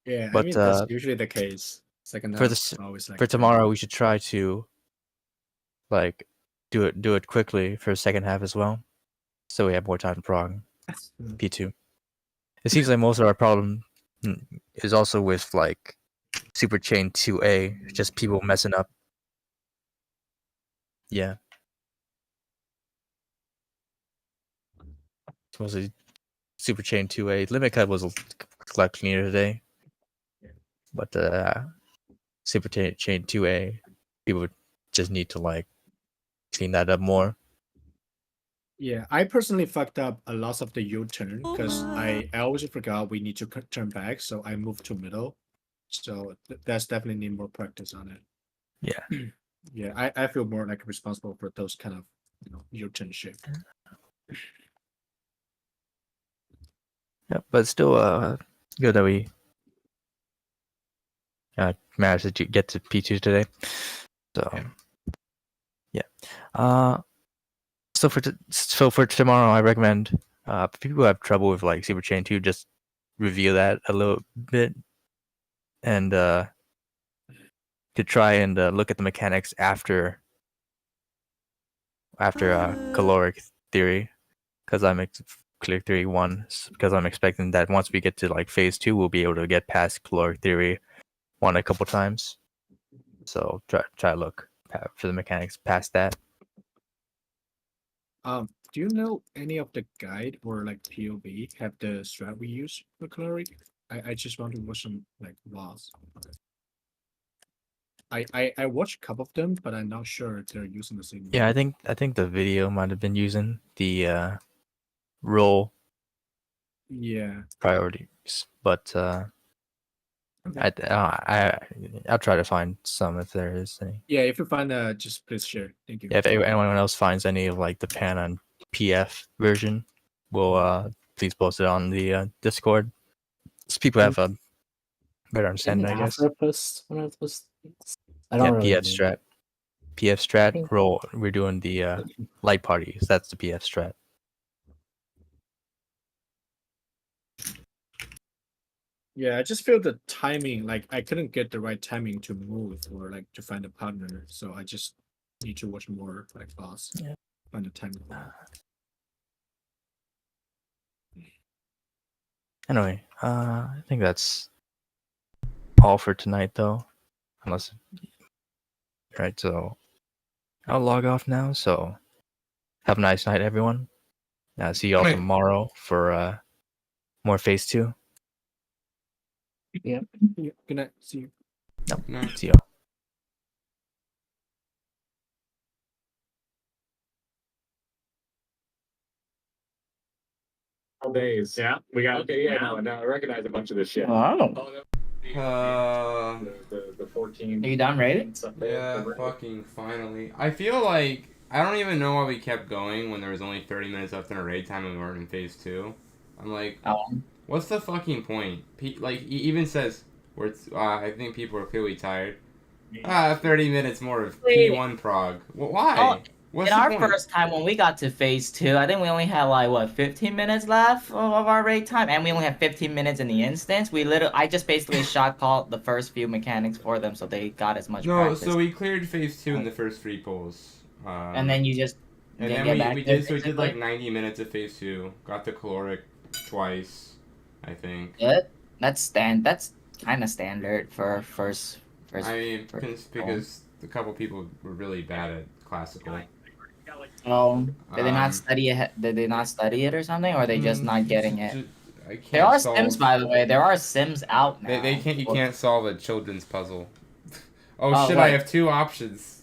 [SPEAKER 4] Yeah, I
[SPEAKER 3] But
[SPEAKER 4] mean that's usually the case. Second
[SPEAKER 3] for
[SPEAKER 4] half
[SPEAKER 3] this
[SPEAKER 4] is always like
[SPEAKER 3] for tomorrow, we should try to like do it quickly for the second half as well, so we have more time to prog P2. It seems like most of our problem is also with like Super Chain 2A, just people messing up. Yeah. It's mostly Super Chain 2A. Limit Cut was a lot cleaner today. But Super Chain 2A, people just need to like clean that up more.
[SPEAKER 4] Yeah, I personally fucked up a lot of the U-turn because I always forgot we need to turn back, so I moved to middle. So that's definitely need more practice on it.
[SPEAKER 3] Yeah.
[SPEAKER 4] Yeah, I feel more like responsible for those kind of U-turn shift.
[SPEAKER 3] Yeah, but still good that we managed to get to P2 today. So yeah. So for tomorrow, I recommend people who have trouble with like Super Chain 2, just review that a little bit and to try and look at the mechanics after caloric theory, because clear theory 1, because I'm expecting that once we get to like phase 2, we'll be able to get past caloric theory 1 a couple times. So try to look for the mechanics past that.
[SPEAKER 4] Do you know any of the guide or like POV have the strat we use for caloric? I just want to watch some like laws. I watched a couple of them, but I'm not sure if they're using the same.
[SPEAKER 3] Yeah, I think the video might have been using the role priorities, but I'll try to find some if there is any.
[SPEAKER 4] Yeah, if you find just please share. Thank you.
[SPEAKER 3] Yeah, if anyone else finds any of like the pan on PF version, we'll please post it on the Discord. So people have better understanding, I guess.
[SPEAKER 2] After post one of those things. I
[SPEAKER 3] Yeah,
[SPEAKER 2] don't really
[SPEAKER 3] PF strat. PF strat roll. We're doing the light parties. That's the PF strat.
[SPEAKER 4] Yeah, I just feel the timing, like I couldn't get the right timing to move or like to find a partner. So I just need to watch more like boss.
[SPEAKER 3] Yeah.
[SPEAKER 4] Find the timing.
[SPEAKER 3] Anyway, I think that's all for tonight, though. Unless, right? So I'll log off now. So have a nice night, everyone. See you all
[SPEAKER 1] Night.
[SPEAKER 3] tomorrow for more phase 2.
[SPEAKER 4] Yeah. Good night. See you.
[SPEAKER 3] Nope.
[SPEAKER 7] No.
[SPEAKER 3] See you.
[SPEAKER 12] Days. Yeah, we got. Okay, yeah, no, I recognize a bunch of this shit.
[SPEAKER 2] Oh.
[SPEAKER 12] The 14.
[SPEAKER 2] Are you done rating?
[SPEAKER 7] Yeah, fucking finally. I feel like I don't even know why we kept going when there was only 30 minutes left in our raid time and we weren't in phase 2. I'm like, what's the fucking point? Like, he even says, I think people are clearly tired. 30 minutes more of P1 prog. Why? What's
[SPEAKER 13] in
[SPEAKER 7] the
[SPEAKER 13] our
[SPEAKER 7] point?
[SPEAKER 13] first time when we got to phase 2, I think we only had like what 15 minutes left of our raid time, and we only had 15 minutes in the instance. I just basically shot called the first few mechanics for them, so they got as much practice.
[SPEAKER 7] So we cleared phase 2 in the first 3 pulls.
[SPEAKER 13] And then you just
[SPEAKER 7] and then we did like 90 minutes of phase 2. Got the caloric twice, I think.
[SPEAKER 13] Yeah, that's kind of standard for first.
[SPEAKER 7] I mean, because a couple people were really bad at classical.
[SPEAKER 13] Oh, did they not study it? Did they not study it or something, or are they just not getting it? There are sims, by the way. There are sims out now.
[SPEAKER 7] You can't solve a children's puzzle. Oh shit! What? I have 2 options.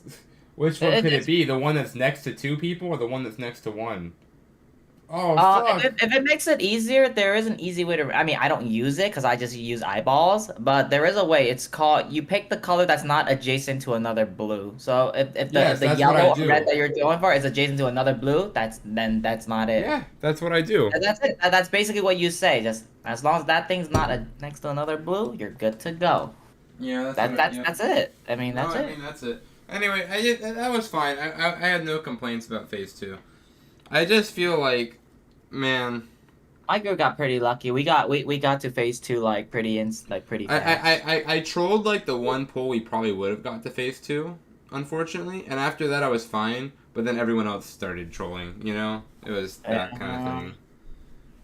[SPEAKER 7] Which one could it be? The one that's next to 2 people, or the one that's next to 1? Oh, fuck.
[SPEAKER 13] If it makes it easier, there is an easy way to... I mean, I don't use it because I just use eyeballs, but there is a way. It's called... You pick the color that's not adjacent to another blue. So if the yellow or red that you're going for is adjacent to another blue, that's not it.
[SPEAKER 7] Yeah, that's what I do.
[SPEAKER 13] That's it. That's basically what you say. Just as long as that thing's not next to another blue, you're good to go.
[SPEAKER 7] Yeah,
[SPEAKER 13] that's it. I mean, that's it.
[SPEAKER 7] I mean, that's it. Anyway, that was fine. I had no complaints about phase 2. I just feel like, man,
[SPEAKER 13] my group got pretty lucky. We got to phase 2 like pretty fast.
[SPEAKER 7] I trolled like the one pull we probably would have got to phase 2, unfortunately, and after that I was fine. But then everyone else started trolling. You know, it was that kind of thing.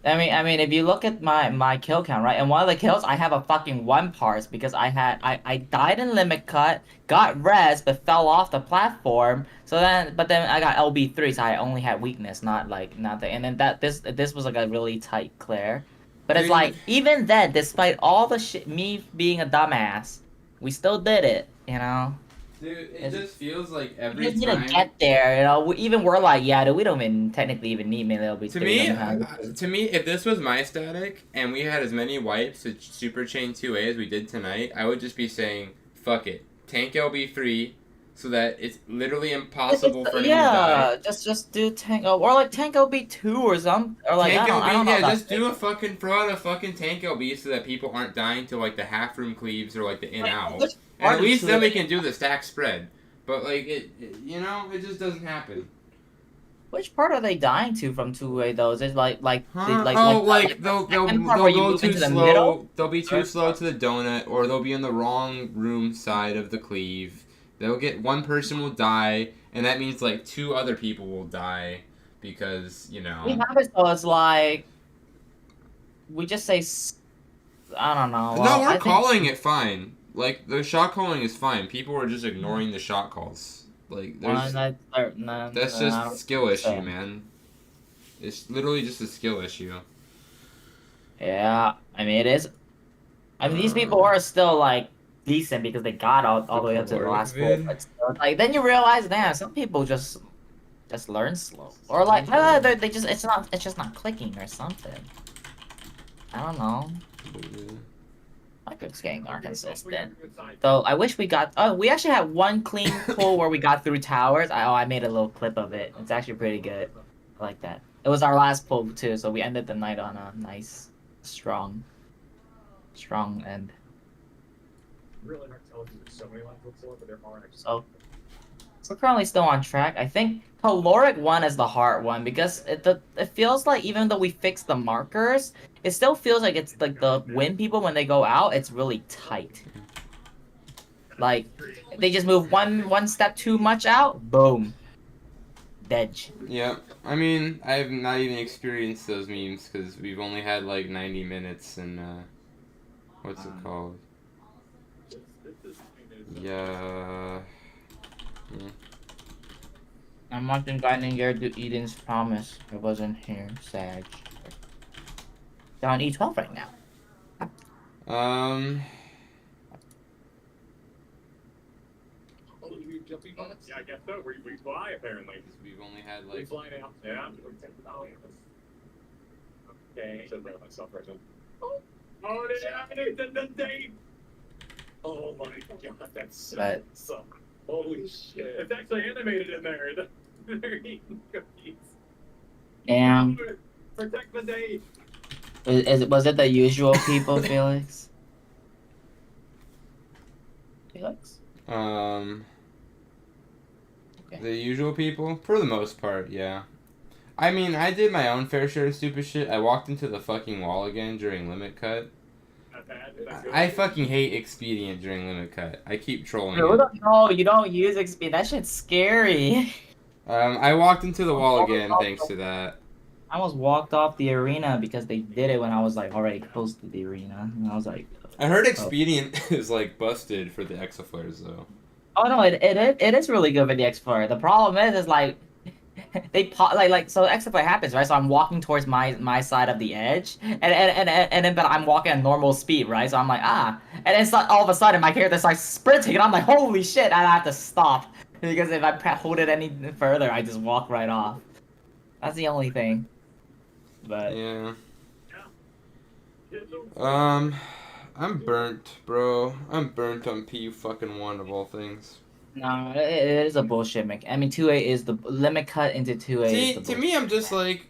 [SPEAKER 13] I mean, if you look at my kill count, right, and one of the kills I have a fucking 1 parse because I died in limit cut, got res, but fell off the platform. So but then I got LB3, so I only had weakness, not the. And then this was like a really tight clear, but it's like even then, despite all the shit, me being a dumbass, we still did it, you know.
[SPEAKER 7] Dude, it just feels like every
[SPEAKER 13] time... We
[SPEAKER 7] time...
[SPEAKER 13] need to get there, you know? We're like, yeah, dude, we don't even technically even need melee LB3.
[SPEAKER 7] To me, if this was my static, and we had as many wipes to Super Chain 2A as we did tonight, I would just be saying, fuck it. Tank LB3, so that it's literally impossible for anyone to die.
[SPEAKER 13] Yeah, just do tank... Or like tank LB2 or something. Or like,
[SPEAKER 7] tank
[SPEAKER 13] I don't know.
[SPEAKER 7] Yeah, just do throw out a fucking tank LB so that people aren't dying to like the half room cleaves or like the in-out. And at least then we can do the stack spread. But like you know, it just doesn't happen.
[SPEAKER 13] Which part are they dying to from 2A though? Is it like
[SPEAKER 7] they'll go too slow. They'll be too slow to the donut, or they'll be in the wrong room side of the cleave. They'll get 1 person will die, and that means like 2 other people will die because you know.
[SPEAKER 13] We have it so it's like we just say I don't know.
[SPEAKER 7] No, we're calling it fine. Like, the shot calling is fine. People are just ignoring the shot calls. Like, there's... that's just a skill issue, man. It's literally just a skill issue.
[SPEAKER 13] Yeah, I mean, it is. I mean, these people are still, like, decent because they got all the way up to the last pool. But still, like, then you realize, damn, some people just learn slow. Or, like, they just, it's just not clicking or something. I don't know. My group's getting more consistent. Though I wish we got. Oh, we actually had 1 clean pull where we got through towers. I made a little clip of it. It's actually pretty good. I like that. It was our last pull too, so we ended the night on a nice, strong end.
[SPEAKER 12] really hard to tell because there's so many lines before, but there are actually.
[SPEAKER 13] So we're currently still on track. I think caloric one is the hard one because it feels like even though we fixed the markers, it still feels like it's like the wind people when they go out, it's really tight. Like they just move one step too much out, boom, dead.
[SPEAKER 7] Yeah, I mean, I've not even experienced those memes because we've only had like 90 minutes and what's it called? Yeah.
[SPEAKER 13] I'm watching Guiding Gear do Eden's Promise. I wasn't here, sad. They're on E12 right now.
[SPEAKER 12] Yeah, I guess so. We fly apparently.
[SPEAKER 7] We've only had
[SPEAKER 12] We
[SPEAKER 7] like.
[SPEAKER 12] fly now. Yeah. Okay. I should write myself right now. Oh, the date. Oh my god, that's so
[SPEAKER 13] But-
[SPEAKER 12] suck. Holy shit! It's actually animated in there. They're eating cookies.
[SPEAKER 13] Damn.
[SPEAKER 12] Protect the date.
[SPEAKER 13] Was it the usual people, Felix? Felix?
[SPEAKER 7] The usual people? For the most part, yeah. I mean, I did my own fair share of stupid shit. I walked into the fucking wall again during limit cut.
[SPEAKER 12] Not bad. That's good.
[SPEAKER 7] I fucking hate expedient during limit cut. I keep trolling
[SPEAKER 13] No,
[SPEAKER 7] it.
[SPEAKER 13] no, you don't use XP. That shit's scary.
[SPEAKER 7] I walked into the wall again thanks to that.
[SPEAKER 13] I almost walked off the arena because they did it when I was like already close to the arena. And I was like,
[SPEAKER 7] I heard expedient is like busted for the exaflares though.
[SPEAKER 13] oh no, it is really good for the X-Flare. The problem is like they pop like so the X-Flare happens, right? So I'm walking towards my side of the edge, and then but I'm walking at normal speed, right? So I'm like and it's like all of a sudden my character starts sprinting, and I'm like, holy shit! And I have to stop because if I hold it any further, I just walk right off. That's the only thing. But
[SPEAKER 7] yeah. I'm burnt, bro. I'm burnt on P1 of all things.
[SPEAKER 13] no, it is a bullshit mech. I mean, 2A is the limit cut into 2A.
[SPEAKER 7] See,
[SPEAKER 13] is the
[SPEAKER 7] to
[SPEAKER 13] bullshit.
[SPEAKER 7] me, I'm just like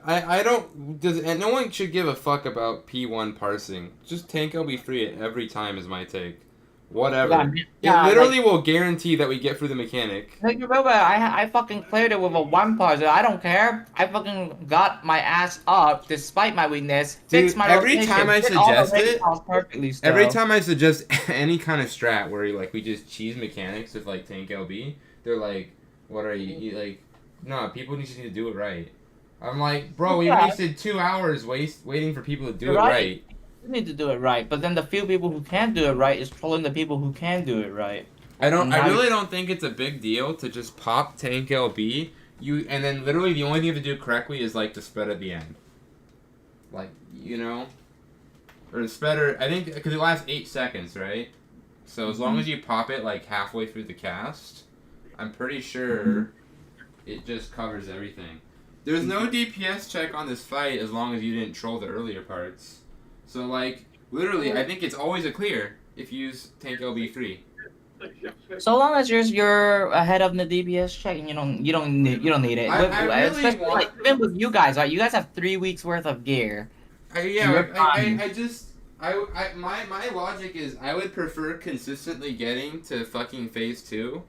[SPEAKER 7] I don't and no one should give a fuck about P1 parsing. Just tank LB free it every time is my take. Whatever.
[SPEAKER 13] Yeah,
[SPEAKER 7] it literally will guarantee that we get through the mechanic.
[SPEAKER 13] Like, remember, I fucking cleared it with a 1 parser. I don't care. I fucking got my ass up despite my weakness. Fixed
[SPEAKER 7] Dude,
[SPEAKER 13] my
[SPEAKER 7] every
[SPEAKER 13] rotation,
[SPEAKER 7] time I
[SPEAKER 13] did all the
[SPEAKER 7] suggest it,
[SPEAKER 13] recalls perfectly still.
[SPEAKER 7] every time I suggest any kind of strat where like we just cheese mechanics with like tank LB, they're like, "What are you like?" No, people just need to do it right. I'm like, bro, we wasted 2 hours waiting for people to do it right.
[SPEAKER 13] You need to do it right, but then the few people who can't do it right is trolling the people who can do it right.
[SPEAKER 7] I really don't think it's a big deal to just pop tank LB. And then literally the only thing you have to do correctly is like the spread at the end. Like, you know? Or the spreader, I think, because it lasts 8 seconds, right? So as long as you pop it like halfway through the cast, I'm pretty sure it just covers everything. There's no DPS check on this fight as long as you didn't troll the earlier parts. So like, literally, I think it's always a clear if you use tank LB free.
[SPEAKER 13] So long as you're ahead of the DPS check, and you don't need it. Especially like, even with you guys, right? You guys have 3 weeks worth of gear.
[SPEAKER 7] My logic is I would prefer consistently getting to fucking phase 2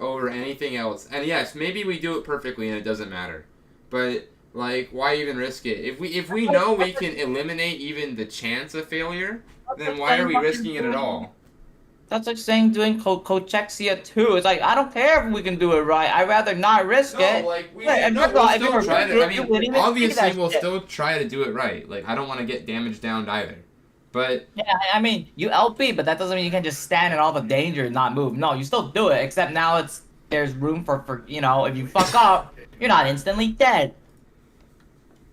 [SPEAKER 7] over anything else. And yes, maybe we do it perfectly and it doesn't matter. But like, why even risk it? If we know we can eliminate even the chance of failure, then why are we risking it at all?
[SPEAKER 13] That's like saying doing Cochexia 2. It's like, I don't care if we can do it right. I'd rather not risk it.
[SPEAKER 7] Obviously we'll still try to do it right. Like, I don't want to get damaged down either. But
[SPEAKER 13] yeah, I mean, you LP, but that doesn't mean you can just stand in all the danger and not move. No, you still do it, except now there's room for you know, if you fuck up, you're not instantly dead.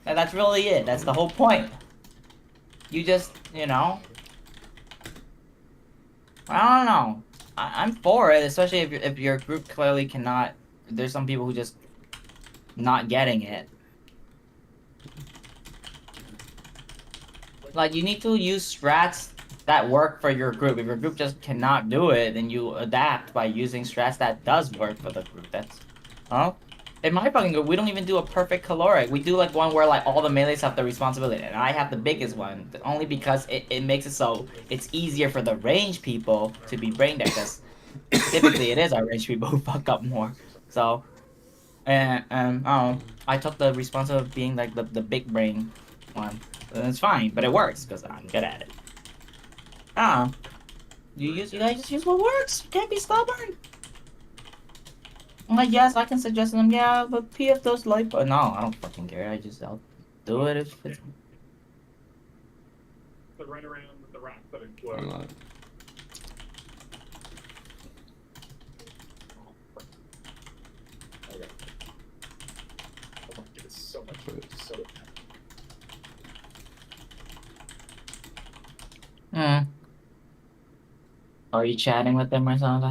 [SPEAKER 13] And that's really it. That's the whole point. You just, you know. I don't know. I'm for it, especially if your group clearly cannot. There's some people who just not getting it. Like, you need to use strats that work for your group. If your group just cannot do it, then you adapt by using strats that does work for the group. That's, huh? In my fucking group, we don't even do a perfect caloric. We do like one where like all the melees have the responsibility, and I have the biggest one, only because it makes it so it's easier for the range people to be brain dead, because typically it is our range people who fuck up more. So, and I took the responsibility of being like the big brain one, and it's fine, but it works because I'm good at it. You guys just use what works. You can't be stubborn. I'm like, yes, I can suggest them. Yeah, but PF does like, but no, I don't fucking care. I'll do it if it's.
[SPEAKER 12] But right around the rack that
[SPEAKER 7] I'm
[SPEAKER 12] implodes.
[SPEAKER 7] not.
[SPEAKER 12] Okay. Oh my, it's so much. So.
[SPEAKER 13] Are you chatting with them or something?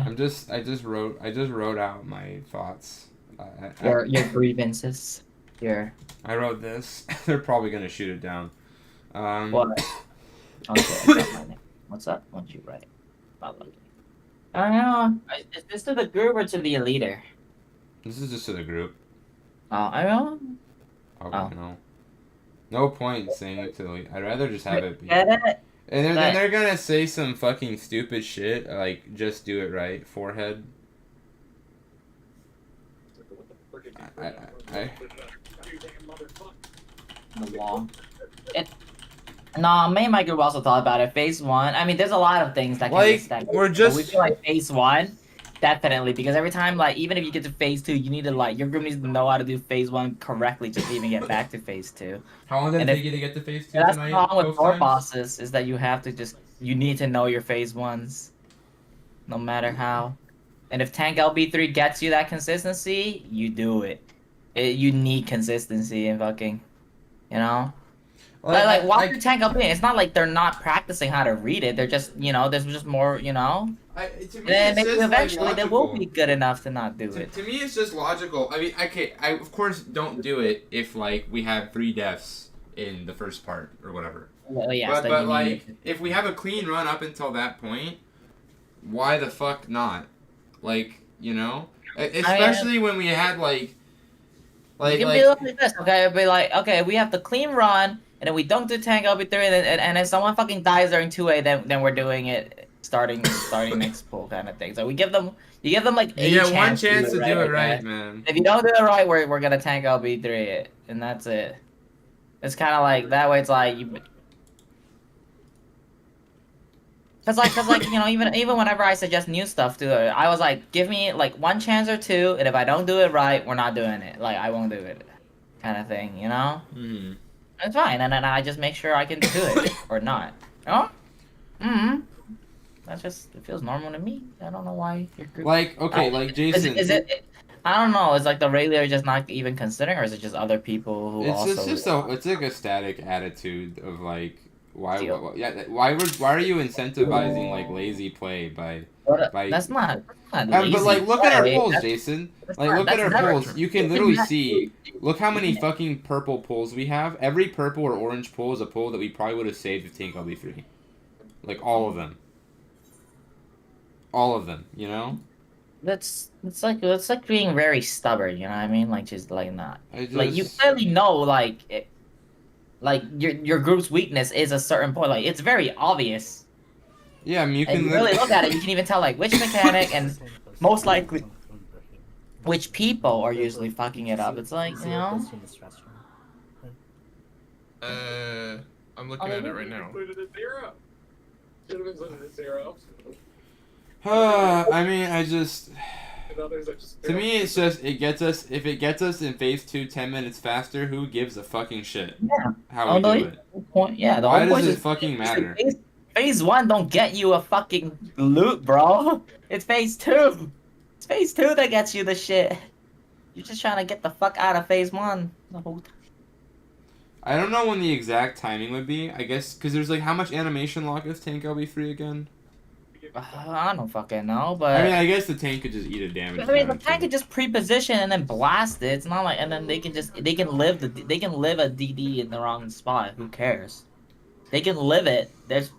[SPEAKER 7] I just wrote out my thoughts.
[SPEAKER 13] Your grievances.
[SPEAKER 7] I wrote this. They're probably gonna shoot it down.
[SPEAKER 13] What? Okay, I got my name. What's up? What'd you write? I don't know. Is this to the group or to the leader?
[SPEAKER 7] This is just to the group.
[SPEAKER 13] I don't know.
[SPEAKER 7] Okay, no. No point in saying it to the leader. I'd rather just have it be.
[SPEAKER 13] Get it?
[SPEAKER 7] And then they're gonna say some fucking stupid shit like just do it right, forehead.
[SPEAKER 13] The law. No, me and my group also thought about it. Phase 1. I mean, there's a lot of things that can
[SPEAKER 7] Like,
[SPEAKER 13] be stacked.
[SPEAKER 7] we're just-
[SPEAKER 13] But we feel like phase 1, definitely, because every time, like, even if you get to phase 2, you need to like your group needs to know how to do phase 1 correctly just to even get back to phase 2.
[SPEAKER 7] How long did it
[SPEAKER 13] And
[SPEAKER 7] take you to get to phase 2
[SPEAKER 13] That's the
[SPEAKER 7] tonight?
[SPEAKER 13] problem with
[SPEAKER 7] both
[SPEAKER 13] board
[SPEAKER 7] times?
[SPEAKER 13] bosses is that you need to know your phase 1s, no matter how. And if tank LB3 gets you that consistency, you do it. You need consistency in fucking, you know. Like watch your tank LB. It's not like they're not practicing how to read it. They're just, there's just more,
[SPEAKER 7] To me,
[SPEAKER 13] And
[SPEAKER 7] it's
[SPEAKER 13] maybe
[SPEAKER 7] just,
[SPEAKER 13] eventually
[SPEAKER 7] like,
[SPEAKER 13] they will
[SPEAKER 7] logical.
[SPEAKER 13] be good enough to not do it.
[SPEAKER 7] To me, it's just logical. I mean, okay, I of course don't do it if like we have 3 deaths in the first part or whatever.
[SPEAKER 13] Well, yes, then
[SPEAKER 7] but
[SPEAKER 13] you
[SPEAKER 7] like,
[SPEAKER 13] need
[SPEAKER 7] if we have a clean run up until that point, why the fuck not? Like, especially when we had like
[SPEAKER 13] you can be like this, okay? Be like, okay, we have the clean run, and then we don't do tank LB3, and then someone fucking dies during 2A, then we're doing it starting next pool kind of thing. So you give them like a
[SPEAKER 7] you get
[SPEAKER 13] chance
[SPEAKER 7] one chance to do it
[SPEAKER 13] okay?
[SPEAKER 7] right, man.
[SPEAKER 13] If you don't do it right, we're gonna tank LB3 it, and that's it. It's kind of like that way. It's like you. Cause like even whenever I suggest new stuff to it, I was like, give me like 1 chance or 2, and if I don't do it right, we're not doing it. Like I won't do it, kind of thing,
[SPEAKER 7] Mm-hmm.
[SPEAKER 13] It's fine, and then I just make sure I can do it or not. That's just it feels normal to me. I don't know why your group.
[SPEAKER 7] Like like Jason.
[SPEAKER 13] Is it? I don't know. Is like the regular just not even considering, or is it just other people who also?
[SPEAKER 7] It's like a static attitude of like why are you incentivizing like lazy play by
[SPEAKER 13] That's not
[SPEAKER 7] but
[SPEAKER 13] lazy
[SPEAKER 7] like look at our
[SPEAKER 13] play.
[SPEAKER 7] polls,
[SPEAKER 13] That's-
[SPEAKER 7] Jason.
[SPEAKER 13] that's
[SPEAKER 7] Like
[SPEAKER 13] not-
[SPEAKER 7] look at
[SPEAKER 13] that's
[SPEAKER 7] our
[SPEAKER 13] never
[SPEAKER 7] polls.
[SPEAKER 13] true.
[SPEAKER 7] You can
[SPEAKER 13] You
[SPEAKER 7] literally
[SPEAKER 13] can-
[SPEAKER 7] see look how many
[SPEAKER 13] you can-
[SPEAKER 7] fucking purple polls we have. Every purple or orange poll is a poll that we probably would have saved if Tank LB3. Like all of them. All of them,
[SPEAKER 13] It's like being very stubborn, you know what I mean? Like just like not. Like you
[SPEAKER 7] just-
[SPEAKER 13] clearly know like your group's weakness is a certain point. Like it's very obvious.
[SPEAKER 7] Yeah, I mean you
[SPEAKER 13] And
[SPEAKER 7] can
[SPEAKER 13] you really look at it, you can even tell like which mechanic and most likely which people are usually fucking it up. It's like,
[SPEAKER 1] I'm looking at it right now.
[SPEAKER 12] Included a 0. Should have included a 0.
[SPEAKER 7] I mean, I just
[SPEAKER 12] And others are just.
[SPEAKER 7] to me it's just if it gets us in phase 2 10 minutes faster, who gives a fucking shit?
[SPEAKER 13] Yeah.
[SPEAKER 7] How we do it.
[SPEAKER 13] The
[SPEAKER 7] Why
[SPEAKER 13] whole
[SPEAKER 7] does
[SPEAKER 13] point
[SPEAKER 7] it
[SPEAKER 13] is
[SPEAKER 7] fucking matter?
[SPEAKER 13] Phase 1 don't get you a fucking loot, bro. It's phase 2. It's phase 2 that gets you the shit. You're just trying to get the fuck out of phase 1 the whole time.
[SPEAKER 7] I don't know when the exact timing would be. I guess because there's like how much animation lock is Tank LB3 again?
[SPEAKER 13] I don't fucking know, but
[SPEAKER 7] I mean, I guess the tank could just eat a damage.
[SPEAKER 13] I mean, the
[SPEAKER 7] damage,
[SPEAKER 13] tank could just pre-position and then blast it. It's not like, and then they can live a DD in the wrong spot. Who cares? They can live it. There's.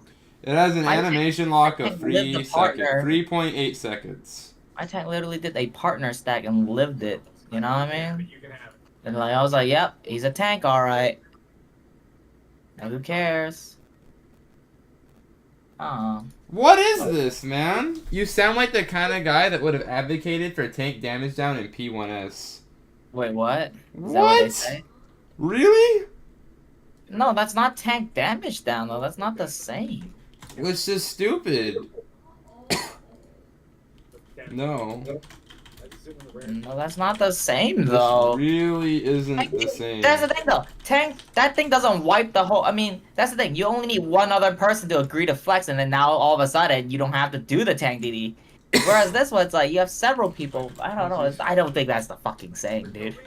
[SPEAKER 7] It has an
[SPEAKER 13] I
[SPEAKER 7] animation lock of
[SPEAKER 13] think live the partner.
[SPEAKER 7] 3.8 seconds.
[SPEAKER 13] My tank literally did a partner stack and lived it You know what I
[SPEAKER 12] Yeah,
[SPEAKER 13] mean?
[SPEAKER 12] but you can have it.
[SPEAKER 13] And like I was like, yep, he's a tank, all right. Now who cares? Oh.
[SPEAKER 7] What is this, man? You sound like the kind of guy that would have advocated for tank damage down in P1S.
[SPEAKER 13] Wait, what? Is
[SPEAKER 7] What?
[SPEAKER 13] that what they say?
[SPEAKER 7] Really?
[SPEAKER 13] No, that's not tank damage down though. That's not the same.
[SPEAKER 7] It's just stupid. No.
[SPEAKER 13] No, that's not the same though.
[SPEAKER 7] This really isn't the same.
[SPEAKER 13] That's the thing though. Tank, that thing doesn't wipe the whole. I mean, that's the thing. You only need one other person to agree to flex, and then now all of a sudden you don't have to do the tank DD. Whereas this one, it's like you have several people. I don't know. I don't think that's the fucking same, dude.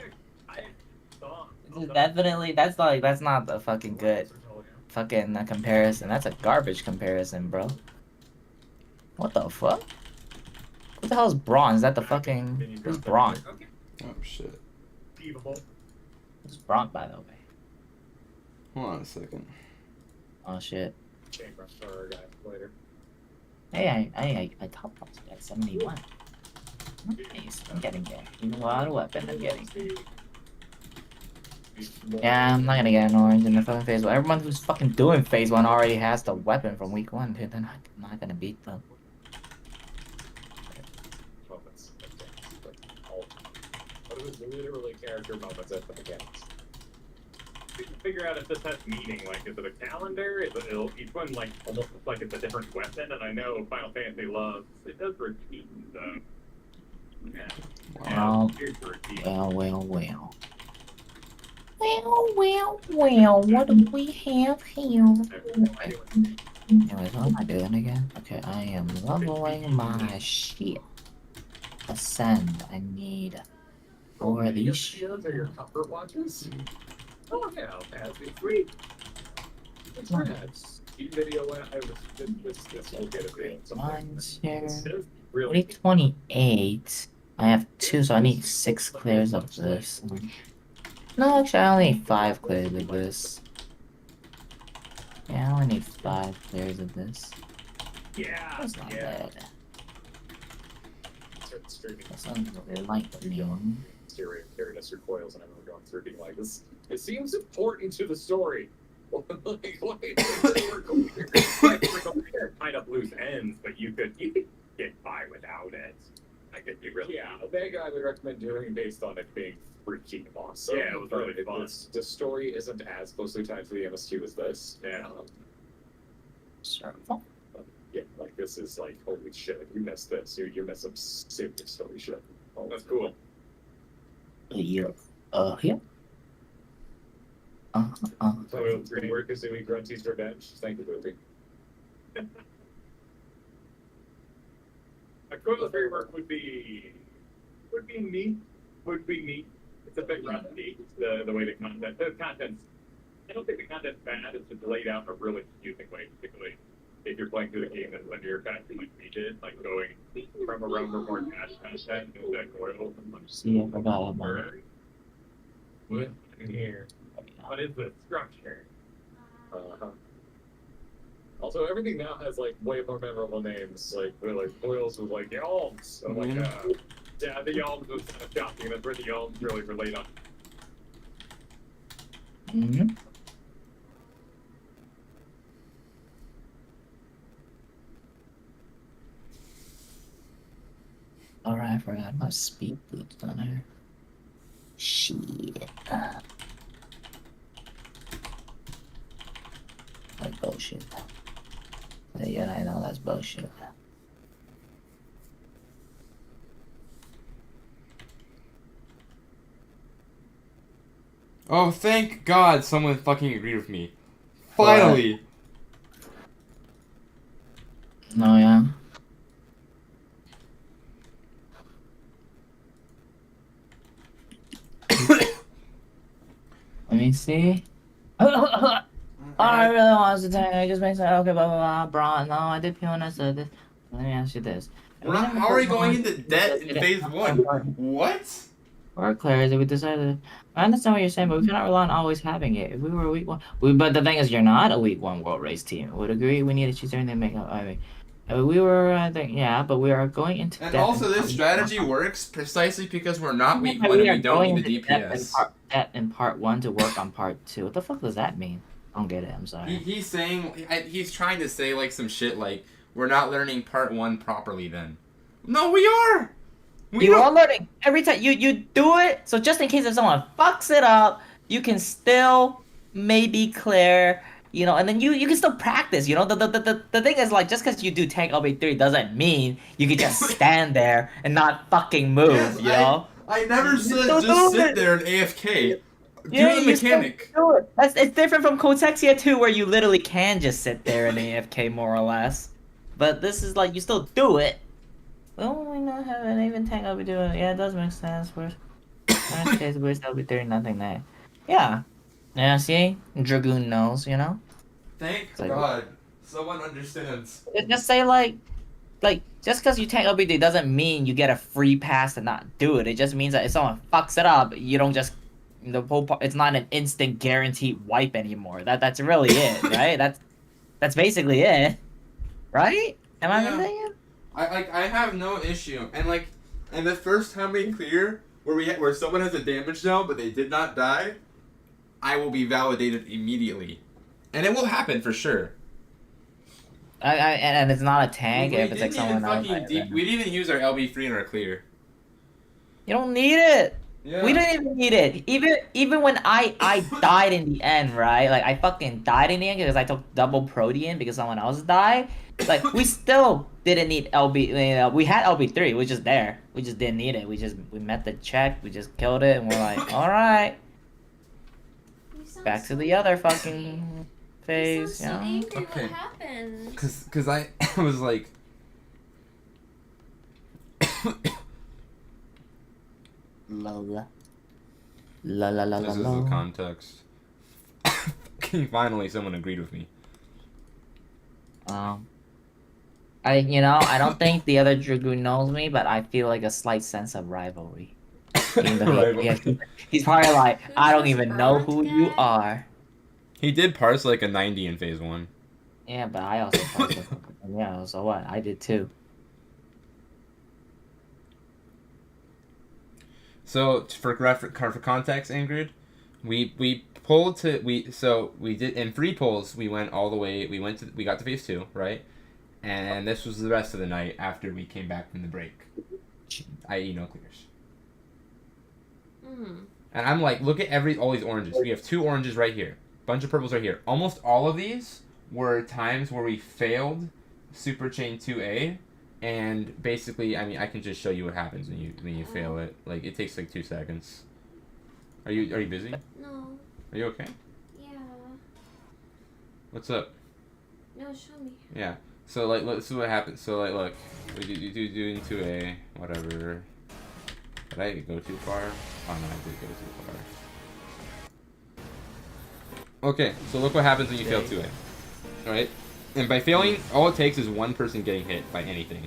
[SPEAKER 13] Definitely, that's not the fucking good fucking comparison. That's a garbage comparison, bro. What the fuck? What the hell is Braun? Is that the fucking... Who's Braun?
[SPEAKER 7] Oh, shit.
[SPEAKER 13] Who's Braun, by the way?
[SPEAKER 7] Hold on a second.
[SPEAKER 13] Oh, shit.
[SPEAKER 12] Later.
[SPEAKER 13] Hey, I top boxed at 71. Nice. I'm getting there. Even without a weapon, I'm getting there. Yeah, I'm not gonna get an orange in the fucking phase 1. Everyone who's fucking doing phase 1 already has the weapon from week 1, dude. I'm not gonna beat them.
[SPEAKER 12] What is literally character moments at the mechanics? Figure out if this has meaning. Like, is it a calendar? Is it each one like almost looks like it's a different weapon? And I know Final Fantasy loves it does repeat though. Yeah.
[SPEAKER 13] Well,
[SPEAKER 12] Here's the repeat.
[SPEAKER 13] well. What do we have here? Anyways, what am I doing again? Okay, I am leveling my shit. Ascend. I need 4 of these.
[SPEAKER 12] Those are your comfort watches? Oh yeah, that'd be sweet. It's nice. Video I was this will get a bit.
[SPEAKER 13] Mine's here. I
[SPEAKER 12] Really
[SPEAKER 13] need 28. I have 2, so I need 6 clears of this. No, actually, I only need 5 clears of this. Yeah, I only need 5 clears of this.
[SPEAKER 12] yeah.
[SPEAKER 13] That's not bad.
[SPEAKER 12] Start streaming.
[SPEAKER 13] That sounds really lightning.
[SPEAKER 12] Stereo carried us through coils, and I remember going through being like, "This it seems important to the story." Kind of loose ends, but you could get by without it. I could be really Omega. I would recommend doing based on it being freaking awesome. Yeah, it was really fun. The story isn't as closely tied to the MS2 as this. Yeah.
[SPEAKER 13] Circle.
[SPEAKER 12] Yeah, like this is like holy shit. If you miss this, you miss some serious story shit. Oh, that's cool.
[SPEAKER 13] Here. Here.
[SPEAKER 12] So it was great work Kasumi Grunty's Revenge. Thank you, Luffy. A cool framework would be neat. Would be neat. It's a bit rusty. The way the content's. I don't think the content's bad. It's just laid out in a really confusing way, particularly if you're playing through the game and when you're kind of like we did, like going from a realm of more cash content into coil.
[SPEAKER 13] See, I forgot about it.
[SPEAKER 12] What in here? What is the structure? Also, everything now has like way more memorable names, like coils with like Yalms. So like, yeah, the Yalms was kind of shocking. That's where the Yalms really relate on.
[SPEAKER 13] Mm-hmm. Alright, I forgot my speed boots on here. Shit. Like bullshit. Yeah, I know that's bullshit.
[SPEAKER 7] Oh, thank God someone fucking agreed with me. Finally!
[SPEAKER 13] No, yeah. Let me see. I really want to tank. I just made sense. Okay, blah blah blah. Braun. No, I did PONS. This. Let me ask you this.
[SPEAKER 7] How are we going into debt in phase 1? What?
[SPEAKER 13] For clarity, we decided. I understand what you're saying, but we cannot rely on always having it. If we were a week 1, but the thing is, you're not a week 1 world race team. Would agree. We need to choose everything to make up. I mean, I mean, we were, I think, yeah, but we are going into
[SPEAKER 7] And
[SPEAKER 13] depth
[SPEAKER 7] also,
[SPEAKER 13] in
[SPEAKER 7] this
[SPEAKER 13] part
[SPEAKER 7] strategy
[SPEAKER 13] one.
[SPEAKER 7] works precisely because we're not weak
[SPEAKER 13] Yeah,
[SPEAKER 7] one and
[SPEAKER 13] we are
[SPEAKER 7] we don't
[SPEAKER 13] going
[SPEAKER 7] need the
[SPEAKER 13] into depth
[SPEAKER 7] DPS.
[SPEAKER 13] depth in part 1 to work on part 2. What the fuck does that mean? I don't get it. I'm sorry.
[SPEAKER 7] He's saying, he's trying to say like some shit like, we're not learning part 1 properly then. No, we are!
[SPEAKER 13] You are learning every time you do it. So just in case if someone fucks it up, you can still maybe clear, you know, and then you can still practice. You know, the thing is like just because you do tank LB3 doesn't mean you can just stand there and not fucking move.
[SPEAKER 7] Yes,
[SPEAKER 13] you know,
[SPEAKER 7] I never said
[SPEAKER 13] still
[SPEAKER 7] just
[SPEAKER 13] do
[SPEAKER 7] sit
[SPEAKER 13] it.
[SPEAKER 7] there and AFK.
[SPEAKER 13] Yeah,
[SPEAKER 7] Do the
[SPEAKER 13] you still
[SPEAKER 7] mechanic.
[SPEAKER 13] do it. It's different from Kotexia 2 where you literally can just sit there and AFK more or less. But this is like you still do it. Well, we not have an even tank I'll be doing. Yeah, it does make sense. We're in case we're still be doing nothing there. Yeah. Yeah, see? Dragoon knows, you know?
[SPEAKER 7] Thank
[SPEAKER 13] It's like-
[SPEAKER 7] God. Someone understands.
[SPEAKER 13] Just say like just because you tank LBD doesn't mean you get a free pass to not do it. It just means that if someone fucks it up, you don't just it's not an instant guaranteed wipe anymore. That's really it, right? That's basically it, right? Am I missing it?
[SPEAKER 7] I have no issue, and the first time we clear where someone has a damage zone but they did not die, I will be validated immediately, and it will happen for sure.
[SPEAKER 13] And it's not a tank if it's like someone else.
[SPEAKER 7] We didn't even use our LB3 in our clear.
[SPEAKER 13] You don't need it.
[SPEAKER 7] Yeah.
[SPEAKER 13] We didn't even need it. Even when I died in the end, right? Like I fucking died in the end because I took double protein because someone else died. Like we still didn't need LB. You know, we had LB3. We were just there. We just didn't need it. We met the check. We just killed it, and we're like, all right, back to the other fucking phase.
[SPEAKER 9] You sound so
[SPEAKER 13] You know?
[SPEAKER 9] angry.
[SPEAKER 7] Okay.
[SPEAKER 9] What happened?
[SPEAKER 7] Cause I was like.
[SPEAKER 13] Lola. La la la la
[SPEAKER 7] This is
[SPEAKER 13] la.
[SPEAKER 7] the context. Finally, someone agreed with me.
[SPEAKER 13] I don't think the other Dragoon knows me, but I feel like a slight sense of rivalry. Even though he's probably like, I don't even know who you are.
[SPEAKER 7] He did parse like a 90 in phase 1.
[SPEAKER 13] Yeah, but I also parsed it. Yeah, so what? I did too.
[SPEAKER 7] So for context, Ingrid, we pulled to we did in 3 pulls. We went all the way. We got to phase 2, right? And this was the rest of the night after we came back from the break, i.e. no clears. And I'm like, look at all these oranges. We have 2 oranges right here, bunch of purples right here. Almost all of these were times where we failed Super Chain 2A. And basically, I mean, I can just show you what happens when you fail it. Like, it takes like 2 seconds. Are you busy?
[SPEAKER 9] No.
[SPEAKER 7] Are you okay?
[SPEAKER 9] Yeah.
[SPEAKER 7] What's up?
[SPEAKER 9] No, show me.
[SPEAKER 7] Yeah. So like, let's see what happens. So like, look, you do into a whatever. Did I go too far? Oh no, I did go too far. Okay, so look what happens when you fail 2A. Alright? And by failing, all it takes is one person getting hit by anything.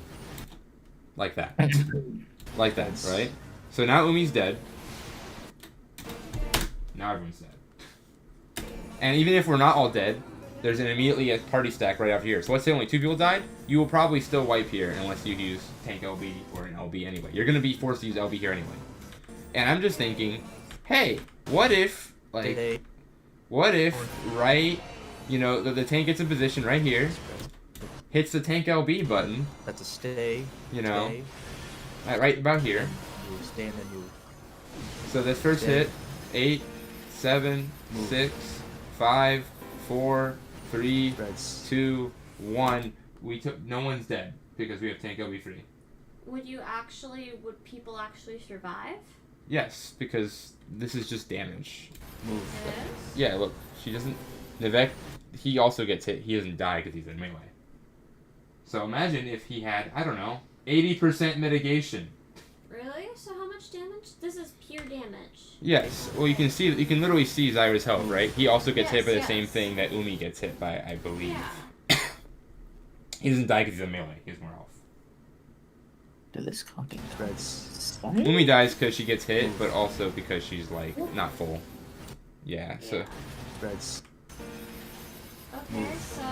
[SPEAKER 7] Like that. Like that, right? So now Umi's dead. Now everyone's dead. And even if we're not all dead, there's immediately a party stack right after here. So let's say only 2 people died, you will probably still wipe here unless you use tank LB or an LB anyway. You're going to be forced to use LB here anyway. And I'm just thinking, hey, what if, like, right, you know, the tank gets in position right here, hits the tank LB button.
[SPEAKER 3] That's a stay.
[SPEAKER 7] You know,
[SPEAKER 3] stay.
[SPEAKER 7] right about here.
[SPEAKER 3] Move, stay and then move.
[SPEAKER 7] So this first hit, 8, 7, 6, 5, 4, 3, 2, 1. No one's dead because we have tank LB free.
[SPEAKER 9] Would people actually survive?
[SPEAKER 7] Yes, because this is just damage.
[SPEAKER 3] Move.
[SPEAKER 7] Yeah, look, she doesn't. Nivek, he also gets hit. He doesn't die because he's in melee. So imagine if he had, I don't know, 80% mitigation.
[SPEAKER 9] Really? So how much damage? This is pure damage.
[SPEAKER 7] Yes. Well, you can literally see Zyra's health, right? He also gets hit by the
[SPEAKER 9] Yes.
[SPEAKER 7] same thing that Umi gets hit by, I believe.
[SPEAKER 9] Yeah.
[SPEAKER 7] He doesn't die because he's in melee. He has more health.
[SPEAKER 13] Do this fucking
[SPEAKER 3] threads.
[SPEAKER 7] Umi dies because she gets hit, but also because she's like not full. Yeah. So.
[SPEAKER 3] Threads.
[SPEAKER 9] Okay, so.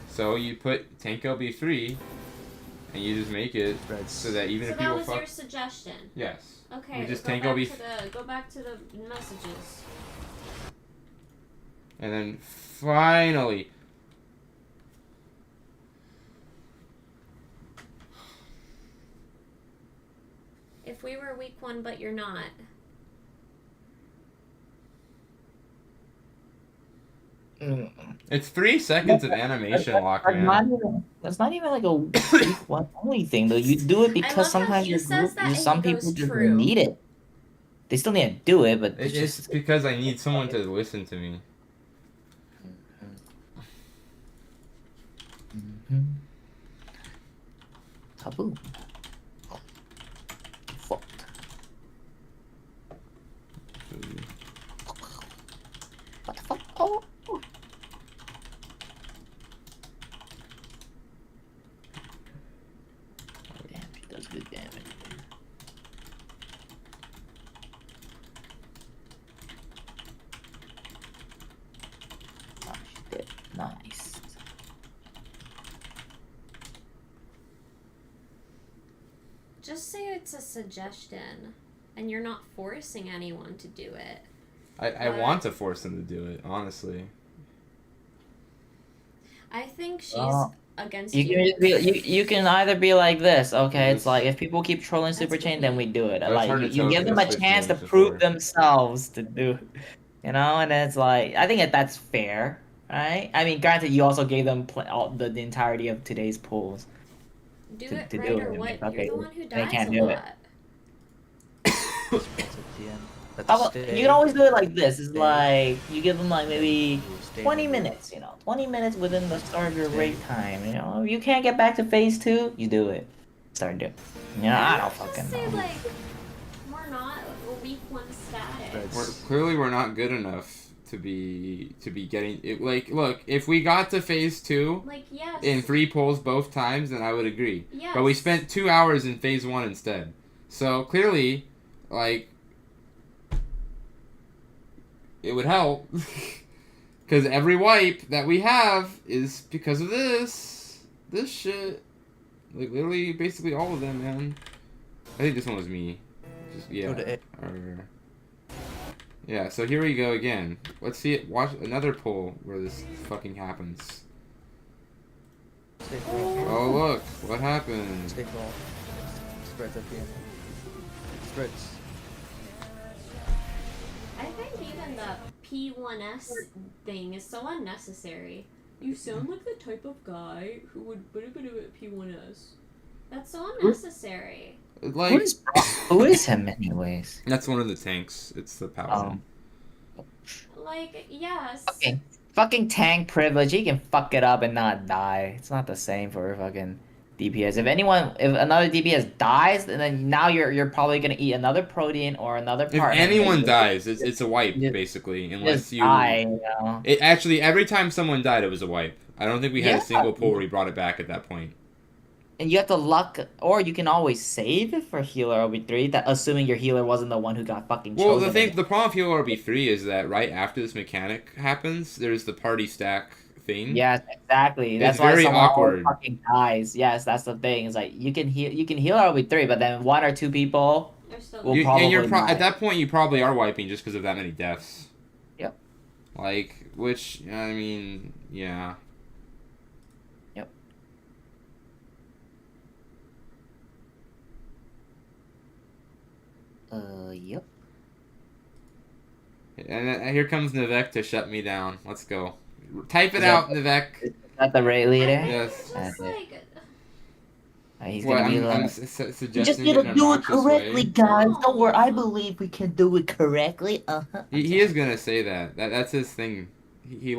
[SPEAKER 7] So you put tank LB3 and you just make it so that even
[SPEAKER 14] So
[SPEAKER 7] if
[SPEAKER 14] that
[SPEAKER 7] people
[SPEAKER 14] was
[SPEAKER 7] fuck.
[SPEAKER 14] your suggestion.
[SPEAKER 7] Yes.
[SPEAKER 14] Okay.
[SPEAKER 7] We just
[SPEAKER 14] go
[SPEAKER 7] tank
[SPEAKER 14] back
[SPEAKER 7] all be.
[SPEAKER 14] to the go back to the messages.
[SPEAKER 7] And then finally.
[SPEAKER 14] If we were week 1, but you're not.
[SPEAKER 7] It's 3 seconds of animation lock, man.
[SPEAKER 13] That's not even like a week one only thing though. You do it because sometimes your group, some people just need it. They still need to do it, but
[SPEAKER 7] It's because I need someone to listen to me.
[SPEAKER 13] Taboo. Fucked. What the fuck? Oh. Damn, she does good damage. Oh, she did. Nice.
[SPEAKER 14] Just say it's a suggestion, and you're not forcing anyone to do it.
[SPEAKER 7] I want to force them to do it, honestly.
[SPEAKER 14] I think she's against
[SPEAKER 13] You can just be, you can either be like this, okay? It's like if people keep trolling Super Chain, then we do it.
[SPEAKER 7] That's hard
[SPEAKER 13] Like
[SPEAKER 7] to
[SPEAKER 13] you
[SPEAKER 7] tell
[SPEAKER 13] give them
[SPEAKER 7] because
[SPEAKER 13] a
[SPEAKER 7] I've
[SPEAKER 13] chance to
[SPEAKER 7] played games
[SPEAKER 13] prove
[SPEAKER 7] before.
[SPEAKER 13] themselves to do it, you know. And it's like I think that's fair, right? I mean, granted, you also gave them all the entirety of today's polls.
[SPEAKER 14] Do
[SPEAKER 13] to
[SPEAKER 14] it
[SPEAKER 13] do
[SPEAKER 14] right
[SPEAKER 13] it,
[SPEAKER 14] or
[SPEAKER 13] and
[SPEAKER 14] what?
[SPEAKER 13] like,
[SPEAKER 14] You're
[SPEAKER 13] okay,
[SPEAKER 14] the one who
[SPEAKER 13] they
[SPEAKER 14] dies
[SPEAKER 13] can't
[SPEAKER 14] a
[SPEAKER 13] do it.
[SPEAKER 14] lot.
[SPEAKER 13] How about, you can always do it like this. It's like you give them like maybe 20 minutes, you know, 20 minutes within the start of your raid time. You know, if you can't get back to phase 2, you do it. Start doing. You know, I don't fucking
[SPEAKER 14] Say
[SPEAKER 13] know.
[SPEAKER 14] like we're not a week 1 status.
[SPEAKER 7] Clearly, we're not good enough to be getting it. Like, look, if we got to phase 2
[SPEAKER 14] Like, yes.
[SPEAKER 7] in 3 polls both times, then I would agree.
[SPEAKER 14] Yes.
[SPEAKER 7] But we spent 2 hours in phase 1 instead. So clearly, like, it would help. Because every wipe that we have is because of this shit. Like, literally, basically all of them, man. I think this one was me. Just, yeah. Yeah, so here we go again. Let's see it. Watch another poll where this fucking happens. Oh, look. What happened?
[SPEAKER 3] Spreads up here. Spreads.
[SPEAKER 14] I think even the P1S thing is so unnecessary. You sound like the type of guy who would P1S. That's so unnecessary.
[SPEAKER 7] Like,
[SPEAKER 13] who is him anyways?
[SPEAKER 7] That's one of the tanks. It's the power.
[SPEAKER 14] Like, yes.
[SPEAKER 13] Fucking tank privilege. He can fuck it up and not die. It's not the same for fucking DPS. If another DPS dies, then now you're probably gonna eat another protein or another
[SPEAKER 7] If
[SPEAKER 13] part.
[SPEAKER 7] anyone dies, it's a wipe, basically. Unless you...
[SPEAKER 13] die, you know?
[SPEAKER 7] It actually, every time someone died, it was a wipe. I don't think we had a single pull where we brought it back at that point.
[SPEAKER 13] And you have to luck, or you can always save it for healer RB3, that assuming your healer wasn't the one who got fucking chosen.
[SPEAKER 7] Well, the problem with healer RB3 is that right after this mechanic happens, there's the party stack thing.
[SPEAKER 13] Yes, exactly. That's
[SPEAKER 7] It's
[SPEAKER 13] why
[SPEAKER 7] very
[SPEAKER 13] someone
[SPEAKER 7] awkward.
[SPEAKER 13] fucking dies. Yes, that's the thing. It's like you can heal RB3, but then 1 or 2 people will probably die.
[SPEAKER 7] At that point, you probably are wiping just because of that many deaths.
[SPEAKER 13] Yep.
[SPEAKER 7] Like, which, I mean, yeah.
[SPEAKER 13] Yep. Yep.
[SPEAKER 7] And then, here comes Nivek to shut me down. Let's go. Type it out, Nivek.
[SPEAKER 13] Is that the raid leader?
[SPEAKER 7] Yes.
[SPEAKER 13] He's
[SPEAKER 7] What,
[SPEAKER 13] gonna be
[SPEAKER 7] I'm
[SPEAKER 13] like,
[SPEAKER 7] suggesting
[SPEAKER 13] you just
[SPEAKER 7] it
[SPEAKER 13] need
[SPEAKER 7] in
[SPEAKER 13] to
[SPEAKER 7] an
[SPEAKER 13] do it
[SPEAKER 7] obnoxious
[SPEAKER 13] correctly,
[SPEAKER 7] way.
[SPEAKER 13] guys. Don't worry, I believe we can do it correctly.
[SPEAKER 7] He is gonna say that. That's his thing. He